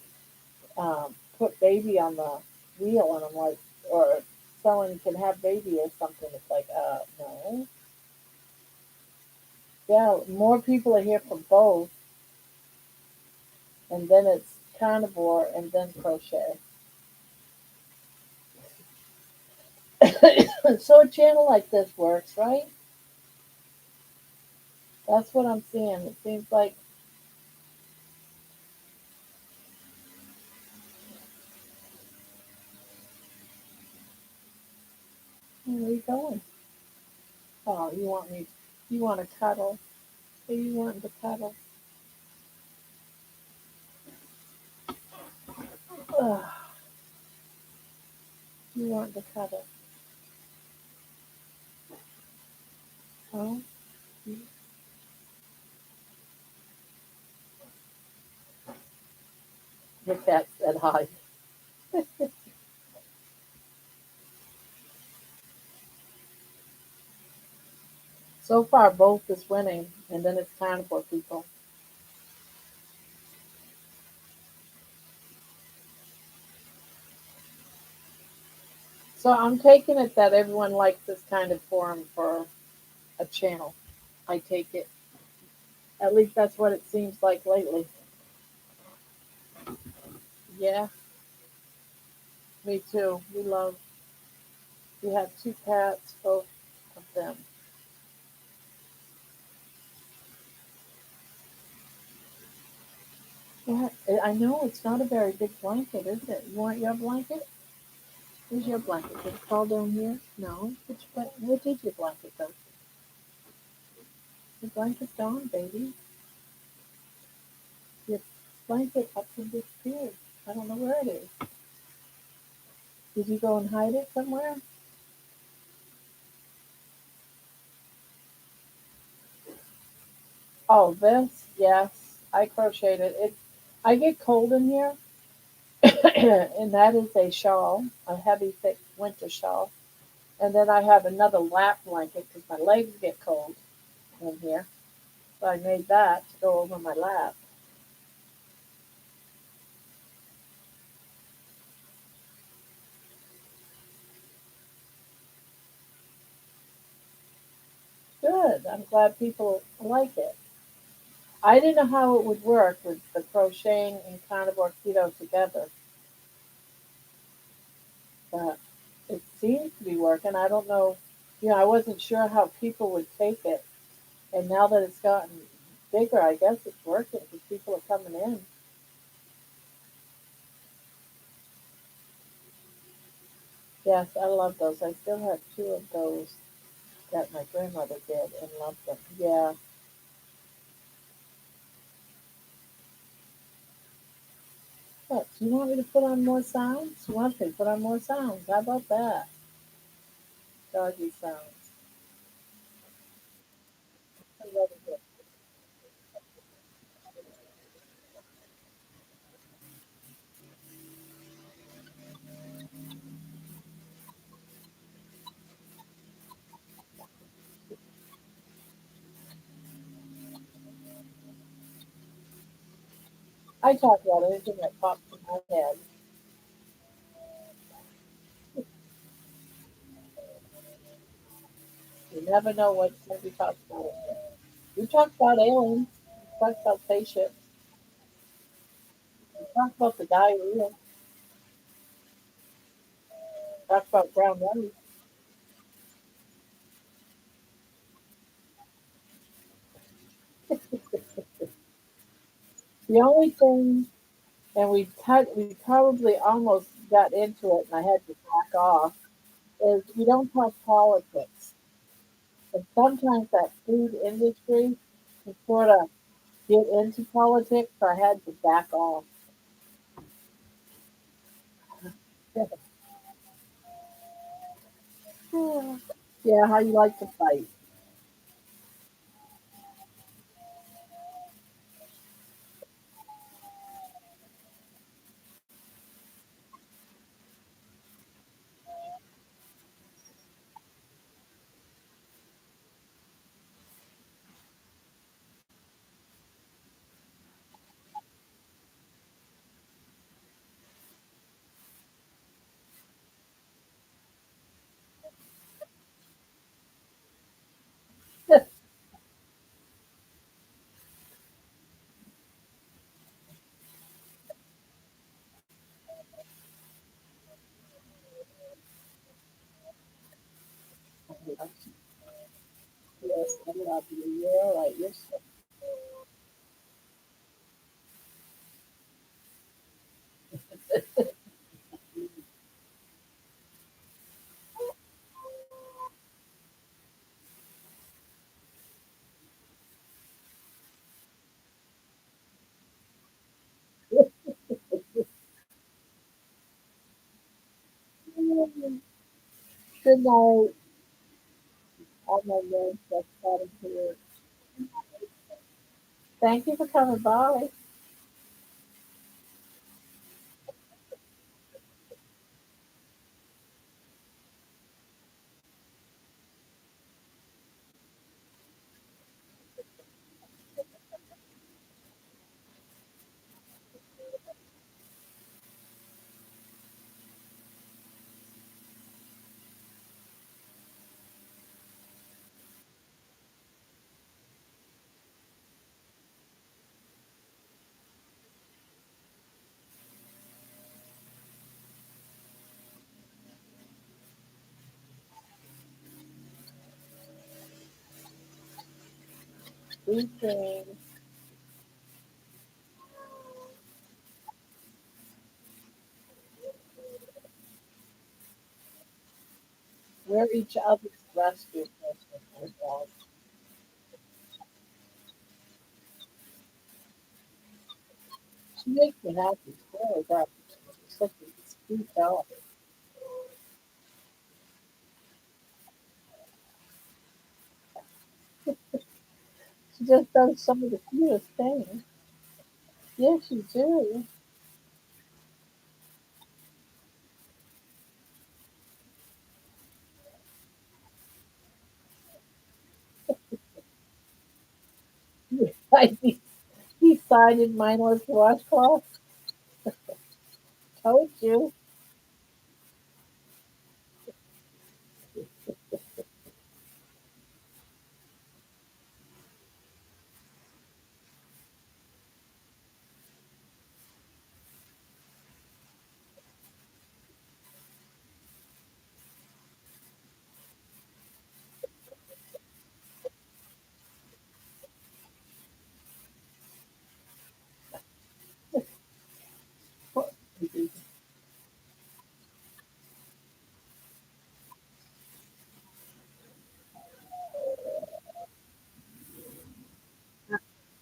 put baby on the wheel, and I'm like, or someone can have baby or something. It's like, no. Yeah, more people are here for both, and then it's carnivore and then crochet. So a channel like this works, right? That's what I'm seeing. It seems like, where are you going? Oh, you want to cuddle. Hey, you want to cuddle. Ugh, you want to cuddle. Oh, your cat said hi. So far, both is winning, and then it's carnivore people. So I'm taking it that everyone likes this kind of forum for a channel. I take it. At least that's what it seems like lately. Yeah, me too. We have two cats, both of them. Yeah, I know it's not a very big blanket, is it? You want your blanket? Where's your blanket? Did it fall down here? No. Which, where did your blanket go? Your blanket's gone, baby. Your blanket up and disappeared. I don't know where it is. Did you go and hide it somewhere? Oh, this? Yes. I crocheted it. I get cold in here, and that is a shawl, a heavy, thick winter shawl. And then I have another lap blanket because my legs get cold in here. So I made that to go over my lap. Good. I'm glad people like it. I didn't know how it would work with the crocheting and carnivore keto together, but it seems to be working. I don't know. I wasn't sure how people would take it. And now that it's gotten bigger, I guess it's working because people are coming in. Yes, I love those. I still have two of those that my grandmother did and loved them. Yeah. What? Do you want me to put on more sounds? You want me to put on more sounds? How about that? Doggy sounds. I love it. I talk about anything that pops in my head. You never know what's going to be talked about. We talked about aliens. We talked about spaceships. We talked about the diarrhea. We talked about brown rice. The only thing, and we probably almost got into it, and I had to back off, is we don't talk politics. And sometimes that food industry can sort of get into politics, so I had to back off. Yeah, how you like to fight. Yes, I love you. You're all right. You're so good night. All my legs just started to. Thank you for coming by. These things, we're each other's rescue person. She makes me happy. Really does. She's such a sweet dog. She just does some of the cutest things. Yes, you do. Like these sided mindless washcloths. Told you.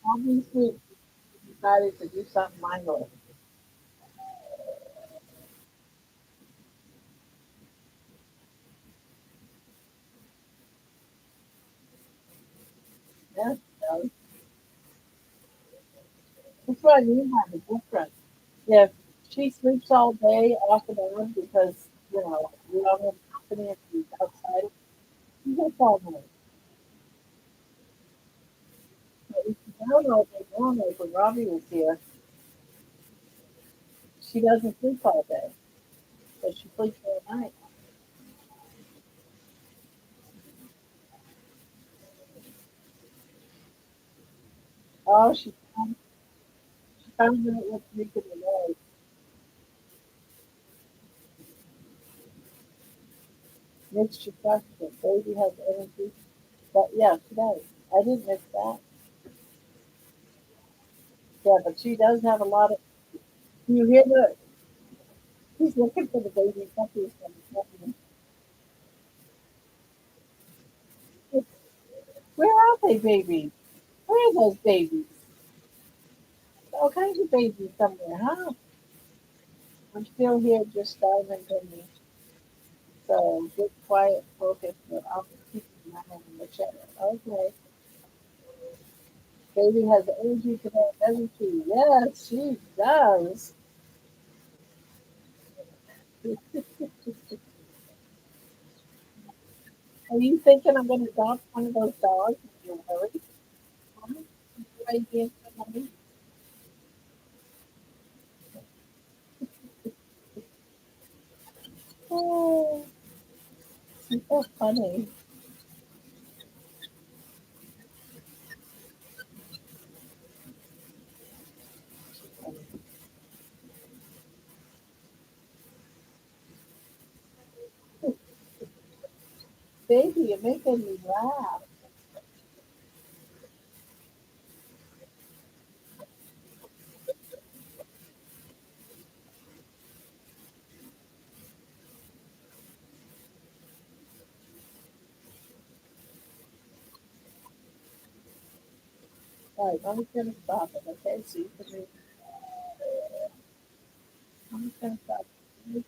Obviously, decided to do something mindless. Yes, so that's what I mean by the difference. If she sleeps all day off and on because, we don't have company and she's outside, she's no problem. But if she's out all day long, like when Robbie was here, she doesn't sleep all day, but she sleeps all night. Oh, she found out what's making the noise. Mixed your question. Baby has energy. But yeah, she does. I didn't miss that. Yeah, but she does have a lot of. You hear the? He's looking for the baby puppies from the company. Where are they, babies? Where are those babies? All kinds of babies somewhere, huh? I'm still here just diving in me. So get quiet, focus, but I'll keep my hand in the chat. Okay. Baby has energy today, doesn't she? Yes, she does. Are you thinking I'm going to adopt one of those dogs? You're worried? Huh? Right here, mommy? Oh, she's so funny. Baby, you're making me laugh. All right, I'm just going to stop it, okay? So you can read. I'm just going to stop it.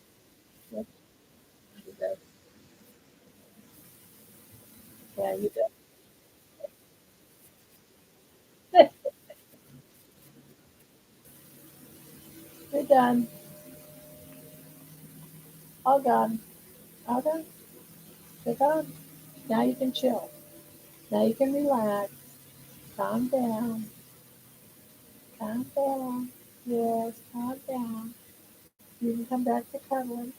Let's do this. Yeah, you done. You're done. All gone. All done. You're gone. Now you can chill. Now you can relax. Calm down. Calm down. Yes, calm down. You can come back to cuddling.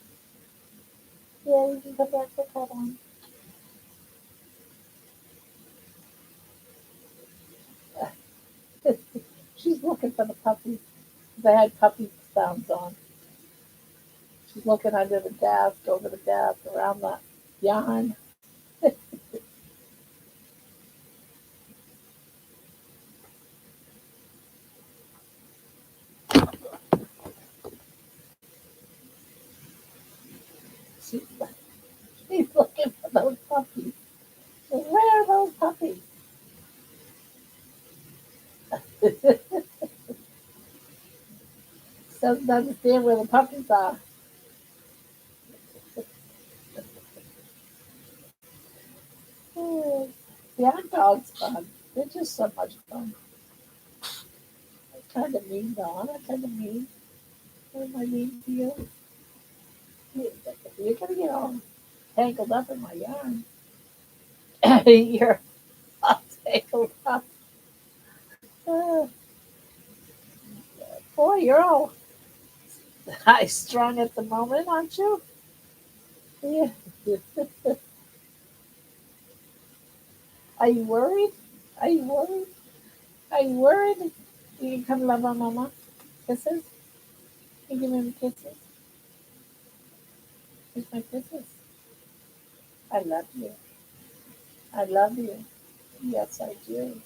Yeah, you can come back to cuddling. She's looking for the puppies. They had puppy sounds on. She's looking under the desk, over the desk, around the yarn. She, she's looking for those puppies. Where are those puppies? Doesn't understand where the puppies are. Yeah, dogs fun. They're just so much fun. I'm kind of mean, though. I'm not kind of mean. What am I mean to you? You're gonna get all tangled up in my yarn. You're all tangled up. Uh, Boy, you're all high strung at the moment, aren't you? Yeah. Are you worried? Are you worried? Are you worried? You can come love on Mama. Kisses? You give him kisses? Here's my kisses. I love you. I love you. Yes, I do.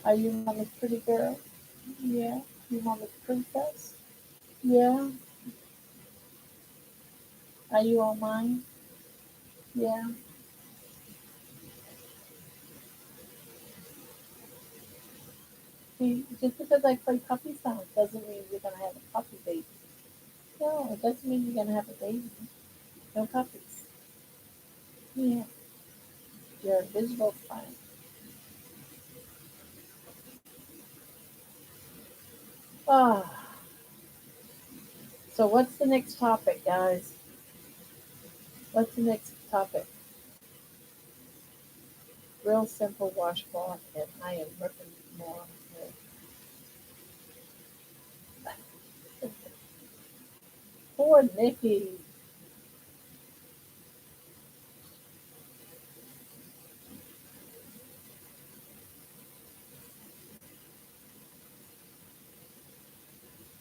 Are you Mama's pretty girl? Yeah. You Mama's princess? Yeah. Are you all mine? Yeah. See, just because I play puppy sounds doesn't mean you're gonna have a puppy baby. No, it doesn't mean you're gonna have a baby. No puppies. Yeah. You're invisible fine. Ah. So what's the next topic, guys? What's the next topic? Real simple washcloth, and I am ripping more. Poor Nikki.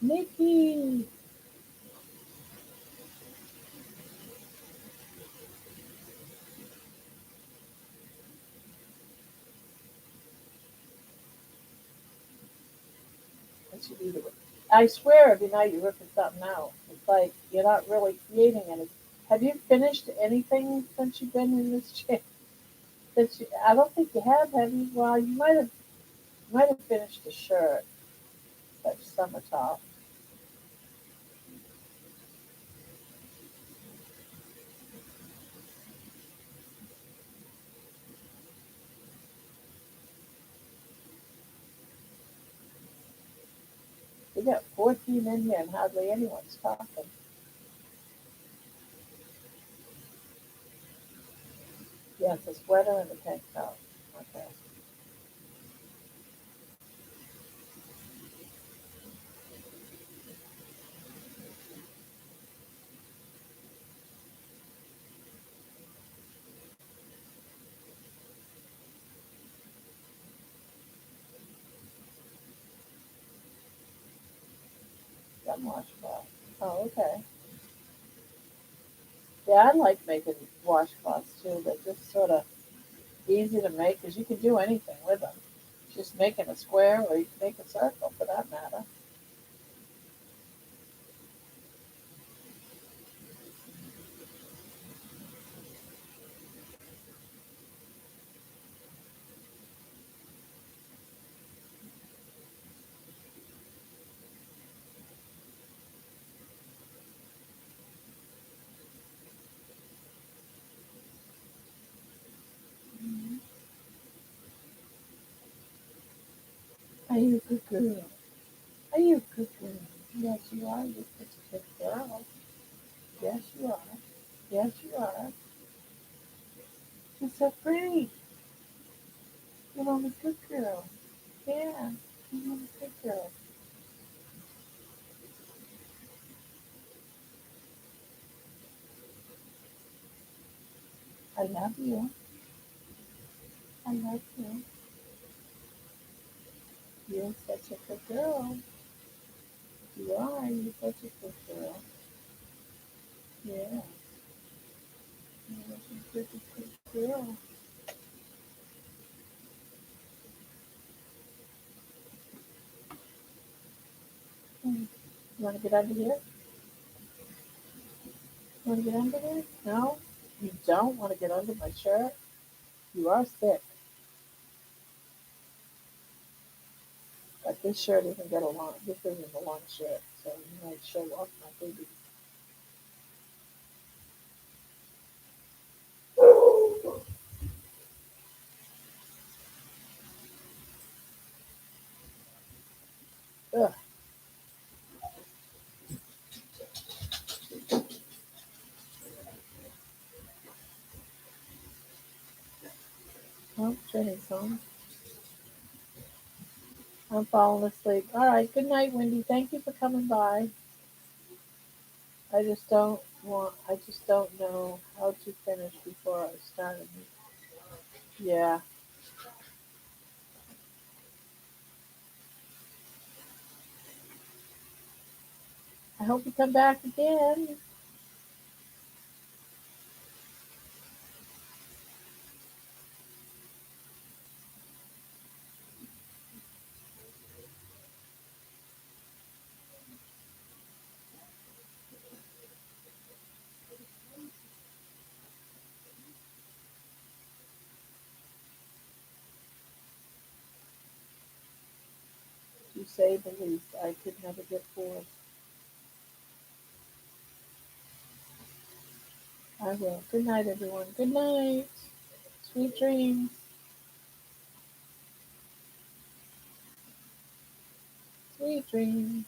Nikki. What should be the I swear every night you're ripping something out. It's like you're not really creating anything. Have you finished anything since you've been in this chair? I don't think you have you? Well, you might have finished the shirt, that summer top. We got 14 in here and hardly anyone's talking. Yes, a sweater and a tank top. Okay. Got washcloth. Oh, okay. Yeah, I like making washcloths too. They're just sort of easy to make because you can do anything with them. Just making a square or you can make a circle for that matter. Mhm. Are you a good girl? Are you a good girl? Yes, you are. You're such a good girl. Yes, you are. Yes, you are. You're so pretty. You're a good girl. Yeah, you're a good girl. I love you. I love you. You're such a good girl. You are. You're such a good girl. Yeah. You're such a good girl. Hmm. You want to get under here? You want to get under there? No? You don't want to get under my shirt? You are sick. But this shirt isn't get a long. This isn't a long shirt, so you might show off my baby. Ugh. Oh, Jenny's home. I'm falling asleep. All right. Good night, Wendy. Thank you for coming by. I just don't know how to finish before I start. Yeah. I hope you come back again. To say the least. I could never get bored. I will. Good night, everyone. Good night. Sweet dreams. Sweet dreams.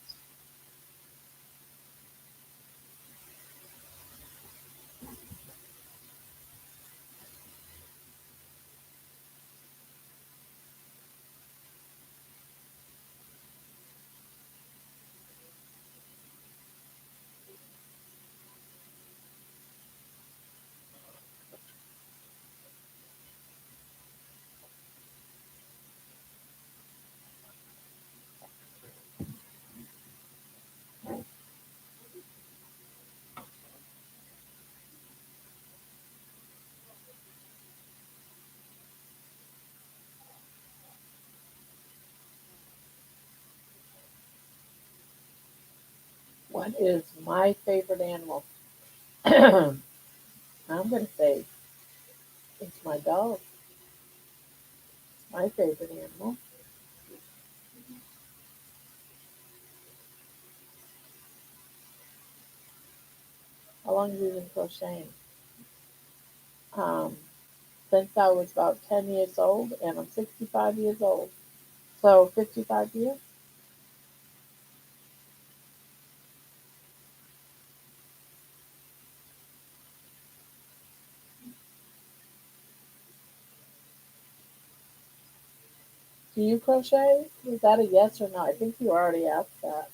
What is my favorite animal? I'm going to say it's my dog. My favorite animal. How long have you been crocheting? Um, since I was about 10 years old, and I'm 65 years old. So 55 years. Do you crochet? Was that a yes or no? I think you already asked that.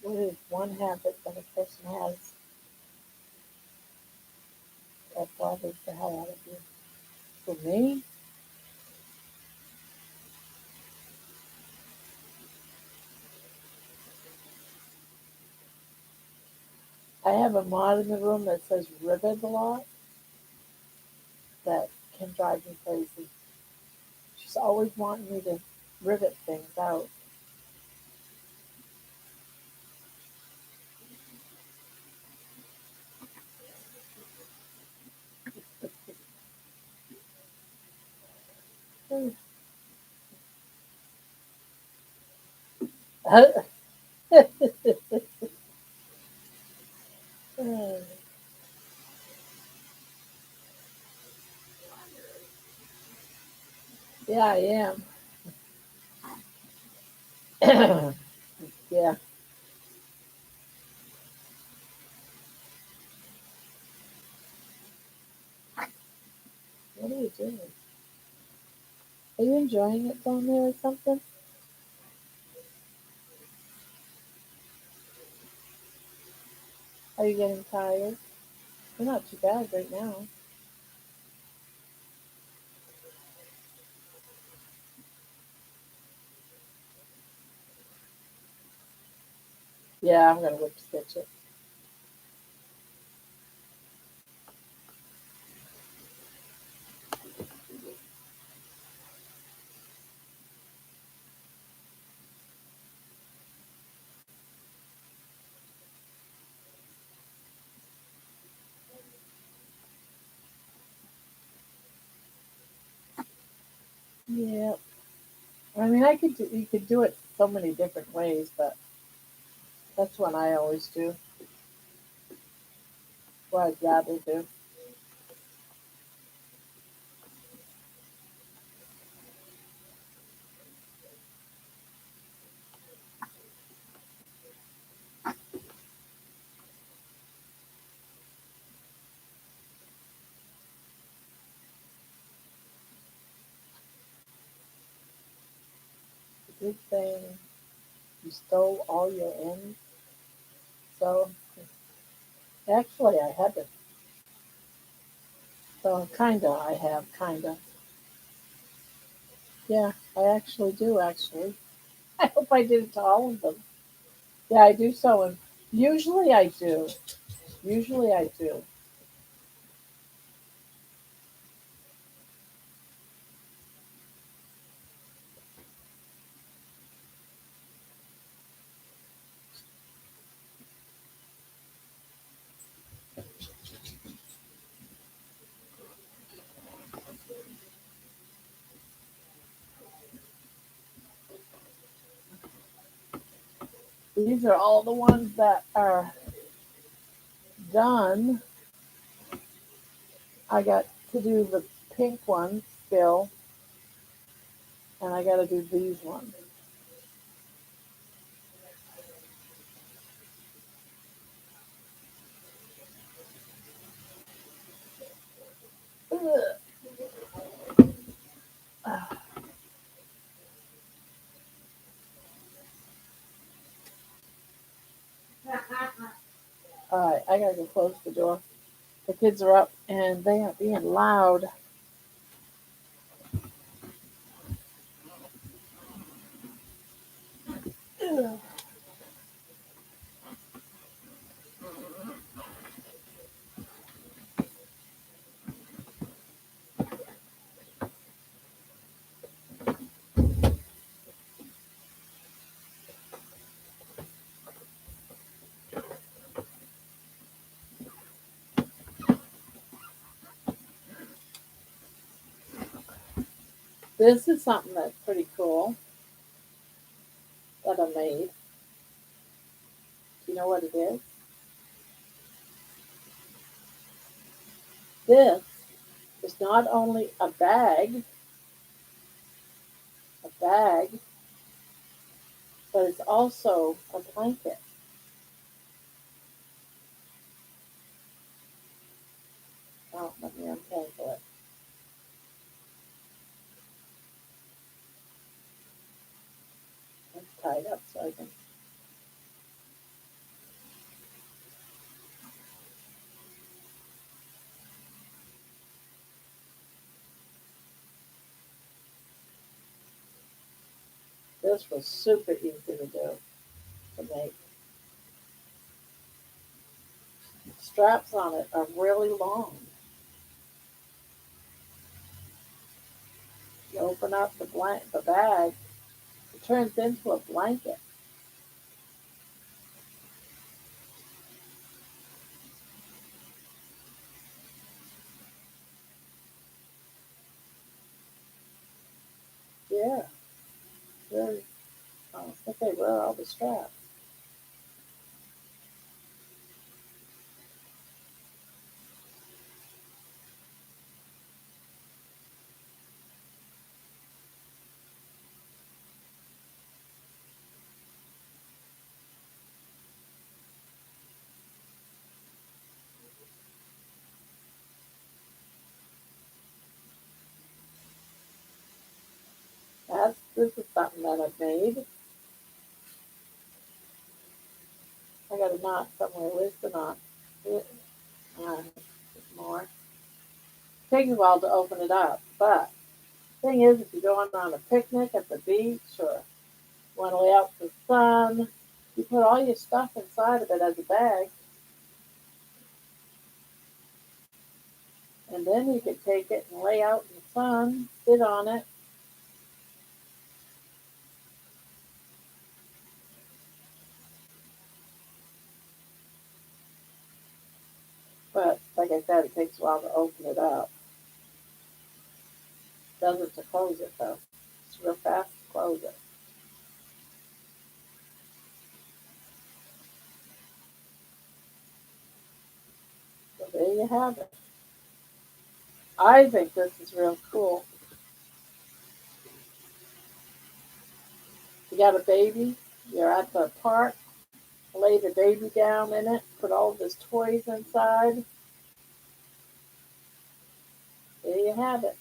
What is one habit that a person has that bothers the hell out of you? For me, I have a mod in the room that says rivet a lot that can drive me crazy. She's always wanting me to rivet things out. Yeah, I am. Yeah. What are you doing? Are you enjoying it down there or something? Are you getting tired? You're not too bad right now. Yeah, I'm gonna whip stitch it. Yeah. I mean, I could do, you could do it so many different ways, but that's what I always do. What I'd rather do. The good thing, you stole all your ends. So actually, I haven't. So kinda, I have kinda. Yeah, I actually do. Actually, I hope I did it to all of them. Yeah, I do sew, and usually I do. Usually I do. These are all the ones that are done. I got to do the pink ones still, and I got to do these ones. Ugh. All right, I gotta go close the door. The kids are up and they are being loud. Ugh. This is something that's pretty cool that I made. Do you know what it is? This is not only a bag, but it's also a blanket. Oh, let me untangle it. It's tied up so I can. This was super easy to do to make. The straps on it are really long. You open up the bag, it turns into a blanket. Yeah, very. Oh, okay, where are all the straps? This is something that I've made. I got a knot somewhere. Where's the knot? Here. More. Takes a while to open it up, but thing is, if you're going on a picnic at the beach or want to lay out in the sun, you put all your stuff inside of it as a bag, and then you can take it and lay out in the sun, sit on it. But like I said, it takes a while to open it up. Does it to close it though. It's real fast to close it. So there you have it. I think this is real cool. You got a baby, you're at the park, lay the baby down in it, put all of his toys inside. There you have it.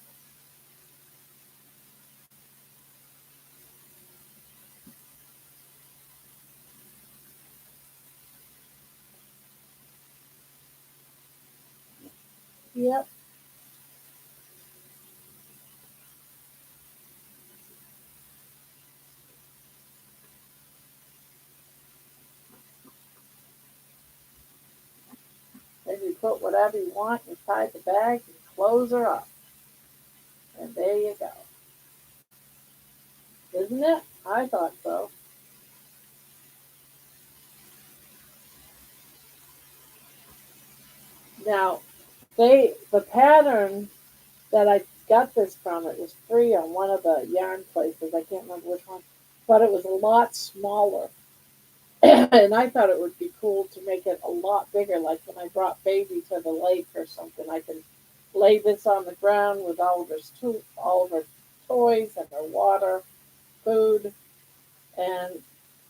Yep. Then you put whatever you want inside the bag and close her up. And there you go. Isn't it? I thought so. Now, the pattern that I got this from, it was free on one of the yarn places. I can't remember which one, but it was a lot smaller. And I thought it would be cool to make it a lot bigger, like when I brought baby to the lake or something. I can lay this on the ground with all of her toys and her water, food, and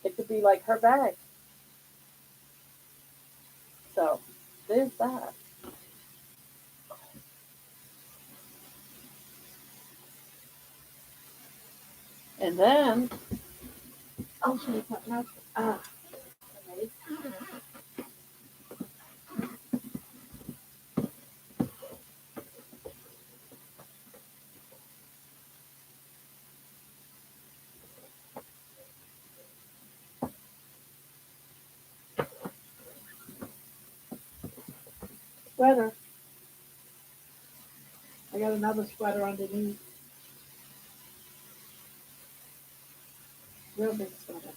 it could be like her bag. So there's that. And then, I'll show you something else. Okay. Sweater. I got another sweater underneath. Real big sweater.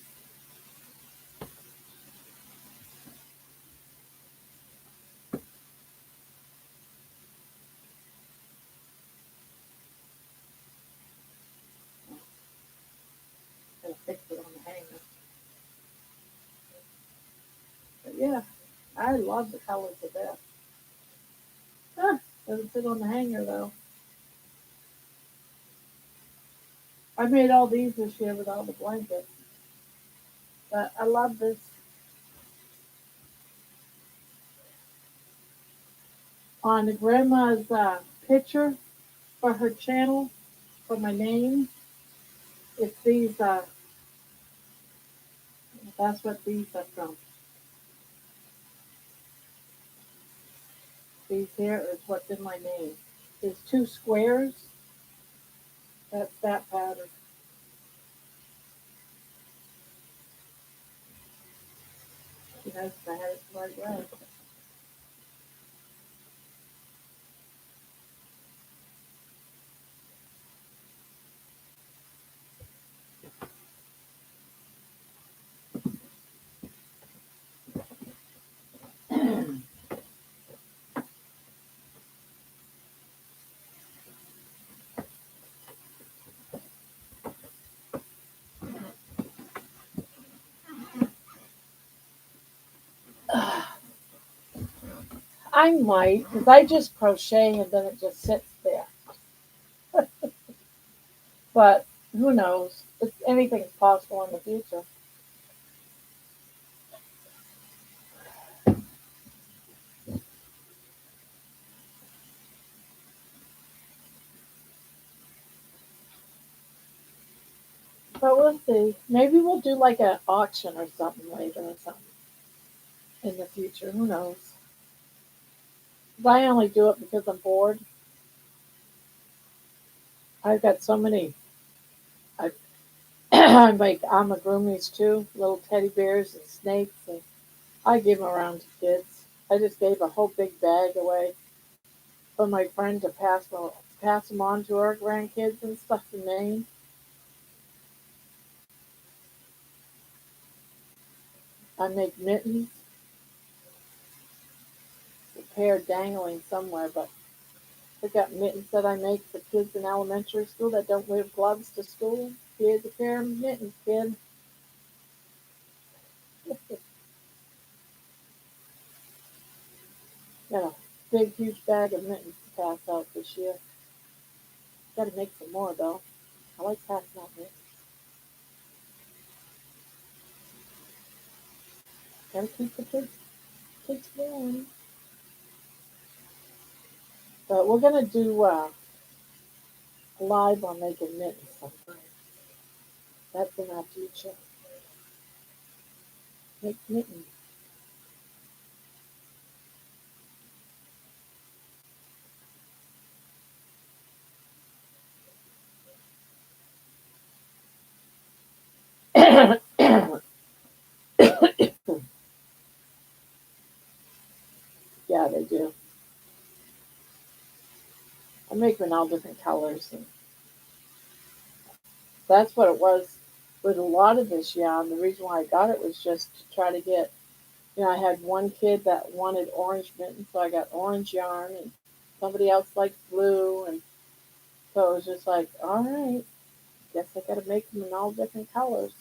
Gotta fix it on the hanger. But yeah, I love the colors of this. Ah, doesn't fit on the hanger though. I made all these this year with all the blankets. But I love this. On the grandma's picture for her channel, for my name, it's these, that's what these are from. These here is what's in my name. There's two squares. That's that pattern. She knows I had it the right way. I might, because I just crochet and then it just sits there. But who knows? Anything's possible in the future. But we'll see. Maybe we'll do like an auction or something later or something in the future. Who knows? 'Cause I only do it because I'm bored. I've got so many. I I make amigurumis too, little teddy bears and snakes, and I give them around to kids. I just gave a whole big bag away for my friend to pass them on to our grandkids and stuff in Maine. I make mittens, a pair dangling somewhere, but I got mittens that I make for kids in elementary school that don't wear gloves to school. Here's a pair of mittens, kid. Got a big, huge bag of mittens to pass out this year. Got to make some more though. I like passing out mittens. Got to keep the kids warm. But we're gonna do live on making mittens sometime. That's in our future. Make mittens. Yeah, they do. I make them in all different colors, and that's what it was with a lot of this yarn. The reason why I got it was just to try to get. I had one kid that wanted orange mittens, so I got orange yarn, and somebody else liked blue, and so it was just like, all right, guess I got to make them in all different colors.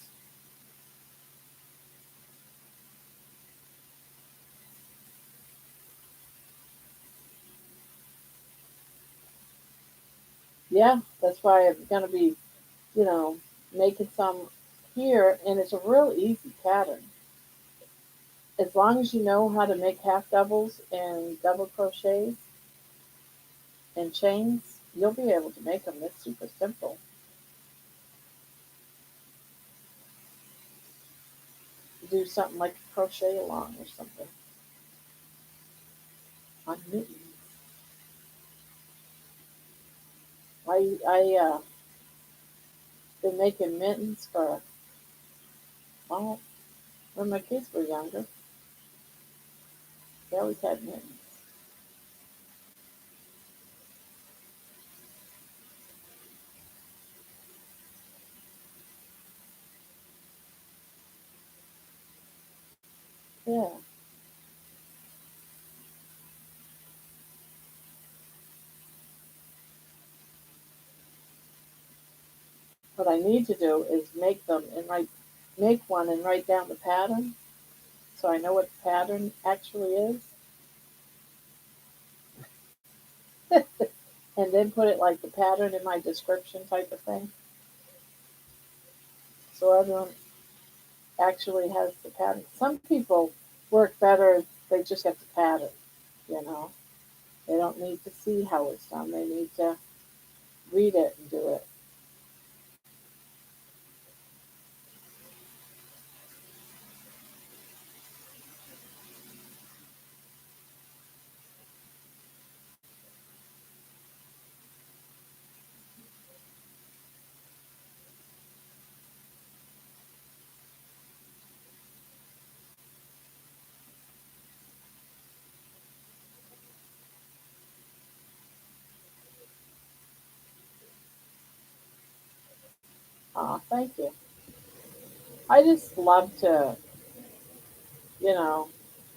Yeah, that's why I'm gonna be, you know, making some here, and it's a real easy pattern. As long as you know how to make half doubles and double crochets and chains, you'll be able to make them. It's super simple. Do something like a crochet along or something on mittens. I been making mittens for oh when my kids were younger. They always had mittens. Yeah. What I need to do is make them and make one and write down the pattern so I know what the pattern actually is, and then put it like the pattern in my description type of thing, so everyone actually has the pattern. Some people work better; they just get the pattern. You know, they don't need to see how it's done. They need to read it and do it. Thank you. I just love to, you know,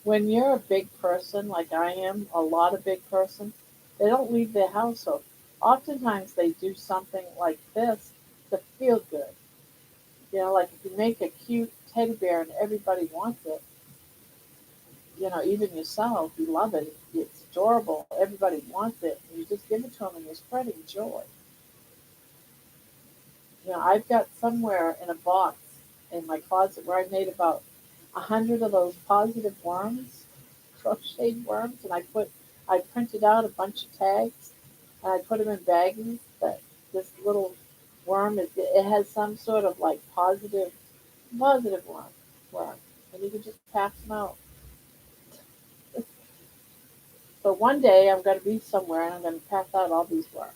when you're a big person like I am, a lot of big persons, they don't leave their house. So oftentimes they do something like this to feel good. Like if you make a cute teddy bear and everybody wants it, even yourself, you love it. It's adorable. Everybody wants it. And you just give it to them and you're spreading joy. I've got somewhere in a box in my closet where I made about 100 of those positive worms, crocheted worms, and I printed out a bunch of tags, and I put them in baggies. That this little worm it has some sort of like positive worm, and you can just pass them out. So one day I'm going to be somewhere and I'm going to pass out all these worms,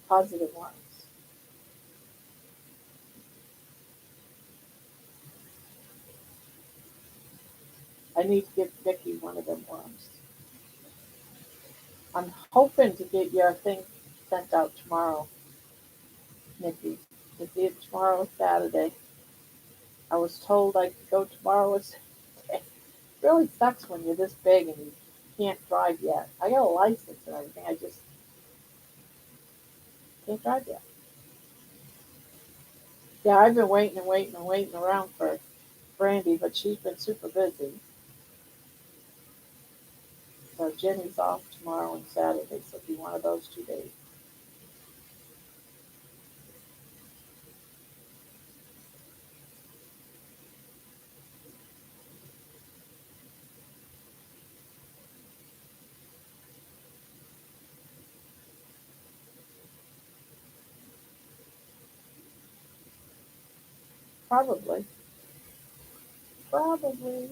positive worms. I need to give Vicky one of them worms. I'm hoping to get your thing sent out tomorrow, Nikki. To see it tomorrow, Saturday. I was told I could go tomorrow. Was Saturday. Really sucks when you're this big and you can't drive yet. I got a license and everything. I just can't drive yet. Yeah, I've been waiting and waiting and waiting around for Brandy, but she's been super busy. So Jenny's off tomorrow and Saturday, so it'll be one of those 2 days. Probably. Probably.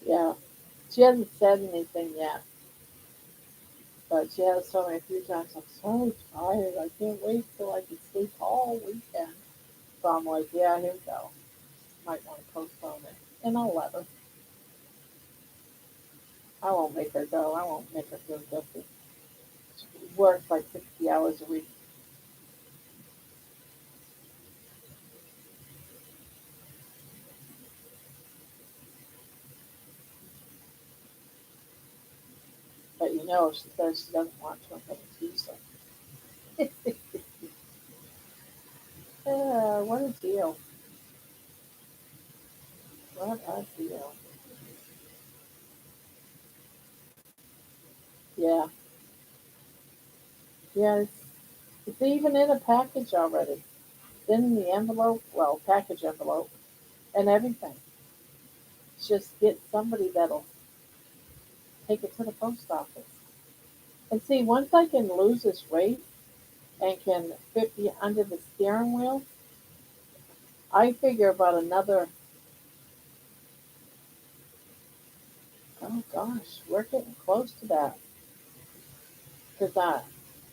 Yeah. She hasn't said anything yet, but she has told me a few times, I'm so tired. I can't wait till I can sleep all weekend. So I'm like, yeah, here we go. Might want to postpone it. And I'll let her. I won't make her go. I won't make her feel guilty. She works like 60 hours a week. But you know, if she says she doesn't want to, I'm going to tease her. What a deal. What a deal. Yeah. Yeah, it's even in a package already. It's in the envelope, well, package envelope, and everything. Just get somebody that'll take it to the post office. And see, once I can lose this weight and can fit under the steering wheel, I figure about another, oh gosh, we're getting close to that. Because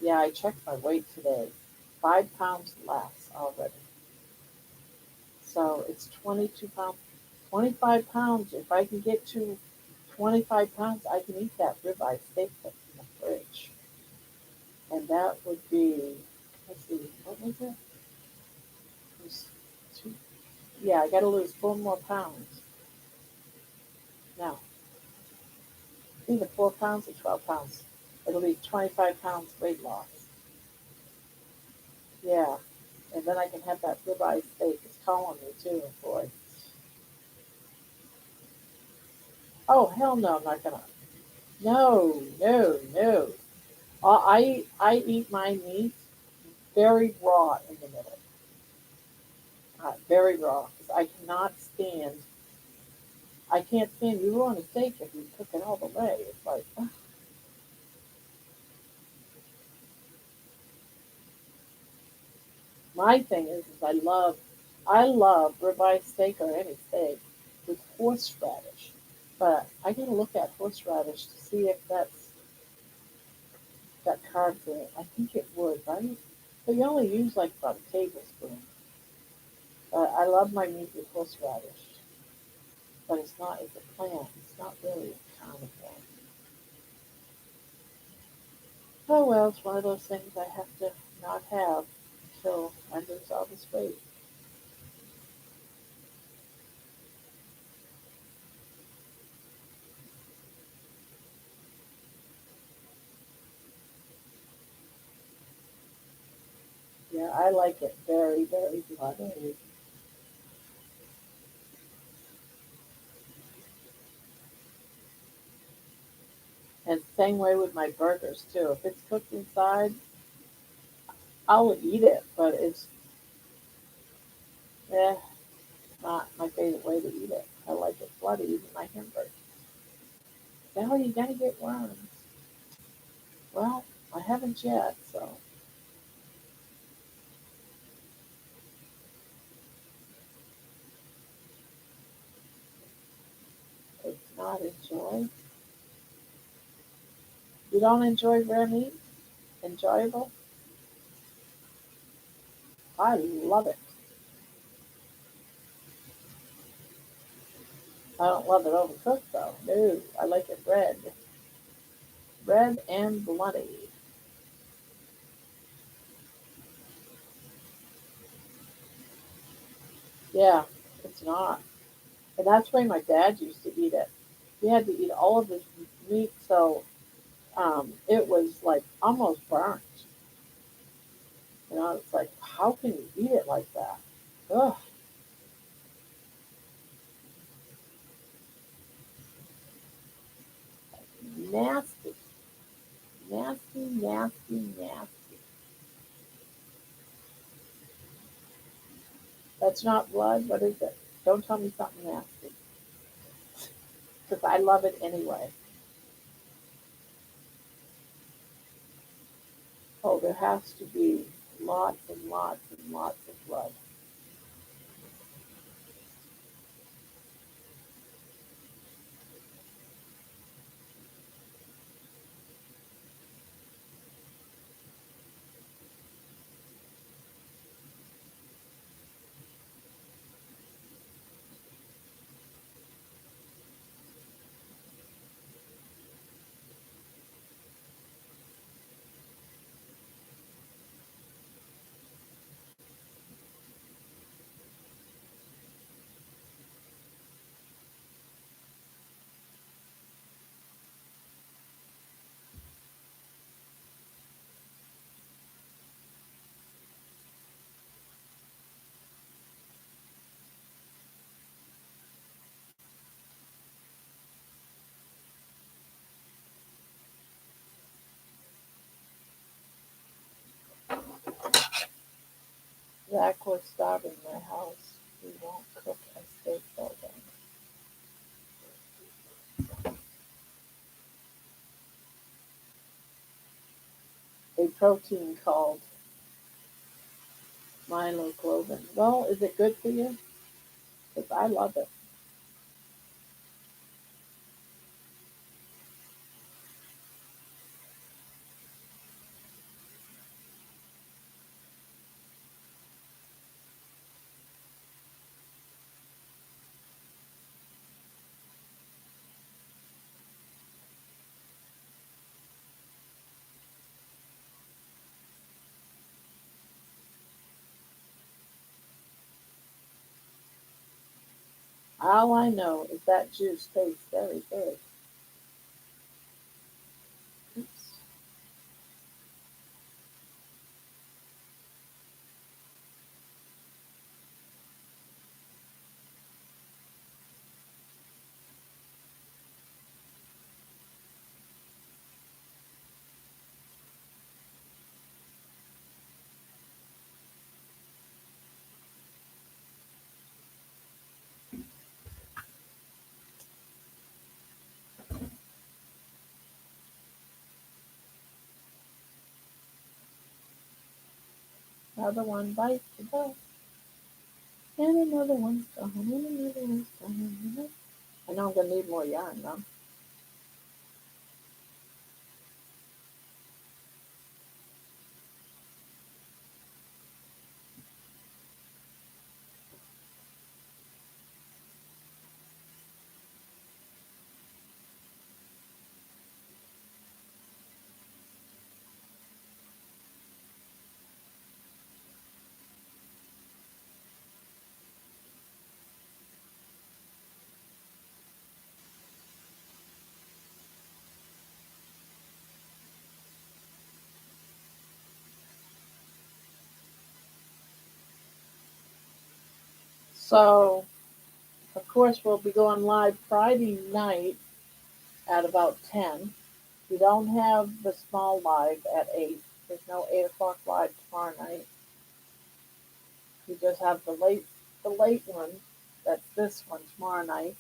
yeah, I checked my weight today. 5 pounds less already. So it's 22 pounds, 25 pounds. If I can get to 25 pounds, I can eat that ribeye steak that's in the fridge. And that would be, let's see, what was it? It was two, yeah, I got to lose 4 more pounds. No, either 4 pounds or 12 pounds. It'll be 25 pounds weight loss. Yeah, and then I can have that ribeye steak. It's calling me too, boy. Oh, hell no, I'm not gonna. No, no, no. I eat my meat very raw in the middle. Very raw. 'Cause I cannot stand. I can't stand you on a steak if you cook it all the way. It's like ugh. My thing is I love ribeye steak or any steak with horseradish. But I gotta look at horseradish to see if that's got carbs in it. I think it would, right? But you only use like about a tablespoon. I love my meat with horseradish, but it's not. It's a plant. It's not really a carnivore. Oh well, it's one of those things I have to not have until I lose all this weight. Yeah, I like it very, very bloody. And same way with my burgers too. If it's cooked inside, I'll eat it, but it's eh, not my favorite way to eat it. I like it bloody, even my hamburger. Now you gotta get worms. Well, I haven't yet, so it's not a joy. You don't enjoy rare meat? Enjoyable? I love it. I don't love it overcooked though. No, I like it red. Red and bloody. Yeah, it's not. And that's the way my dad used to eat it. He had to eat all of his meat, so it was like almost burnt. You know, it's like, how can you eat it like that? Ugh, nasty, nasty, nasty, nasty. That's not blood. What is it? Don't tell me something nasty, because I love it anyway. Oh, there has to be lots and lots and lots of blood. Zach was starving my house. We won't cook a steak building. A protein called myoglobin. Well, is it good for you? Because I love it. All I know is that juice tastes very good. Oops. Another one bites the dust. And another one's gone. And another one's gone. I know I'm going to need more yarn though. So, of course, we'll be going live Friday night at about 10. We don't have the small live at 8. There's no 8 o'clock live tomorrow night. We just have the late one. That's this one tomorrow night.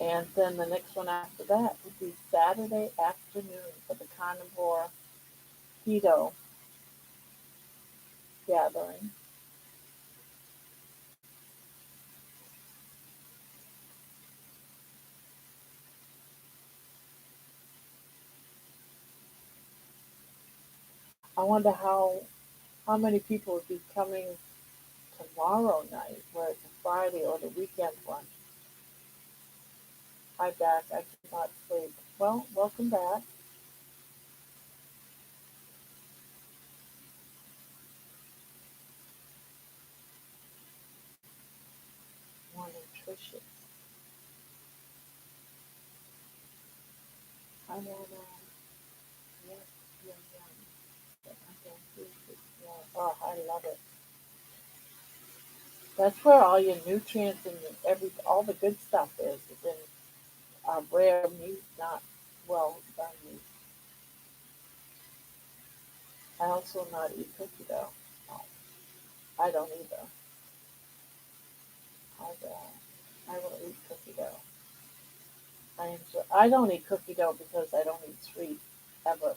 And then the next one after that would be Saturday afternoon for the carnivore keto gathering. I wonder how many people would be coming tomorrow night, where it's a Friday or the weekend one. Hi, back. I cannot sleep. Well, welcome back. More nutritious. I don't know. Yes, yum, yum. But I don't do this. Yeah. Oh, I love it. That's where all your nutrients and all the good stuff is in rare meat, not well done meat. I also not eat cookie dough. No, I don't either. I will eat cookie dough. I don't eat cookie dough because I don't eat sweet ever.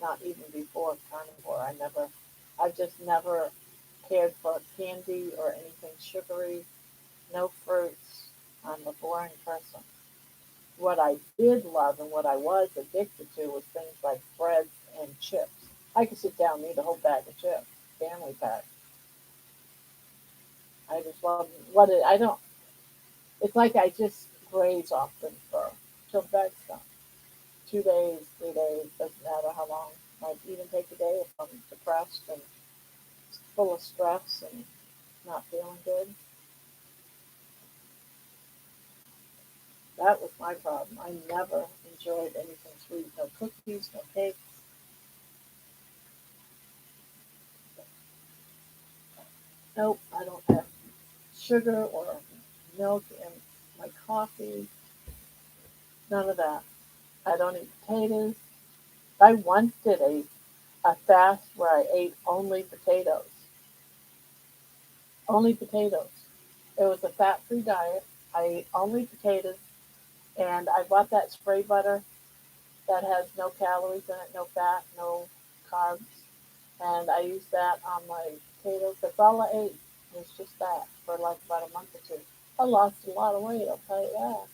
Not even before carnivore. I've just never cared for candy or anything sugary. No fruits. I'm a boring person. What I did love and what I was addicted to was things like breads and chips. I could sit down and eat a whole bag of chips, family pack. I just love what it. I don't. It's like I just graze off them for till bed's done. 2 days, 3 days, doesn't matter how long. Might even take a day if I'm depressed and full of stress and not feeling good. That was my problem. I never enjoyed anything sweet. No cookies, no cakes. Nope, I don't have sugar or milk in my coffee. None of that. I don't eat potatoes. I once did a fast where I ate only potatoes. Only potatoes. It was a fat free diet. I ate only potatoes, and I bought that spray butter that has no calories in it, no fat, no carbs. And I used that on my potatoes. That's all I ate. It was just that for like about a month or two. I lost a lot of weight, I'll tell you that.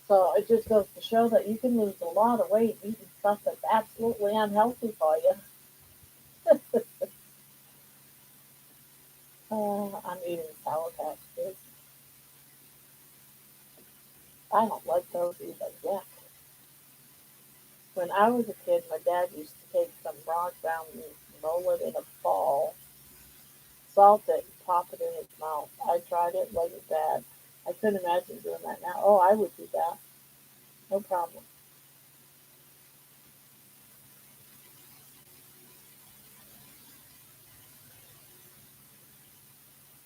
So it just goes to show that you can lose a lot of weight eating stuff that's absolutely unhealthy for you. I'm eating Sour Patch Kids. I don't like those either. Yuck. When I was a kid, my dad used to take some raw ground meat, roll it in a ball, salt it, and pop it in his mouth. I tried it, wasn't bad. I couldn't imagine doing that now. Oh, I would do that. No problem.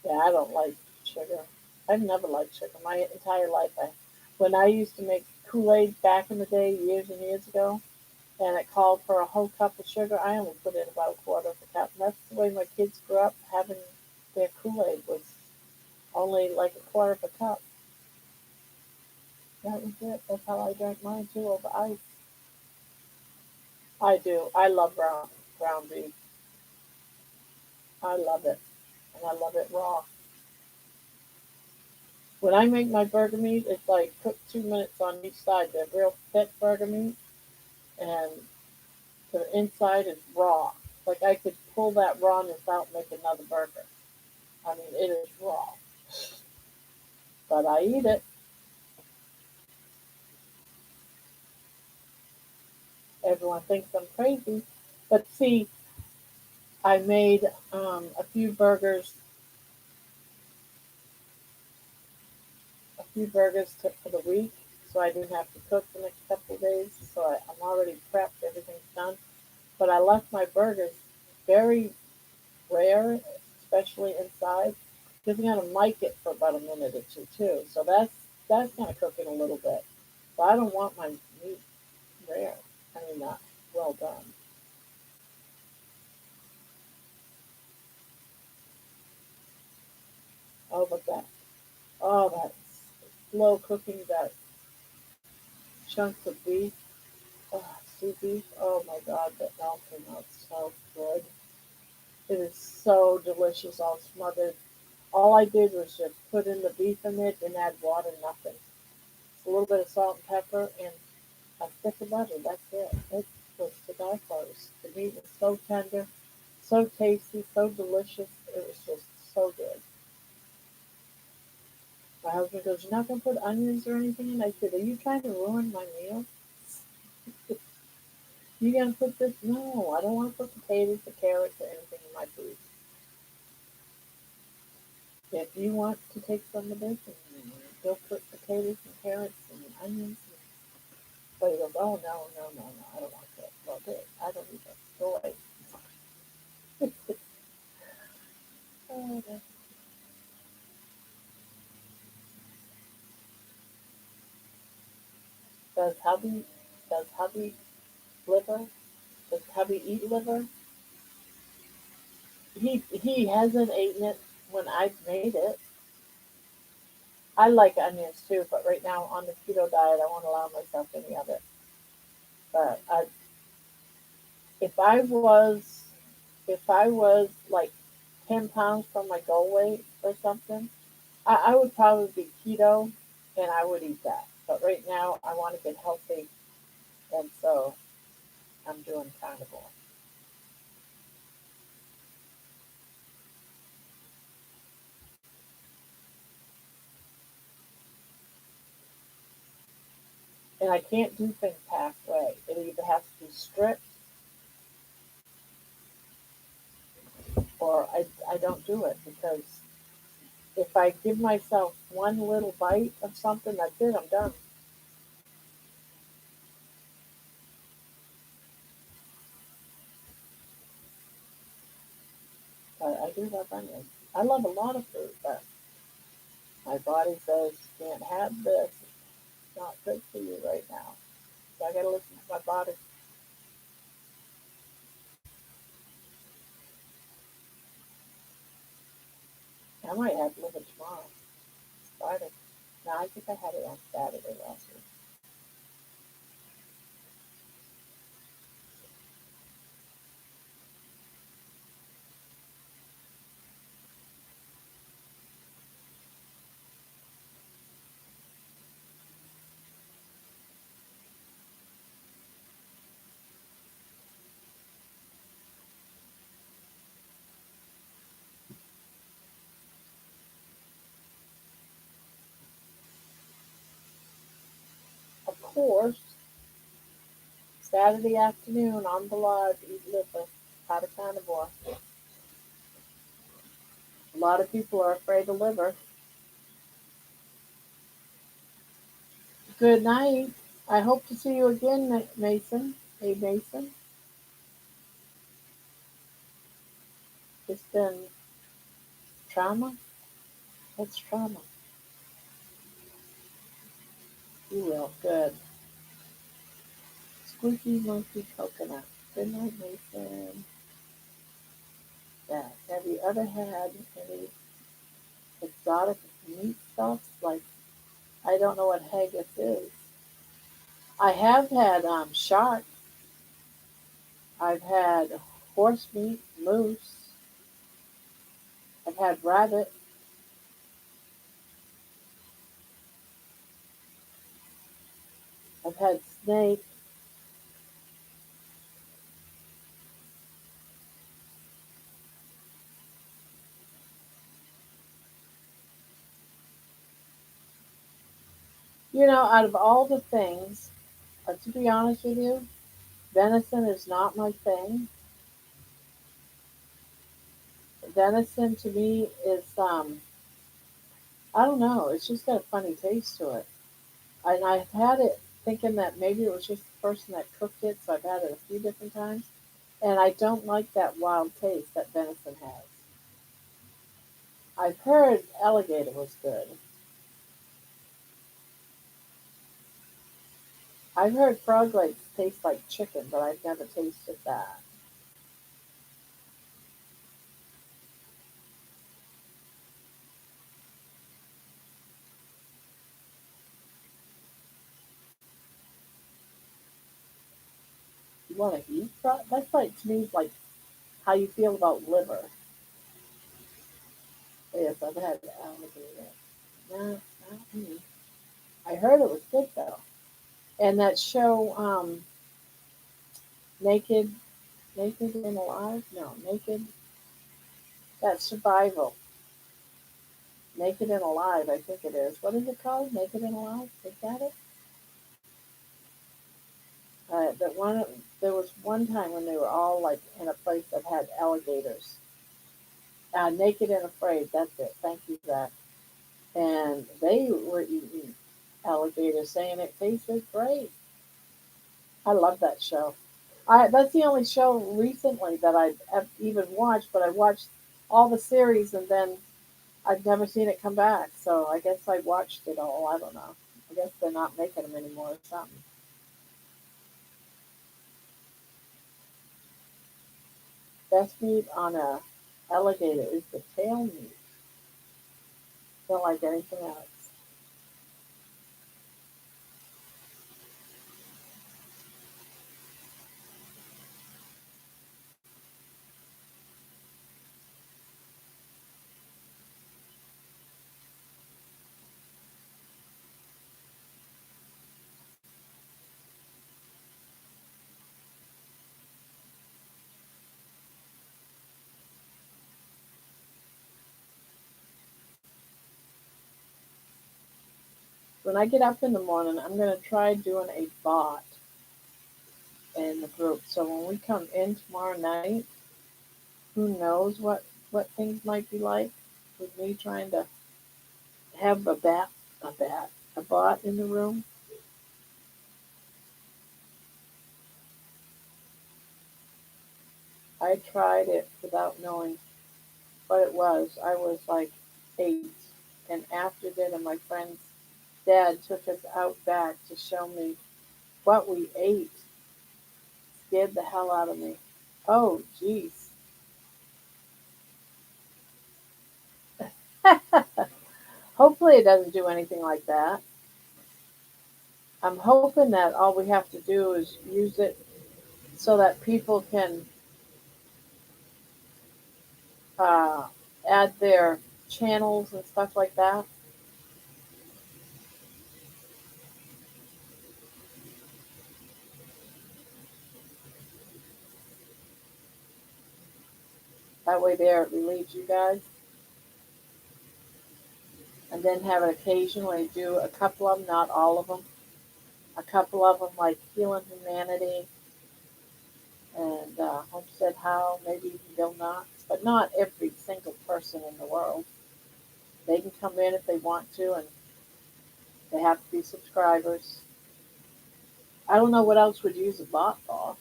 Yeah, I don't like sugar. I've never liked sugar my entire life. When I used to make Kool-Aid back in the day, years and years ago, and it called for a whole cup of sugar, I only put in about a quarter of a cup. And that's the way my kids grew up having their Kool-Aid was only like a quarter of a cup. That was it. That's how I drank mine too over ice. I do. I love ground beef. I love it, and I love it raw. When I make my burger meat, it's like cook 2 minutes on each side. They're real thick burger meat, and the inside is raw. Like I could pull that rawness out and make another burger. I mean, it is raw, but I eat it. Everyone thinks I'm crazy, but see, I made a few burgers for the week, so I didn't have to cook the next couple of days. So I'm already prepped, everything's done. But I left my burgers very rare, especially inside, because I'm gonna mic it for about a minute or two too. So that's gonna cook in a little bit. So I don't want my meat rare. I mean, not well done. Oh, but that slow cooking, that chunks of beef, sous beef. Oh my God, that now came out so good. It is so delicious, all smothered. All I did was just put in the beef in it and add water, nothing. A little bit of salt and pepper and a stick of butter. That's it. was to die for. The meat was so tender, so tasty, so delicious. It was just so good. My husband goes, "You're not going to put onions or anything in?" I said, "Are you trying to ruin my meal? You going to put this?" "No, I don't want to put potatoes or carrots or anything in my food. If you want to take some of this and go put potatoes and carrots and onions." But he goes, "Oh, no, no, no, no, I don't want that." Well, good. I don't either. Go away. Oh, does hubby, does hubby liver? Does hubby eat liver? He hasn't eaten it when I've made it. I like onions too, but right now on the keto diet, I won't allow myself any of it. But if I was, if I was like 10 pounds from my goal weight or something, I would probably be keto, and I would eat that. But right now, I want to get healthy, and so I'm doing carnivore. And I can't do things halfway. It either has to be strict or I don't do it because if I give myself one little bite of something, that's it, I'm done. But I do love onions. I love a lot of food, but my body says you can't have this. It's not good for you right now. So I gotta listen to my body. I might have liver tomorrow. It's Friday. No, I think I had it on Saturday last week. Of course, Saturday afternoon on the lodge, eat liver, out of carnivore. A lot of people are afraid of liver. Good night. I hope to see you again, Mason. Hey, Mason. It's been trauma. What's trauma? You will. Good. Squeaky monkey coconut. Good night, Mason. Yes. Have you ever had any exotic meat stuff? Like, I don't know what haggis is. I have had shark. I've had horse meat, moose. I've had rabbit. I've had snake. Out of all the things, to be honest with you, venison is not my thing. Venison to me is I don't know, it's just got a funny taste to it. And I've had it thinking that maybe it was just the person that cooked it, so I've had it a few different times. And I don't like that wild taste that venison has. I've heard alligator was good. I've heard frog legs taste like chicken, but I've never tasted that. You want to eat frog? That's like to me like how you feel about liver. Yes, I've had alligator. No, not me. I heard it was good though. And that show, Naked, naked and alive? No, naked. That's survival. Naked and alive, I think it is. What is it called? Naked and alive? Is that it? That one. There was one time when they were all like in a place that had alligators. Naked and afraid. That's it. Thank you for that. And they were eating alligators, saying it tasted great. I love that show. That's the only show recently that I've even watched, but I watched all the series and then I've never seen it come back. So I guess I watched it all. I don't know. I guess they're not making them anymore or something. Best meat on a alligator is the tail meat. Don't like anything else. When I get up in the morning, I'm going to try doing a bot in the group. So when we come in tomorrow night, who knows what things might be like with me trying to have a bot in the room. I tried it without knowing what it was. I was like 8, and after dinner, my friend's dad took us out back to show me what we ate. Scared the hell out of me. Oh, jeez. Hopefully, it doesn't do anything like that. I'm hoping that all we have to do is use it so that people can uh, add their channels and stuff like that. That way, there it relieves you guys, and then have it occasionally do a couple of them, not all of them. A couple of them like Healing Humanity and Homestead How, maybe even Bill Knox, but not every single person in the world. They can come in if they want to, and they have to be subscribers. I don't know what else would use a bot for,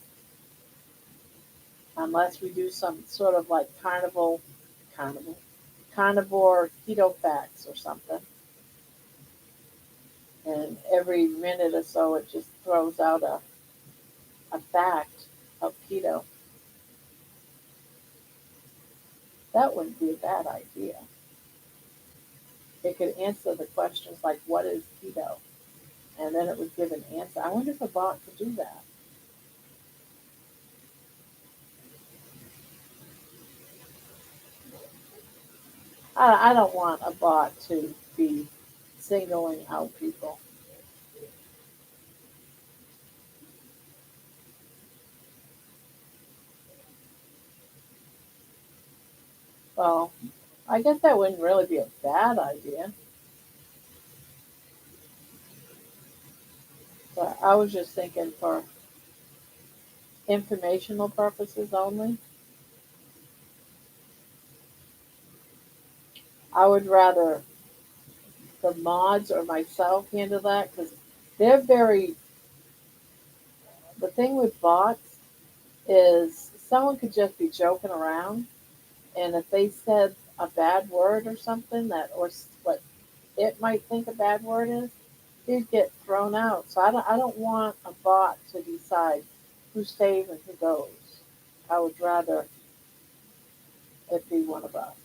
unless we do some sort of like carnival, carnivore keto facts or something. And every minute or so, it just throws out a fact of keto. That wouldn't be a bad idea. It could answer the questions like, what is keto? And then it would give an answer. I wonder if a bot could do that. I don't want a bot to be singling out people. Well, I guess that wouldn't really be a bad idea. But I was just thinking for informational purposes only, I would rather the mods or myself handle that because they're very. The thing with bots is someone could just be joking around, and if they said a bad word or something that, or what it might think a bad word is, they'd get thrown out. So I don't want a bot to decide who stays and who goes. I would rather it be one of us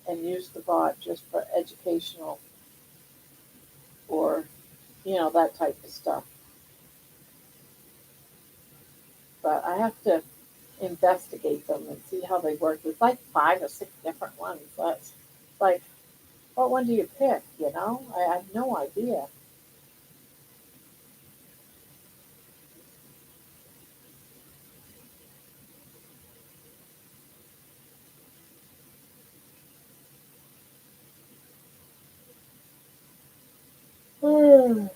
and use the bot just for educational or that type of stuff. But I have to investigate them and see how they work. There's like 5 or 6 different ones. That's like, what one do you pick? I have no idea. The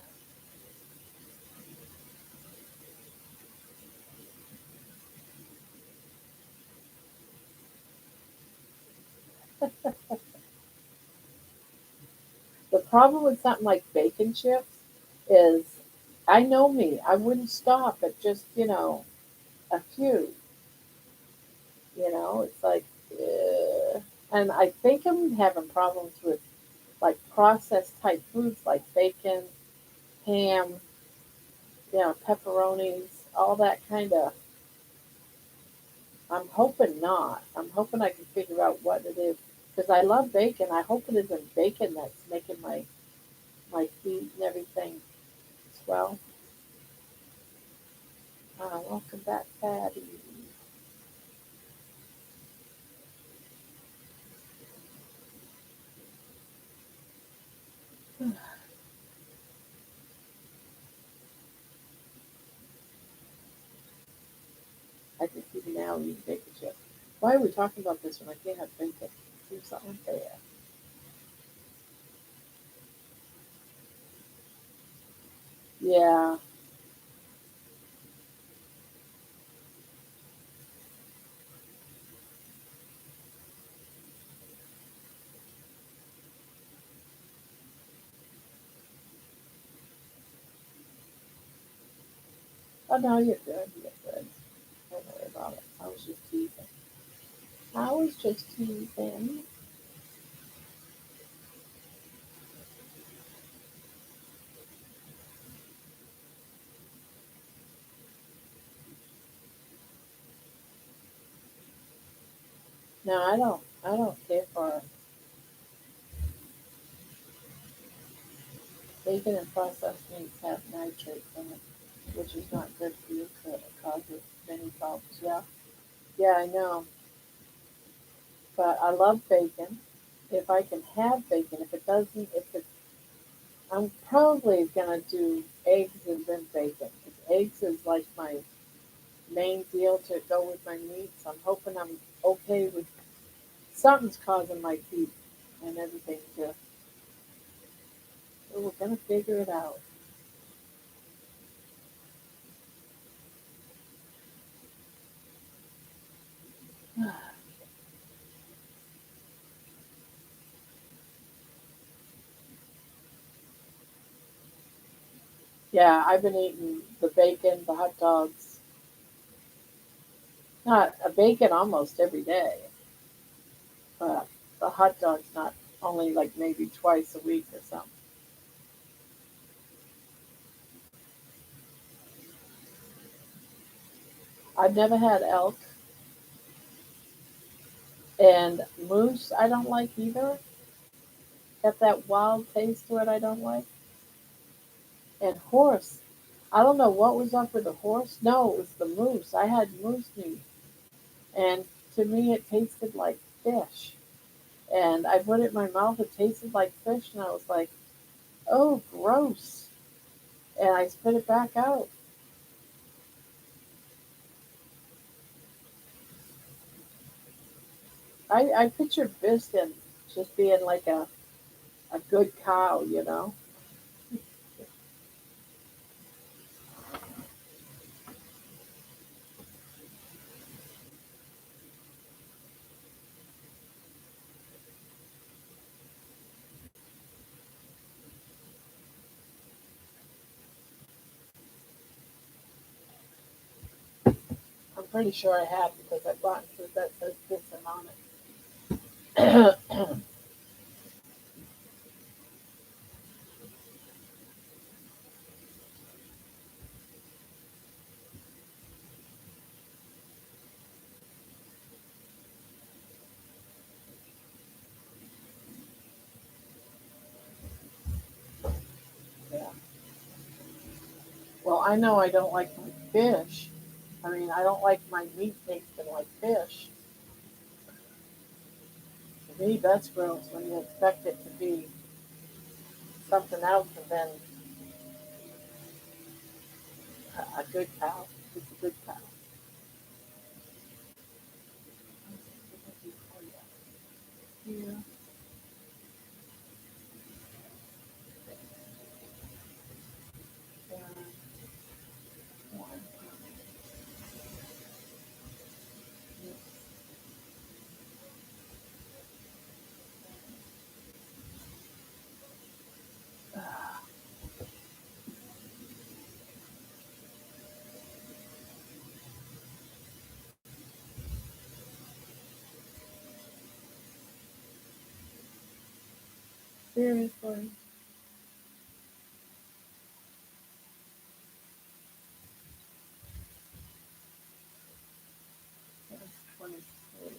problem with something like bacon chips is, I know me, I wouldn't stop at just, a few. It's like, and I think I'm having problems with like processed type foods like bacon, ham, pepperonis, all that kind of. I'm hoping not. I'm hoping I can figure out what it is because I love bacon. I hope it isn't bacon that's making my feet and everything swell. Welcome back, Patty. I can see now eating bacon chips. Why are we talking about this when I can't have bacon? Seems unfair. Yeah. Oh no, you're good. You're good. Don't worry about it. I was just teasing. I was just teasing. No, I don't. I don't care for bacon and processed meats have nitrates in it, which is not good for you. It causes many problems. Yeah. Yeah, I know. But I love bacon. If I can have bacon, if it doesn't, if it, I'm probably gonna do eggs and then bacon. Because eggs is like my main deal to go with my meats. I'm hoping I'm okay with something's causing my feet and everything to. So we're gonna figure it out. Yeah, I've been eating the bacon, the hot dogs, not a bacon almost every day, but the hot dogs not only like maybe twice a week or something. I've never had elk and moose. I don't like either. Got that wild taste to it. I don't like. And horse. I don't know what was up with the horse. No, it was the moose. I had moose meat, and to me it tasted like fish. And I put it in my mouth. It tasted like fish, and I was like, "Oh, gross!" And I spit it back out. I pictured Biston just being like a good cow. I'm pretty sure I have because I bought food that says Biston on it. Yeah. Well, I know I don't like my fish. I mean, I don't like my meat tasting like fish. To me, that's gross when you expect it to be something else and then a good cow. It's a good cow. Yeah. Seriously. That's 23.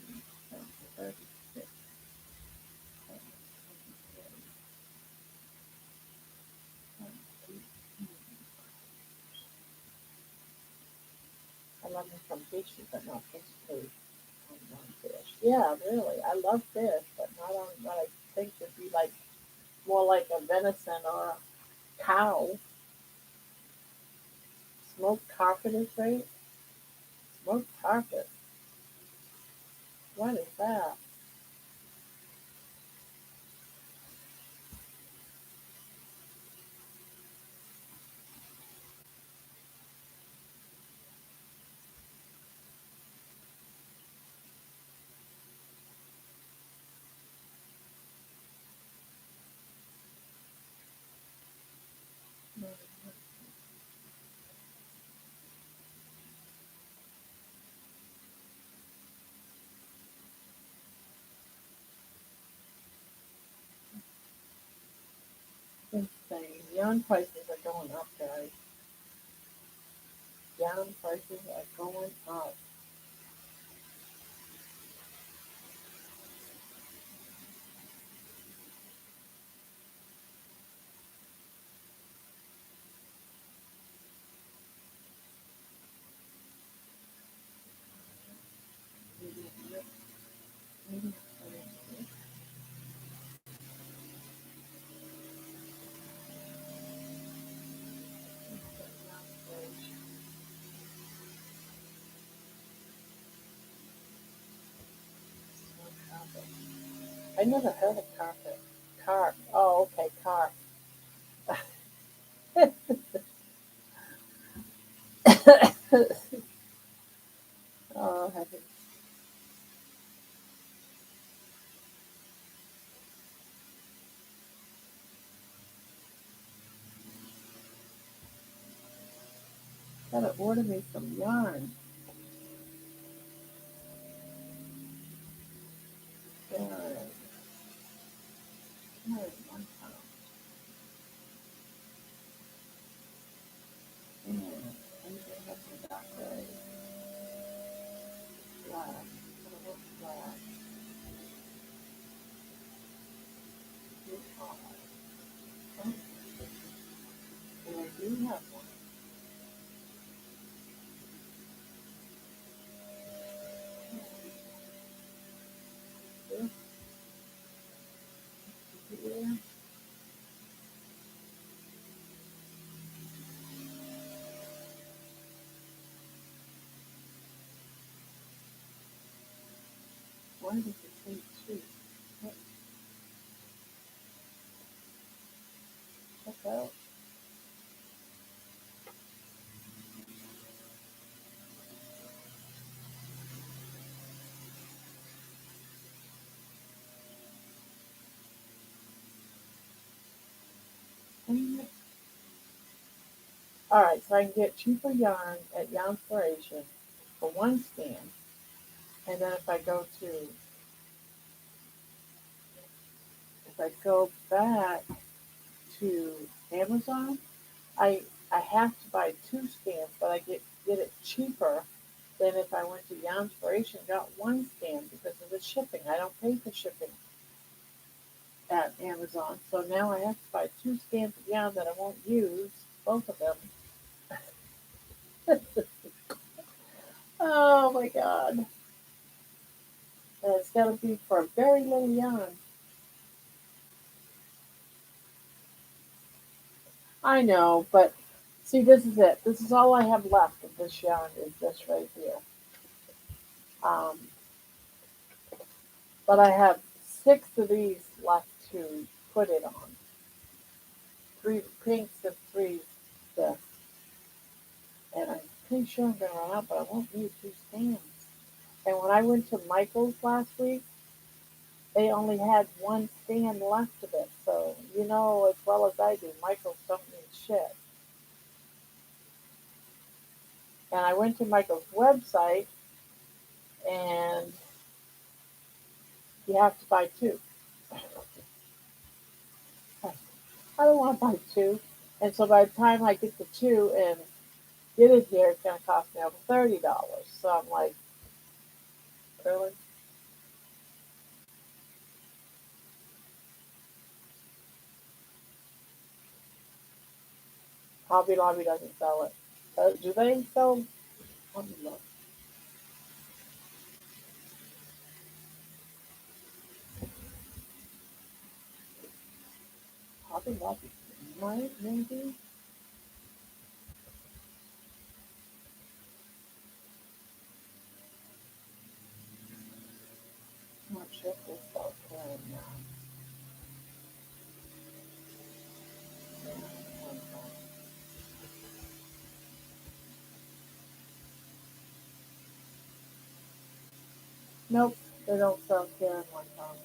That's 36. That's 23. That's 18. I love me some fishy, but not fish food. Fish. Yeah, really. I love fish, but not on what I think would be like more like a venison or a cow. Smoked carpet is great. Smoked carpet. What is that? Insane. Yarn prices are going up, guys. Yarn prices are going up. I never heard of carpet. Carp. Oh, okay, carp. Oh, heavens. Gotta order me some yarn. Yarn. Yarn, 1 pound. Anything have some dark gray. Black. Gotta look black. Blue collar. Oh, and I do have one. This here. Why does it say two? Check out. Alright, so I can get cheaper yarn at Yarnspiration for one scan. And then if I go back to Amazon, I have to buy two scans, but I get it cheaper than if I went to Yarnspiration and got one scan because of the shipping. I don't pay for shipping at Amazon. So now I have to buy two scans of yarn that I won't use, both of them. Oh my god. And it's gotta be for a very little yarn. I know, but see, this is it. This is all I have left of this yarn is this right here. Um, but I have 6 of these left to put it on. 3 pinks and 3 this. And I'm pretty sure I'm going to run out, but I won't need 2 stands. And when I went to Michael's last week, they only had 1 stand left of it. So, you know as well as I do, Michael's don't mean shit. And I went to Michael's website, and you have to buy 2. I don't want to buy two. And so by the time I get the two and get it here, it's going to cost me over $30. So I'm like, really? Hobby Lobby doesn't sell it. Do they sell? Let me look. Hobby Lobby might, maybe. I'm not sure if they sell carrying now. Nope, they don't sell carrying one time.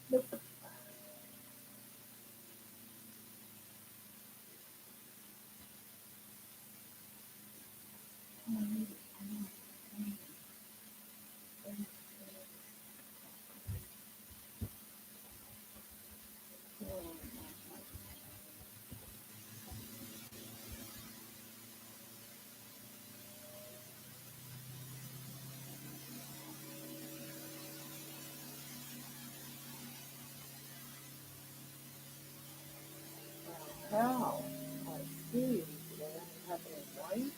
Nope. Wow. I see. Do they have any white?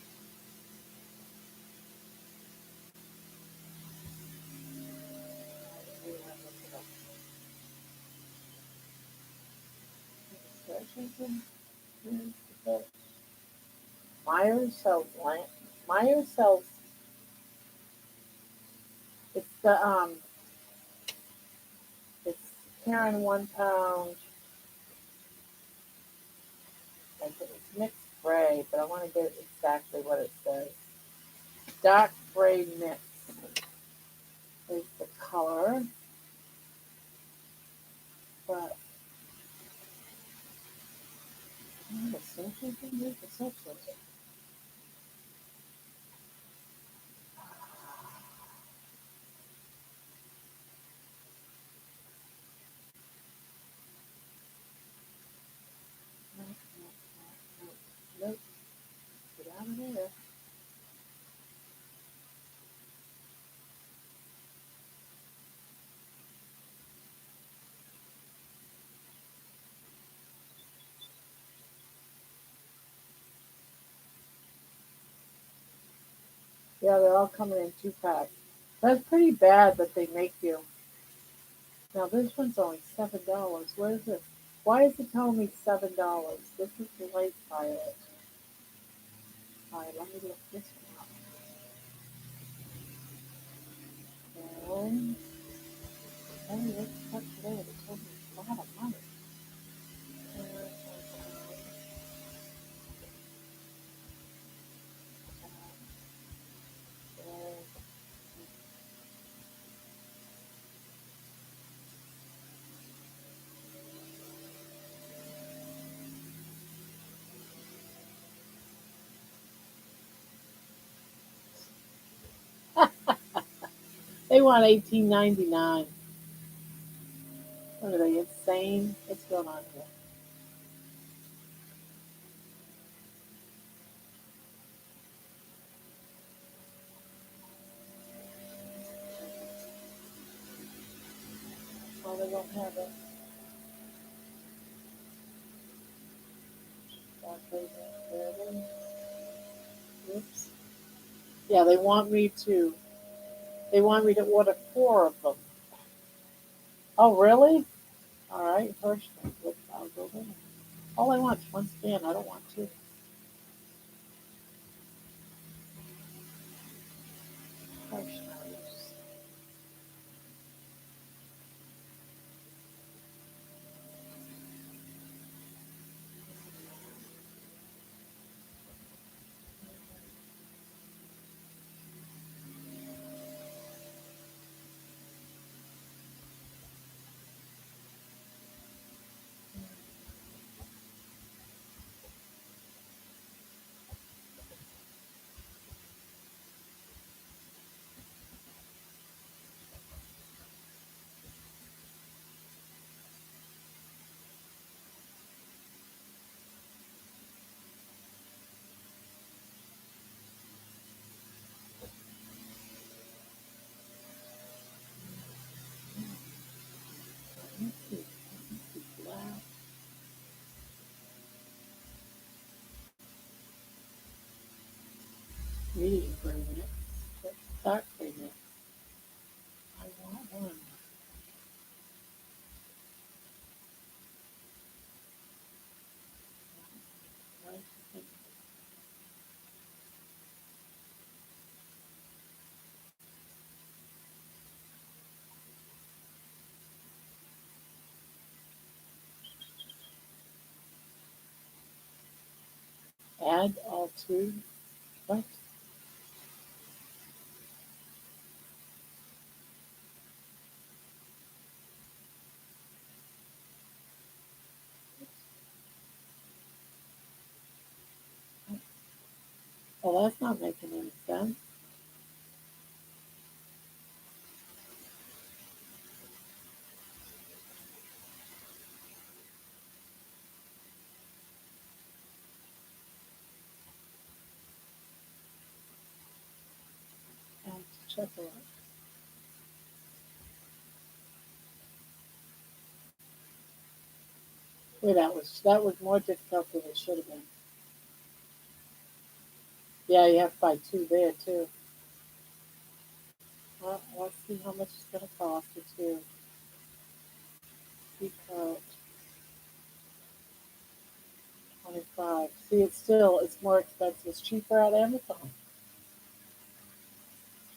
I have to look it up. Myers sells lamp. Myers sells. It's the It's Karen 1 pound. It's mixed gray, but I want to get exactly what it says. Dark gray mix is the color, but the socials and read the socials. Nope. Get out of there. Yeah, they're all coming in 2 packs. That's pretty bad that they make you. Now this one's only $7. Where is it? Why is it telling me $7? This is the light violet. All right, let me look this one up. And let's check today. It told me a lot of money. They want $18.99. What are they, insane? What's going on here? Oh, they don't have it. Okay, there it is. Oops. Yeah, they want me to order 4 of them. Oh, really? All right, first, I'll go there. All I want is one scan. I don't want two. First, I want one. Add all two. What? Well, that's not making any sense. I have to check it out. Wait, that was more difficult than it should have been. Yeah, you have to buy two there too. Well, let's see how much it's going to cost the two. Peacoat 25. See, it's more expensive. It's cheaper at Amazon.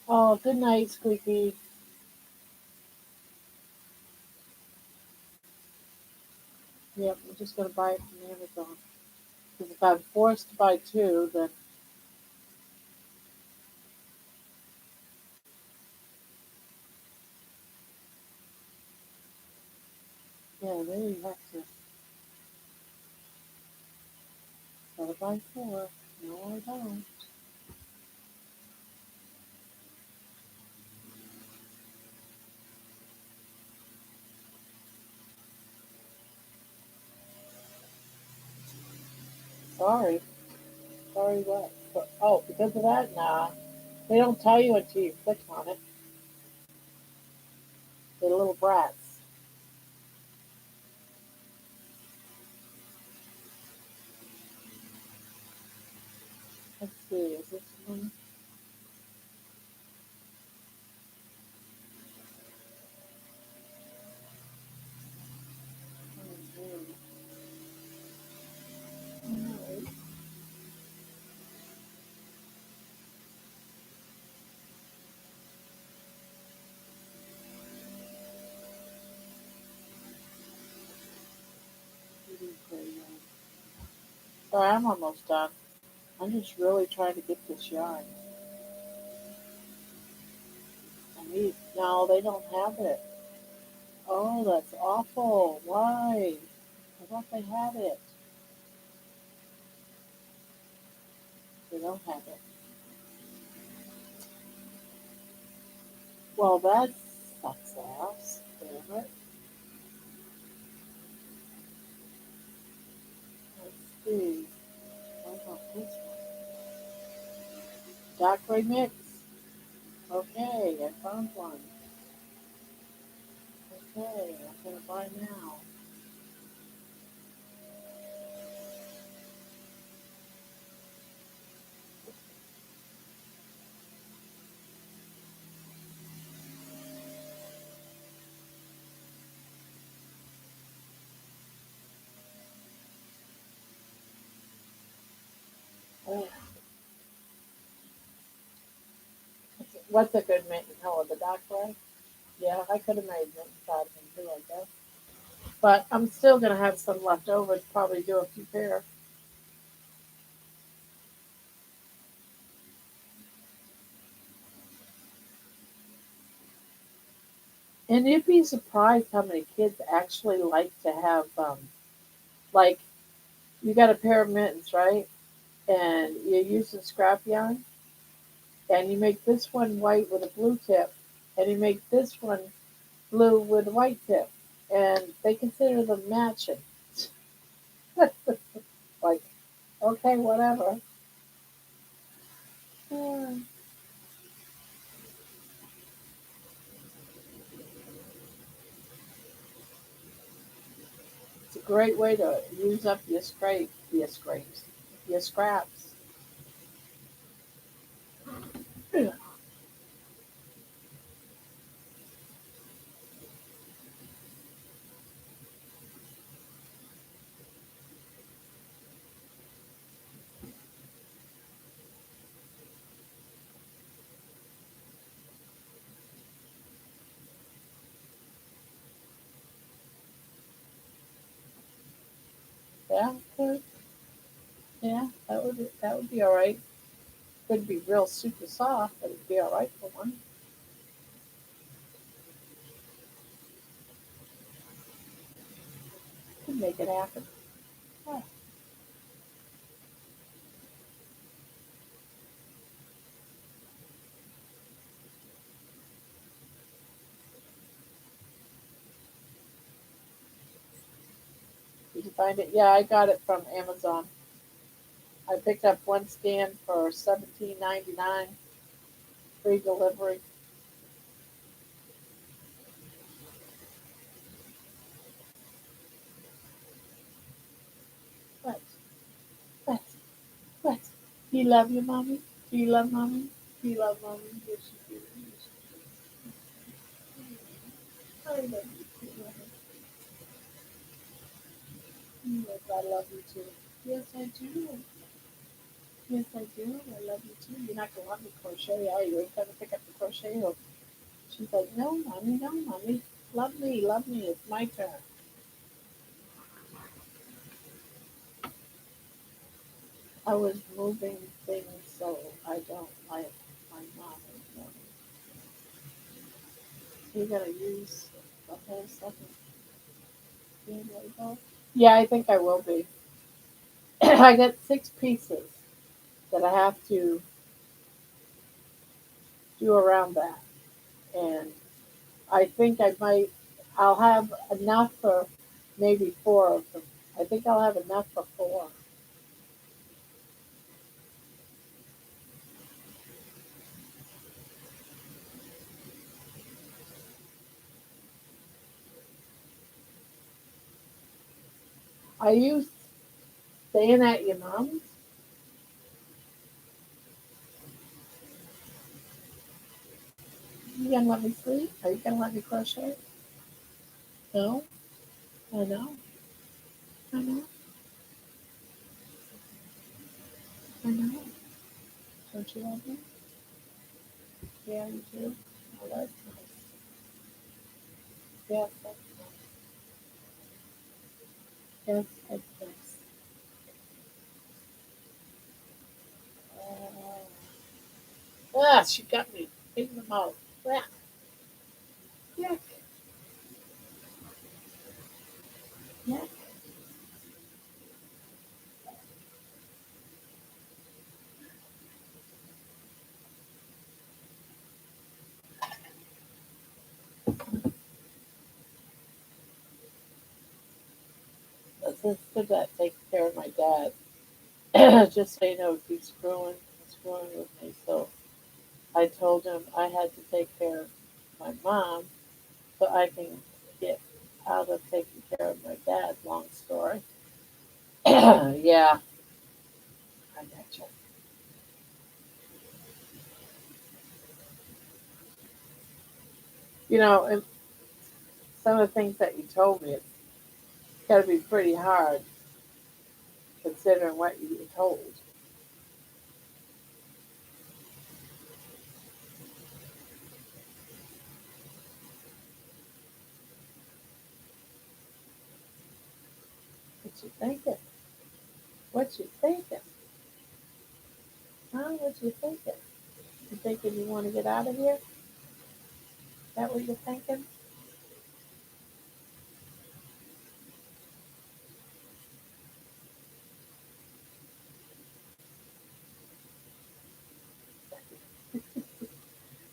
Oh, good night, Squeaky. Yep, I'm just going to buy it from Amazon. Because if I'm forced to buy two, then yeah, there you have to. Gotta buy four. No, I don't. Sorry. Sorry what? Oh, because of that? Nah. They don't tell you until you click on it. They're little brats. Let's see, is this one? Mm-hmm. Alright. Sorry, I'm almost done. I'm just really trying to get this yarn. No, they don't have it. Oh, that's awful. Why? I thought they had it. They don't have it. Well, that sucks ass. Damn it. Let's see. What about this one? Dark Gray Mix. Okay, I found one. Okay, I'm gonna buy now. Oh, what's a good mitten color? The dark gray? Yeah, I could have made mittens out of them too, I guess. But I'm still gonna have some left over to probably do a few pair. And you'd be surprised how many kids actually like to have, like, you got a pair of mittens, right? And you're using scrap yarn, and you make this one white with a blue tip, and you make this one blue with a white tip, and they consider them matching. Like, okay, whatever. Hmm. It's a great way to use up your scraps. Yeah, good. Yeah, that would be all right. Wouldn't be real super soft, but it'd be all right for one. Could make it happen. Yeah. Did you find it? Yeah, I got it from Amazon. I picked up one stand for 17.99, free delivery. What? What? What? Do you love your mommy? Do you love mommy? Do you love mommy? Yes, you do. Yes, you do. I love you too. Yes, I love you too. Yes, I do. Yes, I do. I love you too. You're not gonna let me crochet, are you? Are you gonna pick up the crochet hook? She's like, no, mommy, no, mommy. Love me, love me. It's my turn. I was moving things so I don't like my mom. You gotta use the whole second game label. Yeah, I think I will be. I got 6 pieces that I have to do around that, and I think I might. I'll have enough for maybe 4 of them. I think I'll have enough for 4. Are you staying at your mom's? You gonna let me sleep? Are you gonna let me crochet? No, I know, I know, I know. Don't you love me? Yeah, you do. Oh, that's nice. Yes, that's nice. Yes, that's nice. She got me in the mouth. Ah, yuck, yuck. The sister that takes care of my dad, just so you know, he's screwing with me. So I told him I had to take care of my mom so I can get out of taking care of my dad. Long story. Yeah, I gotcha. You know, and some of the things that you told me, it's got to be pretty hard considering what you were told. What you thinking? What you thinking? Huh? What you thinking? You thinking you want to get out of here? Is that what you're thinking?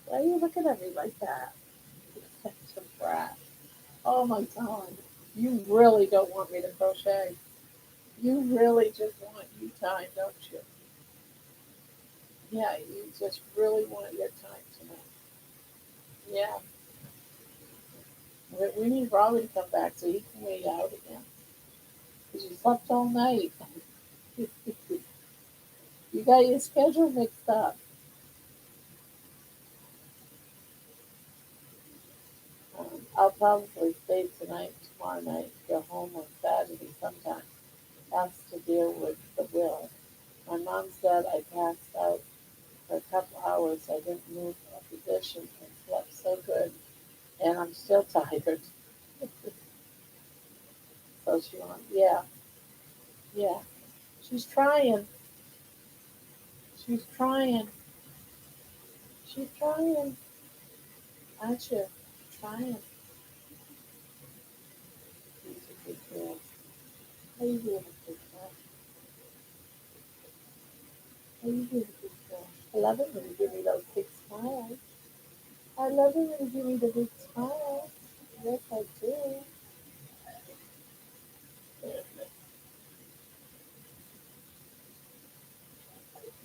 Why are you looking at me like that? You're such a brat. Oh my God. You really don't want me to crochet. You really just want you time, don't you? Yeah, you just really want your time tonight. Yeah. We need Robert to come back so he can wait out again. Because you slept all night. You got your schedule mixed up. I'll probably stay tonight, tomorrow night, go home on Saturday sometime. Has to deal with the will. My mom said I passed out for a couple hours. I didn't move a position and slept so good. And I'm still tired. So she went, yeah. Yeah, she's trying. She's trying. She's trying. Aren't you? Trying. She's a good girl. How you doing, good girl? How you doing, good girl? I love it when you give me those big smiles. I love it when you give me the big smiles. Yes, I do.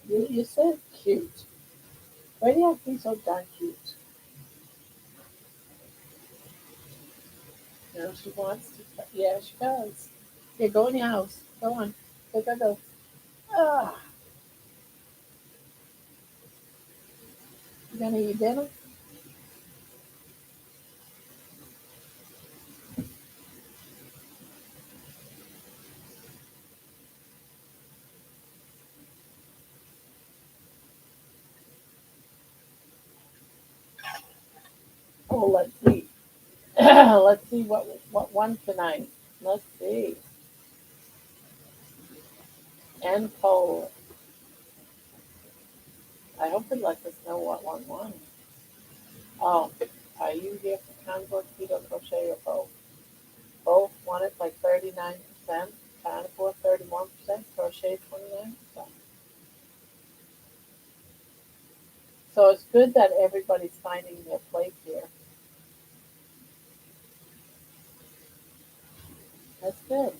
You said cute. Why do you have to be so darn cute? No, she wants to. Yeah, she does. Yeah, go in your house. Go on. Go, go, go. Ah, you gonna eat dinner? Oh, let's see. Let's see what one tonight. Let's see. And poll. I hope it lets us know what one won. Oh, are you here for Concord Keto Crochet or both? Both won it by 39%. Carnivore 31%. Crochet 29%. So it's good that everybody's finding their place here. That's good.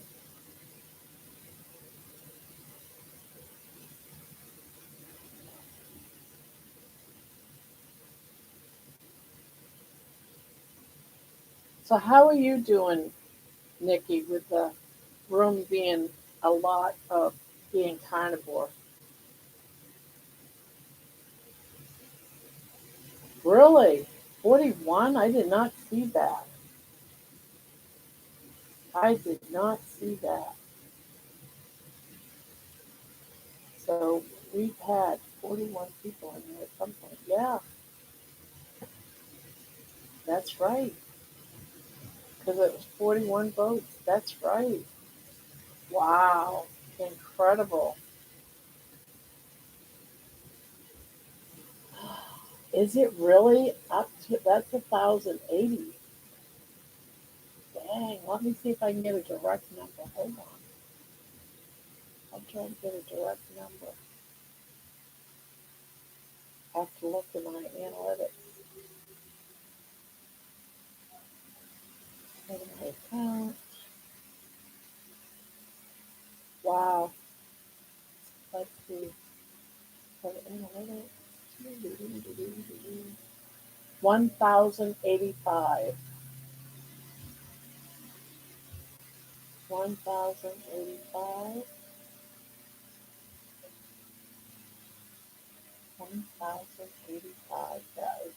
So how are you doing, Nikki, with the room being a lot of being carnivore? Really? 41? I did not see that. I did not see that. So we've had 41 people in here at some point. Yeah, that's right. Because it was 41 votes. That's right. Wow. Incredible. Is it really up to that's 1,080? Dang, let me see if I can get a direct number. Hold on. I'm trying to get a direct number. I have to look in my analytics. In my account. Wow. Let's see. For analytics. 1,085. 1,085. 1,085, guys.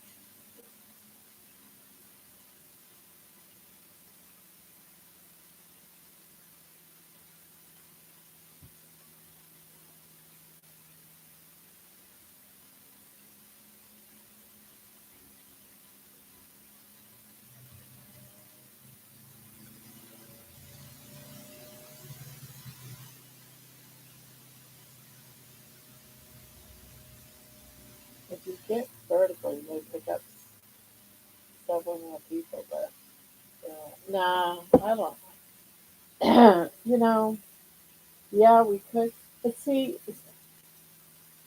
If you get vertical, you may pick up several more people, but nah, I don't. Yeah, we could. But see,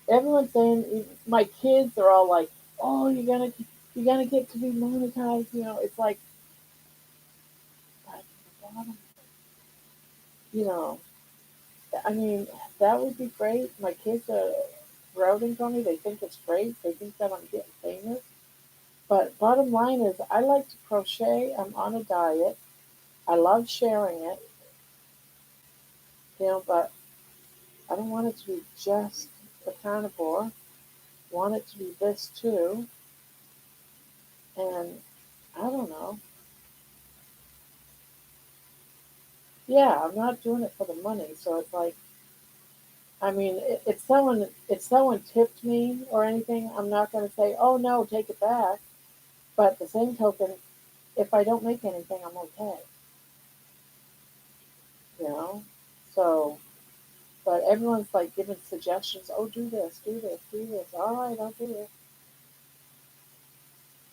everyone's saying my kids are all like, "Oh, you're gonna get to be monetized." It's like, bottom, you know. I mean, that would be great. My kids are routing for me. They think it's great. They think that I'm getting famous. But bottom line is, I like to crochet. I'm on a diet. I love sharing it, but I don't want it to be just the carnivore. I want it to be this too. And I don't know. Yeah, I'm not doing it for the money. So it's like, I mean, if someone tipped me or anything, I'm not going to say, oh no, take it back. But the same token, if I don't make anything, I'm okay. You know. So But everyone's like giving suggestions. Oh, do this, do this, do this. All right, I'll do it.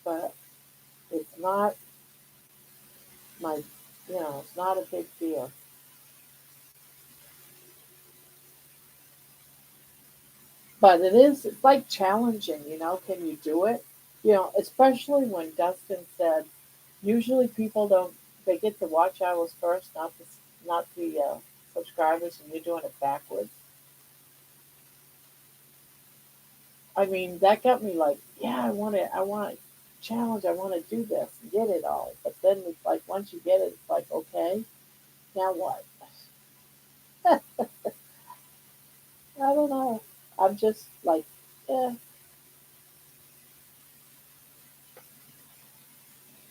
But it's not my, it's not a big deal. But it is, it's like challenging, can you do it? Especially when Dustin said, usually people don't, they get the watch hours first, not the subscribers, and you're doing it backwards. I mean, that got me like, yeah, I want to challenge, I want to do this and get it all. But then it's like, once you get it, it's like, okay, now what? I don't know. I'm just like, yeah,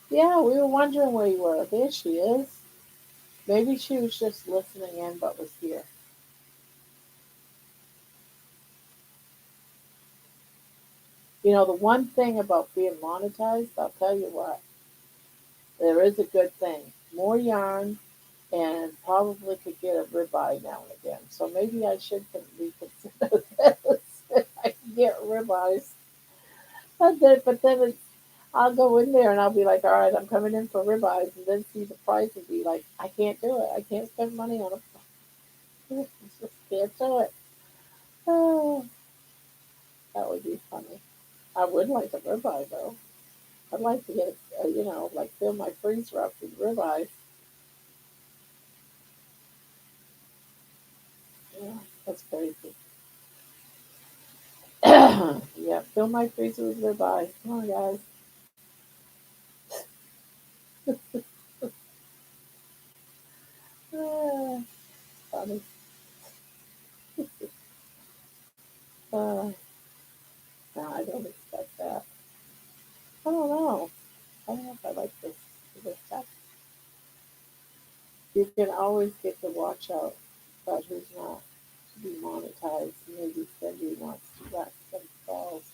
yeah, we were wondering where you were. There she is. Maybe she was just listening in but was here. The one thing about being monetized, I'll tell you what, there is a good thing. More yarn and probably could get a ribeye now and again. So maybe I should reconsider this. If I can get ribeyes. But then I'll go in there and I'll be like, all right, I'm coming in for ribeyes, and then see the price and be like, I can't do it. I can't spend money on it. I just can't do it. Oh, that would be funny. I would like a ribeye though. I'd like to get, like fill my freezer up with ribeye. Yeah, that's crazy. Yeah, fill my freezer with ribeye. Come on, guys. Ah, funny. Uh, no, I don't expect that. I don't know. I don't know if I like this stuff. You can always get the watch out about who's not to be monetized. Maybe Cindy wants to wax themselves.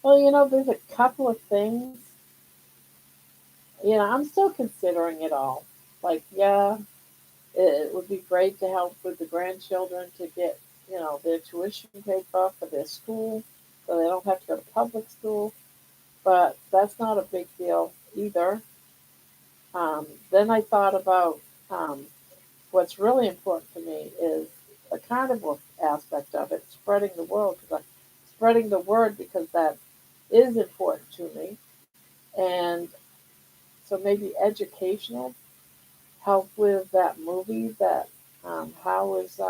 Well, there's a couple of things. I'm still considering it all. Like, yeah, it would be great to help with the grandchildren to get, their tuition paid for their school so they don't have to go to public school. But that's not a big deal either. Then I thought about what's really important to me is the carnivore aspect of it, spreading the world, spreading the word because that is important to me. And so maybe educational, help with that movie that Hal was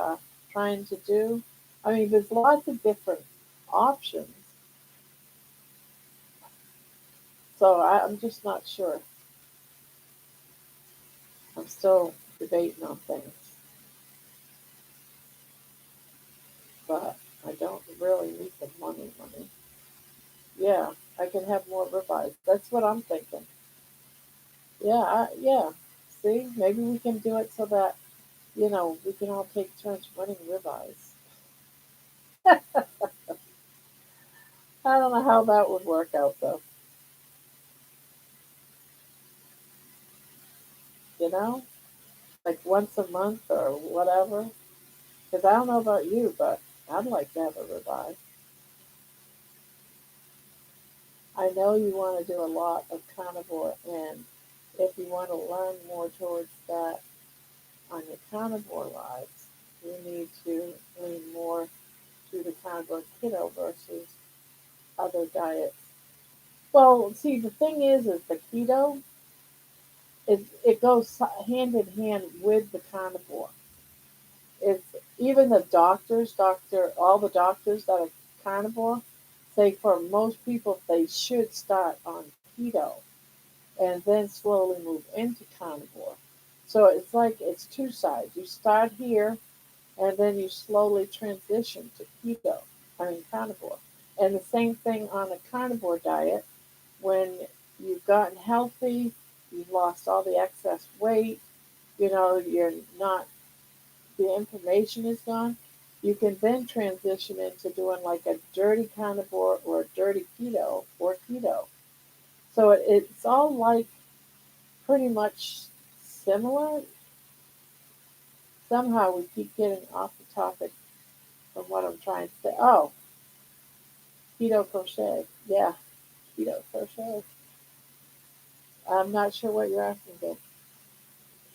trying to do. I mean, there's lots of different options. So I'm just not sure. I'm still debating on things, but I don't really need the money. Yeah, I can have more ribeyes. That's what I'm thinking. Yeah, yeah. See, maybe we can do it so that we can all take turns winning ribeyes. I don't know how that would work out though. You know, like once a month or whatever. Because I don't know about you, but I'd like to have a ribeye. I know you want to do a lot of carnivore, and if you want to learn more towards that on your carnivore lives, you need to lean more to the carnivore keto versus other diets. Well, see, the thing is the keto it goes hand in hand with the carnivore. It's even the all the doctors that are carnivore say for most people they should start on keto and then slowly move into carnivore. So it's like it's two sides. You start here and then you slowly transition to keto, I mean carnivore. And the same thing on a carnivore diet when you've gotten healthy, you've lost all the excess weight, you're not, the inflammation is gone. You can then transition into doing like a dirty carnivore or a dirty keto or keto. So it's all like pretty much similar. Somehow we keep getting off the topic from what I'm trying to say. Oh, keto crochet. Yeah, keto crochet. I'm not sure what you're asking, but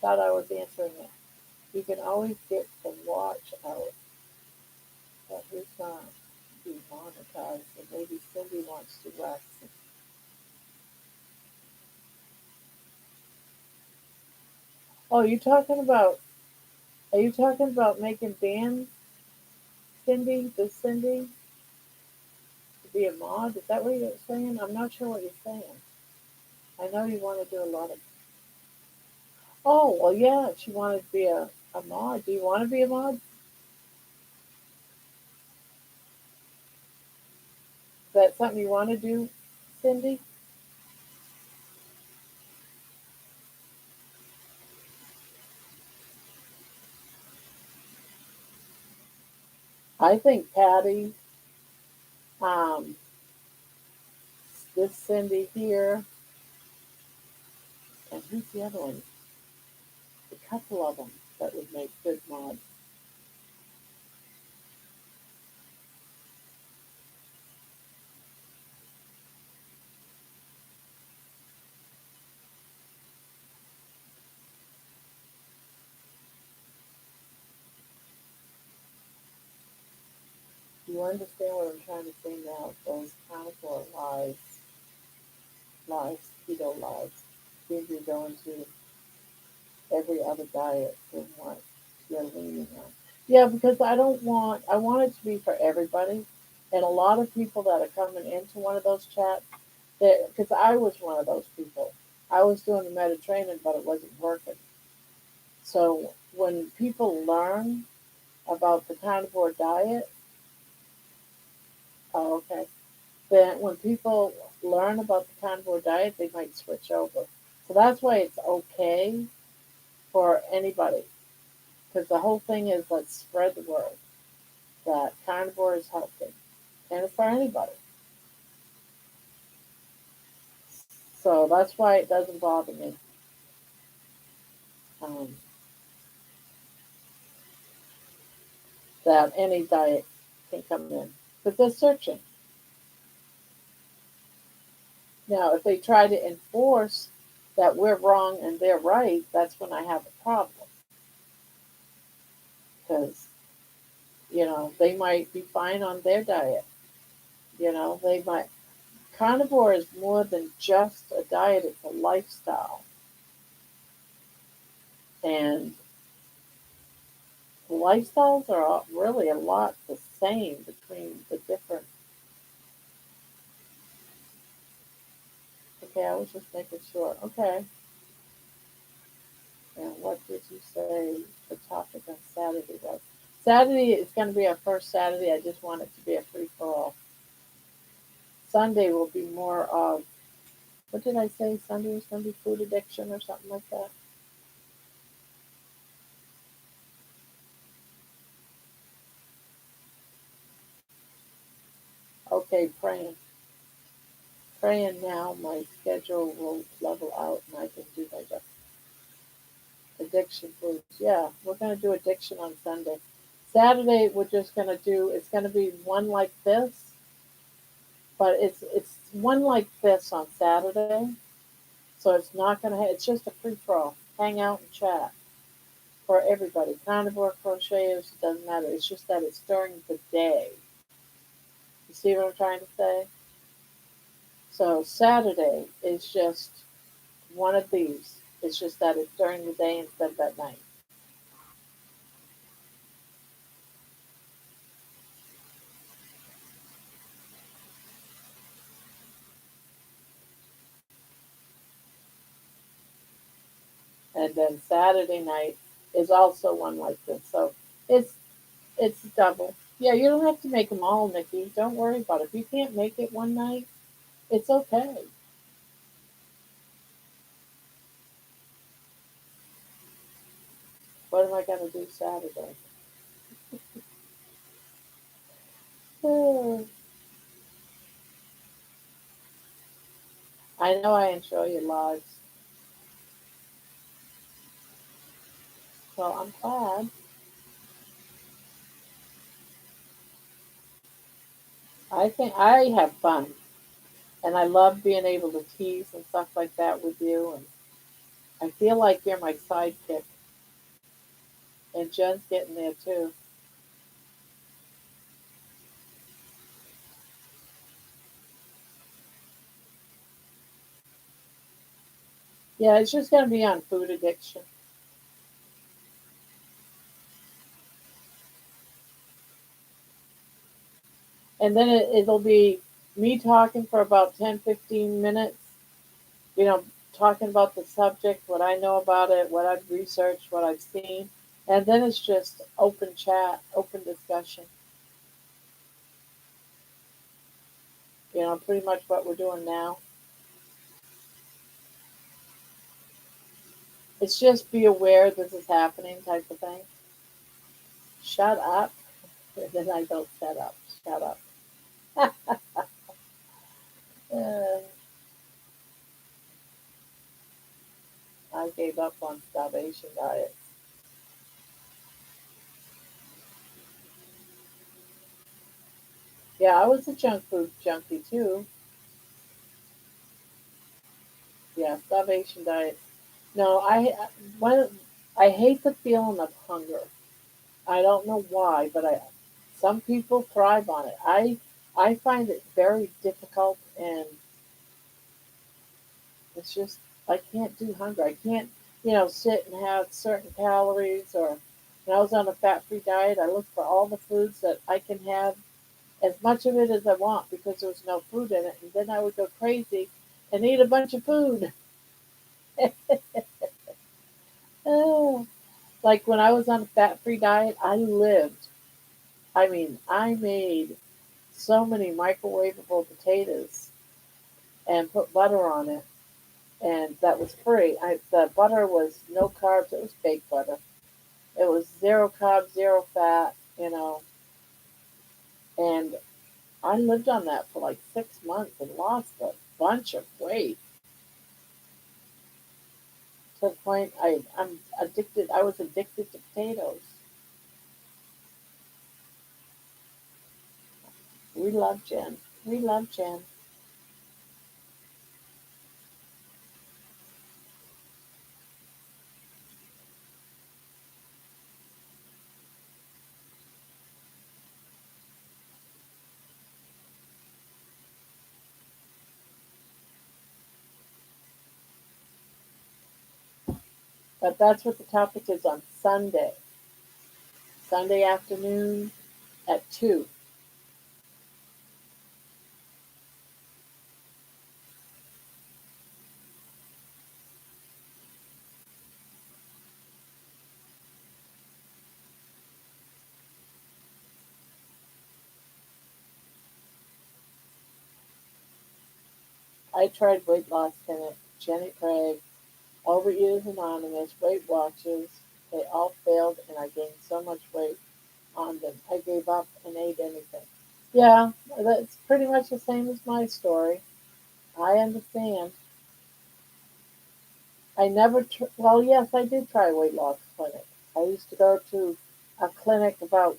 thought I was answering it. You can always get the watch out, but who's not be monetized? And maybe Cindy wants to wax it. Oh, you talking about? Are you talking about making bands, Cindy? Does Cindy to be a mod? Is that what you're saying? I'm not sure what you're saying. I know you want to do a lot of. Oh, well, yeah. She wanted to be a mod. Do you want to be a mod? Is that something you want to do, Cindy? I think Patty, um, this Cindy here, and who's the other one? A couple of them that would make good mods. Do you understand what I'm trying to say now? Those carnivore keto lives, seem to go into every other diet than what you're leaning on. Yeah, because I want it to be for everybody. And a lot of people that are coming into one of those chats, because I was one of those people. I was doing the Mediterranean, but it wasn't working. So when people learn about the carnivore diet, oh, okay, then when people learn about the carnivore diet, they might switch over. So that's why it's okay for anybody, because the whole thing is let's spread the word that carnivore is healthy, and it's for anybody. So that's why it doesn't bother me um, that any diet can come in, because they're searching. Now, if they try to enforce that we're wrong and they're right, that's when I have a problem, because they might be fine on their diet. They might. Carnivore is more than just a diet; it's a lifestyle, and the lifestyles are really a lot the same between the different. Okay, I was just making sure. Okay, and what did you say the topic on Saturday was? Saturday is going to be our first Saturday. I just want it to be a free for all. Sunday will be more of, what did I say? Sunday is going to be food addiction or something like that. Okay, praying now. My schedule will level out and I can do like a addiction foods. Yeah, we're going to do addiction on Sunday. Saturday, we're just going to do, it's going to be one like this, but it's one like this on Saturday. So it's not going to, it's just a free for all. Hang out and chat for everybody. Carnivore, crocheters, it doesn't matter. It's just that it's during the day. You see what I'm trying to say? So Saturday is just one of these. It's just that it's during the day instead of at night. And then Saturday night is also one like this. So it's it's double. Yeah, you don't have to make them all, Nikki. Don't worry about it. If you can't make it one night, it's okay. What am I going to do Saturday? Oh, I know I enjoy your lives. Well, I'm glad. I think I have fun. And I love being able to tease and stuff like that with you. And I feel like you're my sidekick. And Jen's getting there too. Yeah, it's just going to be on food addiction. And then it'll be me talking for about 10, 15 minutes, you know, talking about the subject, what I know about it, what I've researched, what I've seen. And then it's just open chat, open discussion, pretty much what we're doing now. It's just be aware this is happening type of thing. Shut up. And then I don't shut up. Shut up. Uh, I gave up on starvation diet. Yeah, I was a junk food junkie too. Yeah, starvation diet. No, when I hate the feeling of hunger. I don't know why, but I some people thrive on it. I find it very difficult, and it's just I can't do hunger. I can't sit and have certain calories. Or when I was on a fat-free diet, I looked for all the foods that I can have as much of it as I want because there was no food in it, and then I would go crazy and eat a bunch of food. Oh, like when I was on a fat-free diet, I lived. I mean, I made so many microwavable potatoes and put butter on it, and that was free. The butter was no carbs; it was baked butter. It was zero carbs, zero fat, and I lived on that for like 6 months and lost a bunch of weight to the point I'm addicted. I was addicted to potatoes. We love Jen. We love Jen. But that's what the topic is on Sunday. Sunday afternoon at 2. I tried weight loss clinic, Jenny Craig, Overeaters Anonymous, Weight Watchers. They all failed, and I gained so much weight on them. I gave up and ate anything. Yeah, that's pretty much the same as my story. I understand. Well, yes, I did try a weight loss clinic. I used to go to a clinic about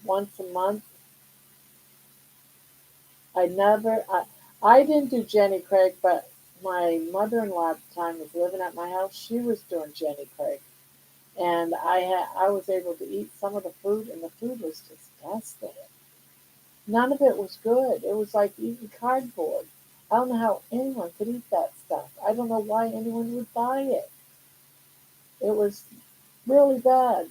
once a month. I didn't do Jenny Craig, but my mother-in-law at the time was living at my house. She was doing Jenny Craig, and I was able to eat some of the food, and the food was disgusting. None of it was good. It was like eating cardboard. I don't know how anyone could eat that stuff. I don't know why anyone would buy it. It was really bad.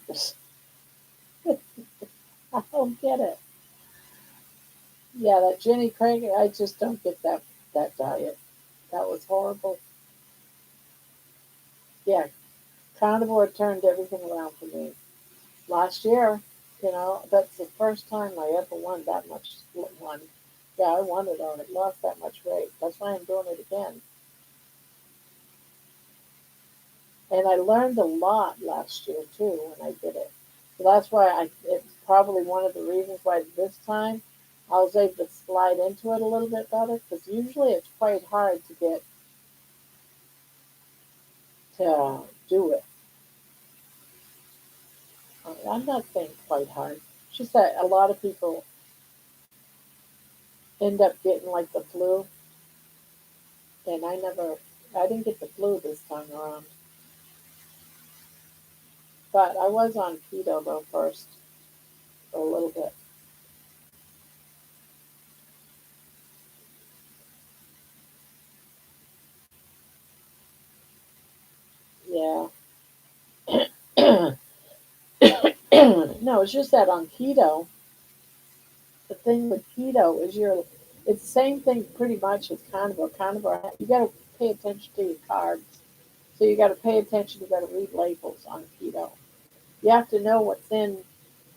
I don't get it. Yeah, that Jenny Craig, I just don't get that diet. That was horrible. Yeah, carnivore turned everything around for me. Last year, that's the first time I ever won that much. Won. Yeah, I won it on it. Lost that much weight. That's why I'm doing it again. And I learned a lot last year too when I did it. So that's why it's probably one of the reasons why this time I was able to slide into it a little bit better because usually it's quite hard to get to do it. I'm not saying quite hard. It's just that a lot of people end up getting like the flu, and I didn't get the flu this time around. But I was on keto though first for a little bit. Yeah. No, it's just that on keto, the thing with keto is it's the same thing pretty much as carnivore. Carnivore, you got to pay attention to your carbs. So you got to pay attention. You got to read labels on keto. You have to know what's in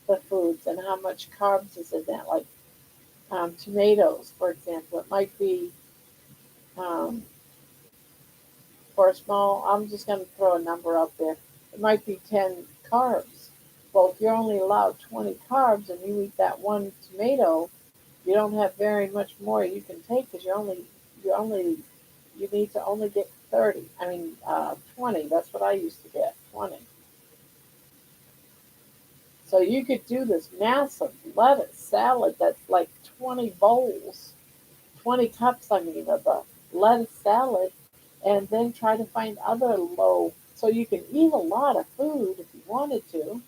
the foods and how much carbs is in that. Like tomatoes, for example, it might be um, for a small. I'm just going to throw a number out there. It might be 10 carbs. Well, if you're only allowed 20 carbs and you eat that one tomato, you don't have very much more you can take because you need to only get 30. I mean 20. That's what I used to get 20. So you could do this massive lettuce salad that's like 20 bowls, 20 cups. I mean of the lettuce salad, and then try to find other low. So you can eat a lot of food if you wanted to.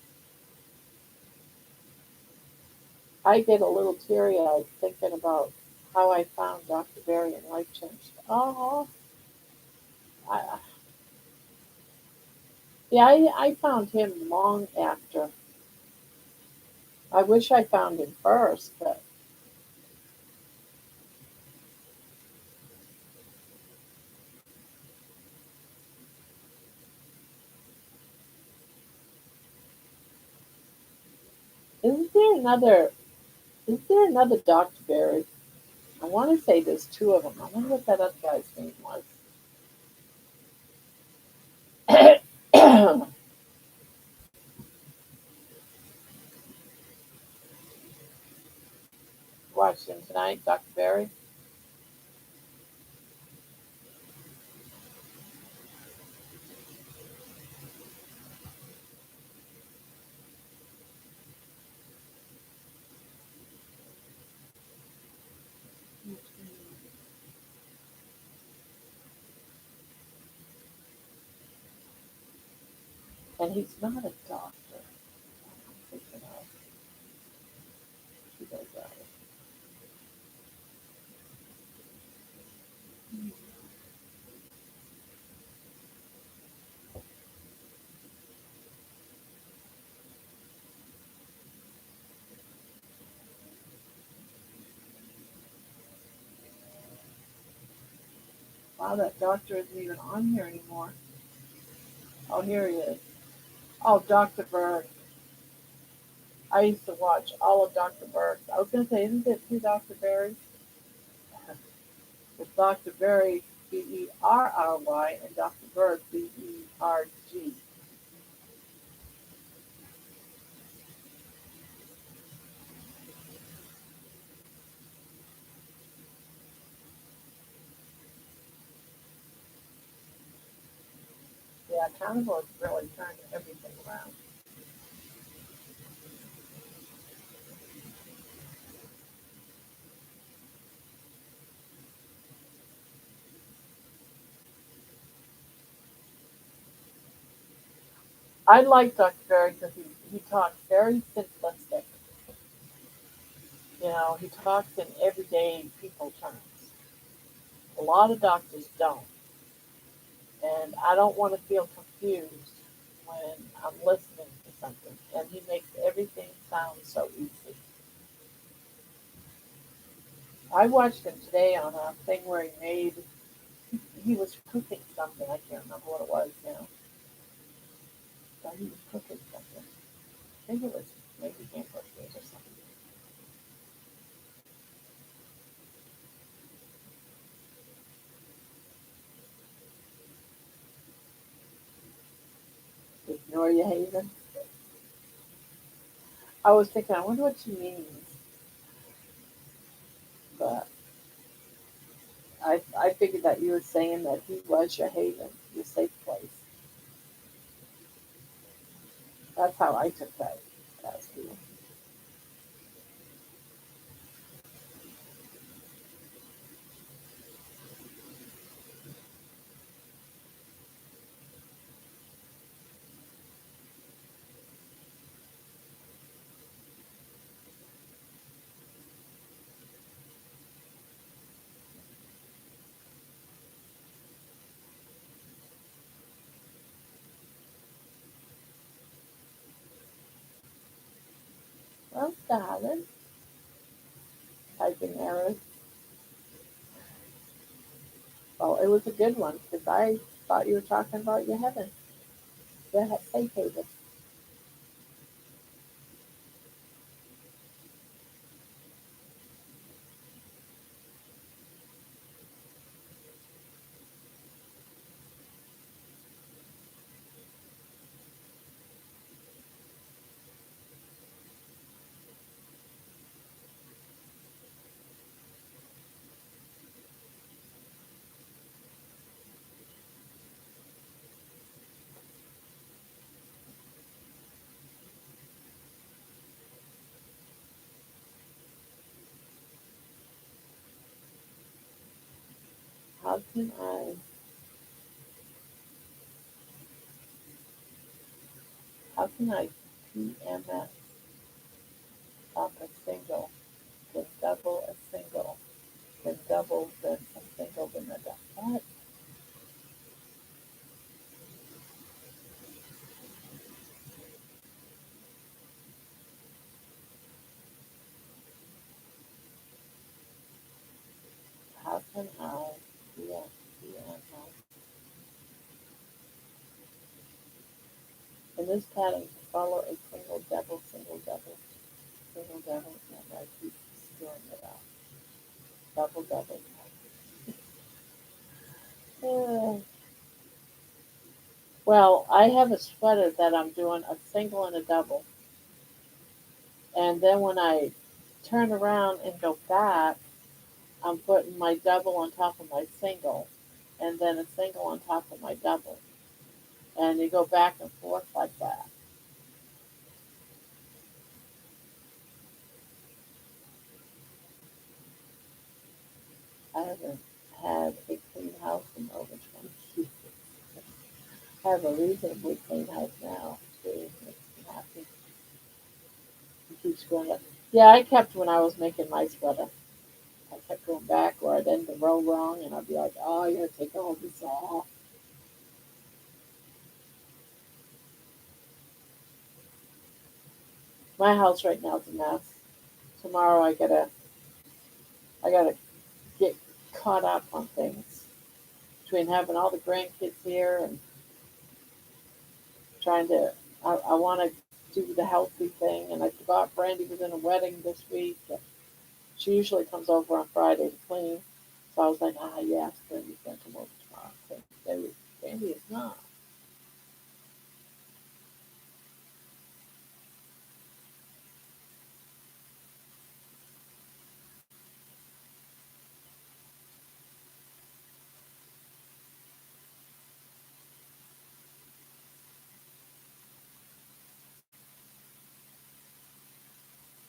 I get a little teary eyed thinking about how I found Dr. Berry and life changed. Oh, I, yeah, I found him long after. I wish I found him first, but isn't there another? Is there another Dr. Berry? I want to say there's two of them. I wonder what that other guy's name was. Watched him tonight, Dr. Berry. And he's not a doctor. I'm thinking of who does that. Wow, that doctor isn't even on here anymore. Oh, here he is. Oh, Dr. Berg. I used to watch all of Dr. Berg. I was going to say, isn't it two Dr. Berry? It's Dr. Berry, Berry, and Dr. Berg, Berg. Yeah, carnivore's really turned everything around. I like Dr. Berry because he talks very simplistic. You know, he talks in everyday people terms. A lot of doctors don't. And I don't want to feel confused when I'm listening to something. And he makes everything sound so easy. I watched him today on a thing where he was cooking something. I can't remember what it was now. But he was cooking something. I think it was maybe hamburgers or something. Ignore you, Haven. I was thinking, I wonder what she means. I figured that you were saying that he was your haven, your safe place. That's how I took that as you. Well, darling, typing errors. Well, it was a good one because I thought you were talking about your heaven, your safe haven. How can I? How can I PMS up a single, then double a single, then double, then a single, then a double? What? How can I PMS? In this pattern, follow a single, double, single, double, and I keep screwing it up. Double, double. Uh, well, I have a sweater that I'm doing a single and a double. And then when I turn around and go back, I'm putting my double on top of my single, and then a single on top of my double. And you go back and forth like that. I haven't had a clean house in over 20 years. I have a reasonably clean house now, too. Makes me happy. It keeps going up. Yeah, I kept when I was making my sweater. I kept going back or I'd end the row wrong and I'd be like, oh, I gotta take all this off. My house right now is a mess. Tomorrow I gotta get caught up on things between having all the grandkids here and trying to. I want to do the healthy thing, and I forgot Brandy was in a wedding this week. And she usually comes over on Friday to clean, so I was like, ah, yes, Brandy's gonna come over tomorrow. So Brandy is not.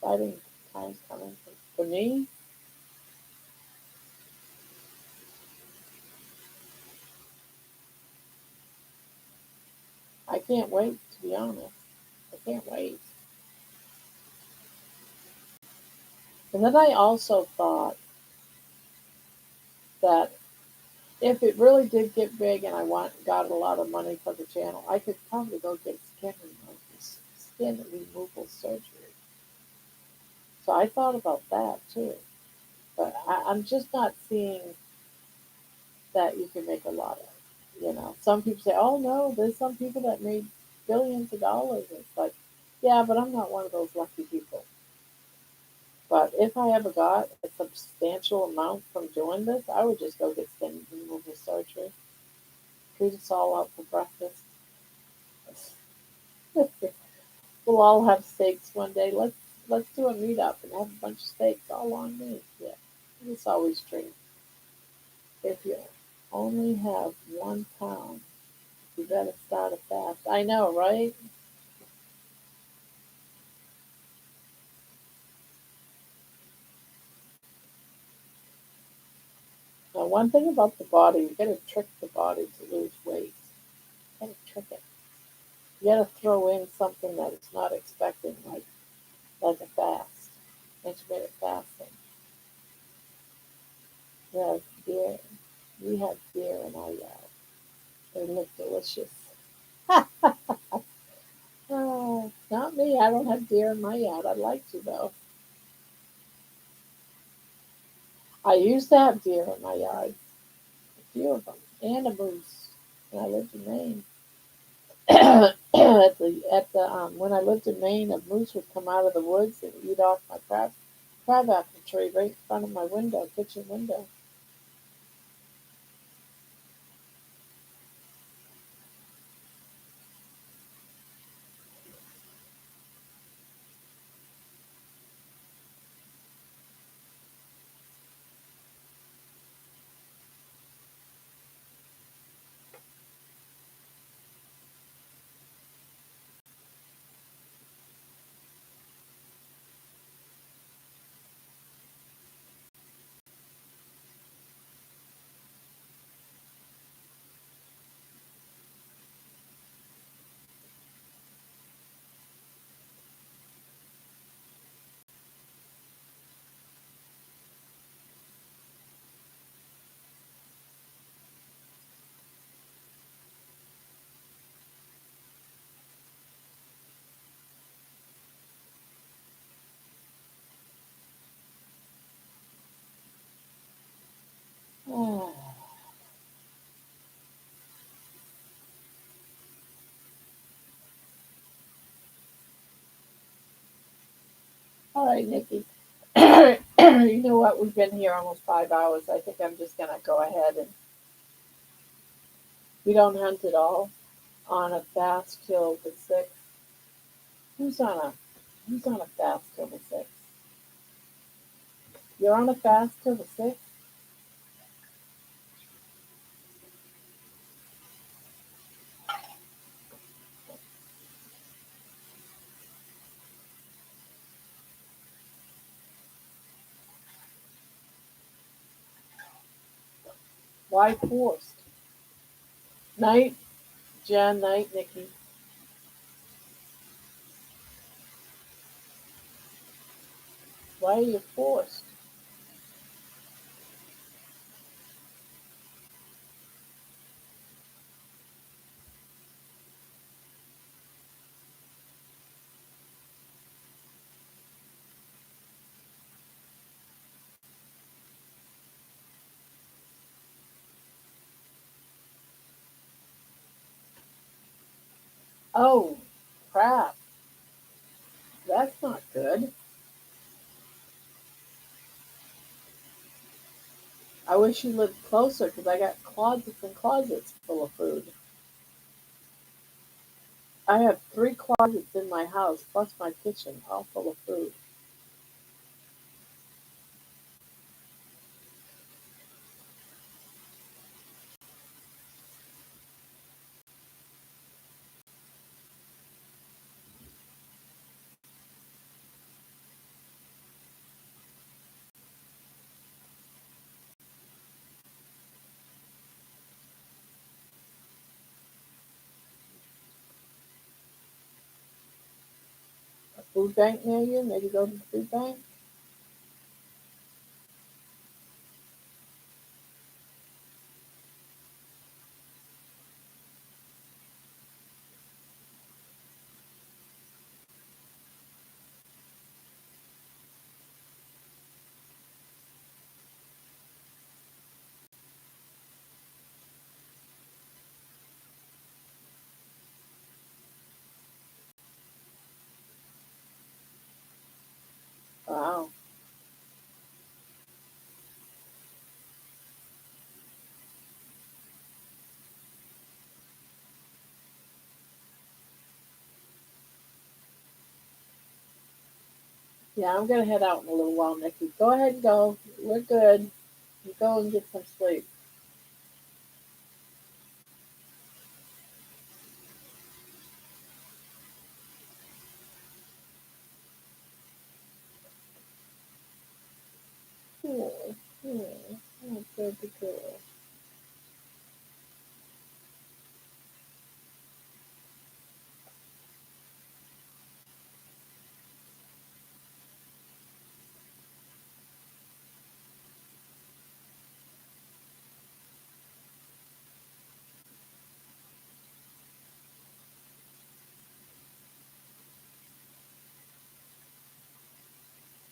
Exciting times coming for me. I can't wait, to be honest. I can't wait. And then I also thought that if it really did get big and got a lot of money for the channel, I could probably go get skin removal surgery. So I thought about that too. But I'm just not seeing that you can make a lot of. Some people say, "Oh no, there's some people that made billions of dollars." It's like, yeah, but I'm not one of those lucky people. But if I ever got a substantial amount from doing this, I would just go get skin removal surgery. Treat us all out for breakfast. We'll all have steaks one day. Let's do a meetup and have a bunch of steaks all on me. Yeah, it's always dream. If you only have 1 pound, you better start a fast. I know, right? Now, one thing about the body, you gotta trick the body to lose weight. You gotta trick it. You gotta throw in something that it's not expecting, like a fast, intermittent fasting. We have deer. We have deer in our yard. They look delicious. Not me. I don't have deer in my yard. I'd like to though. I used to have deer in my yard, a few of them, and a moose when I lived in Maine. When I lived in Maine, a moose would come out of the woods and eat off my crab apple tree right in front of my window, kitchen window. All right, Nikki. You know what? We've been here almost 5 hours. I think I'm just gonna go ahead and we don't hunt at all on a fast till the 6th. Who's on a Who's on a fast till the 6th? You're on a fast till the 6th? Why forced? Night, Jen, night, Nikki. Why are you forced? Oh, crap. That's not good. I wish you lived closer because I got closets and closets full of food. I have 3 closets in my house plus my kitchen, all full of food. A food bank near you? Maybe go to the food bank? Wow. Yeah, I'm gonna head out in a little while, Nikki. Go ahead and go. We're good. You go and get some sleep. Pretty cool.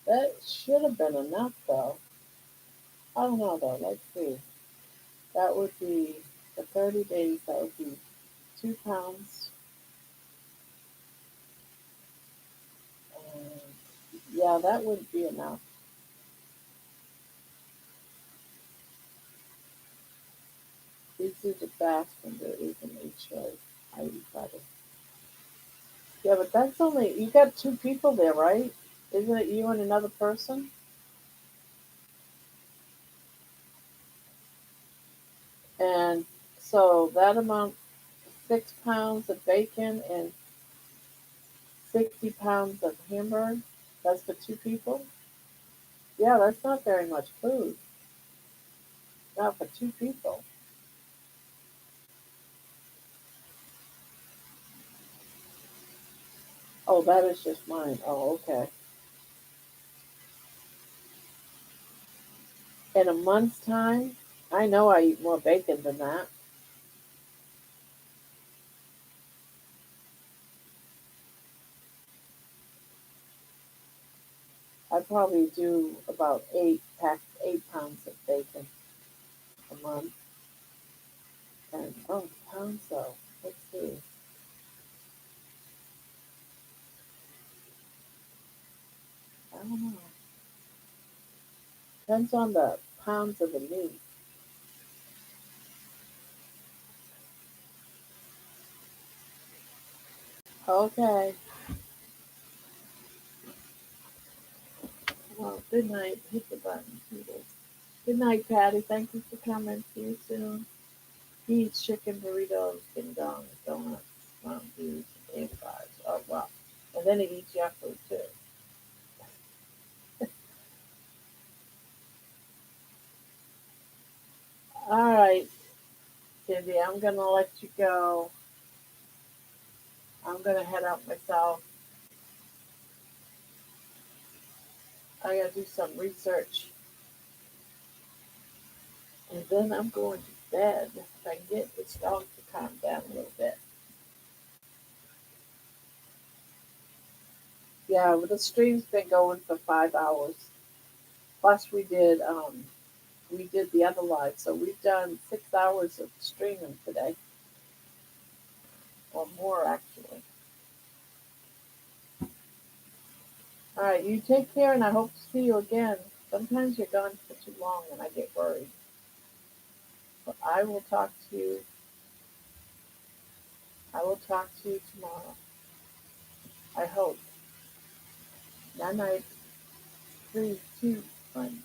That should have been enough though. I don't know though. Let's see. That would be for 30 days. That would be 2 pounds. And yeah, that wouldn't be enough. These are the fast when there isn't a choice. I eat butter. Yeah, but that's only you got two people there, right? Isn't it you and another person? And so that amount, 6 pounds of bacon and 60 pounds of hamburger. That's for two people. Yeah, that's not very much food. Not for two people. Oh, that is just mine. Oh, okay. In a month's time, I know I eat more bacon than that. I probably do about 8 pounds of bacon a month. And oh, pounds though. Let's see. I don't know. Depends on the pounds of the meat. Okay. Well, good night. Hit the button. Good night, Patty. Thank you for coming. See you soon. He eats chicken burritos, ding-dongs, donuts, Mountain Dews, and fries. Oh, wow. And then he eats your food, too. All right, Cindy, I'm going to let you go. I'm going to head out myself. I got to do some research. And then I'm going to bed if I can get this dog to calm down a little bit. Yeah, well, the stream's been going for 5 hours. Plus, we did the other live, so we've done 6 hours of streaming today, or more actually. All right, you take care, and I hope to see you again. Sometimes you're gone for too long, and I get worried. But I will talk to you. I will talk to you tomorrow. I hope. Night night. 3, 2, 1.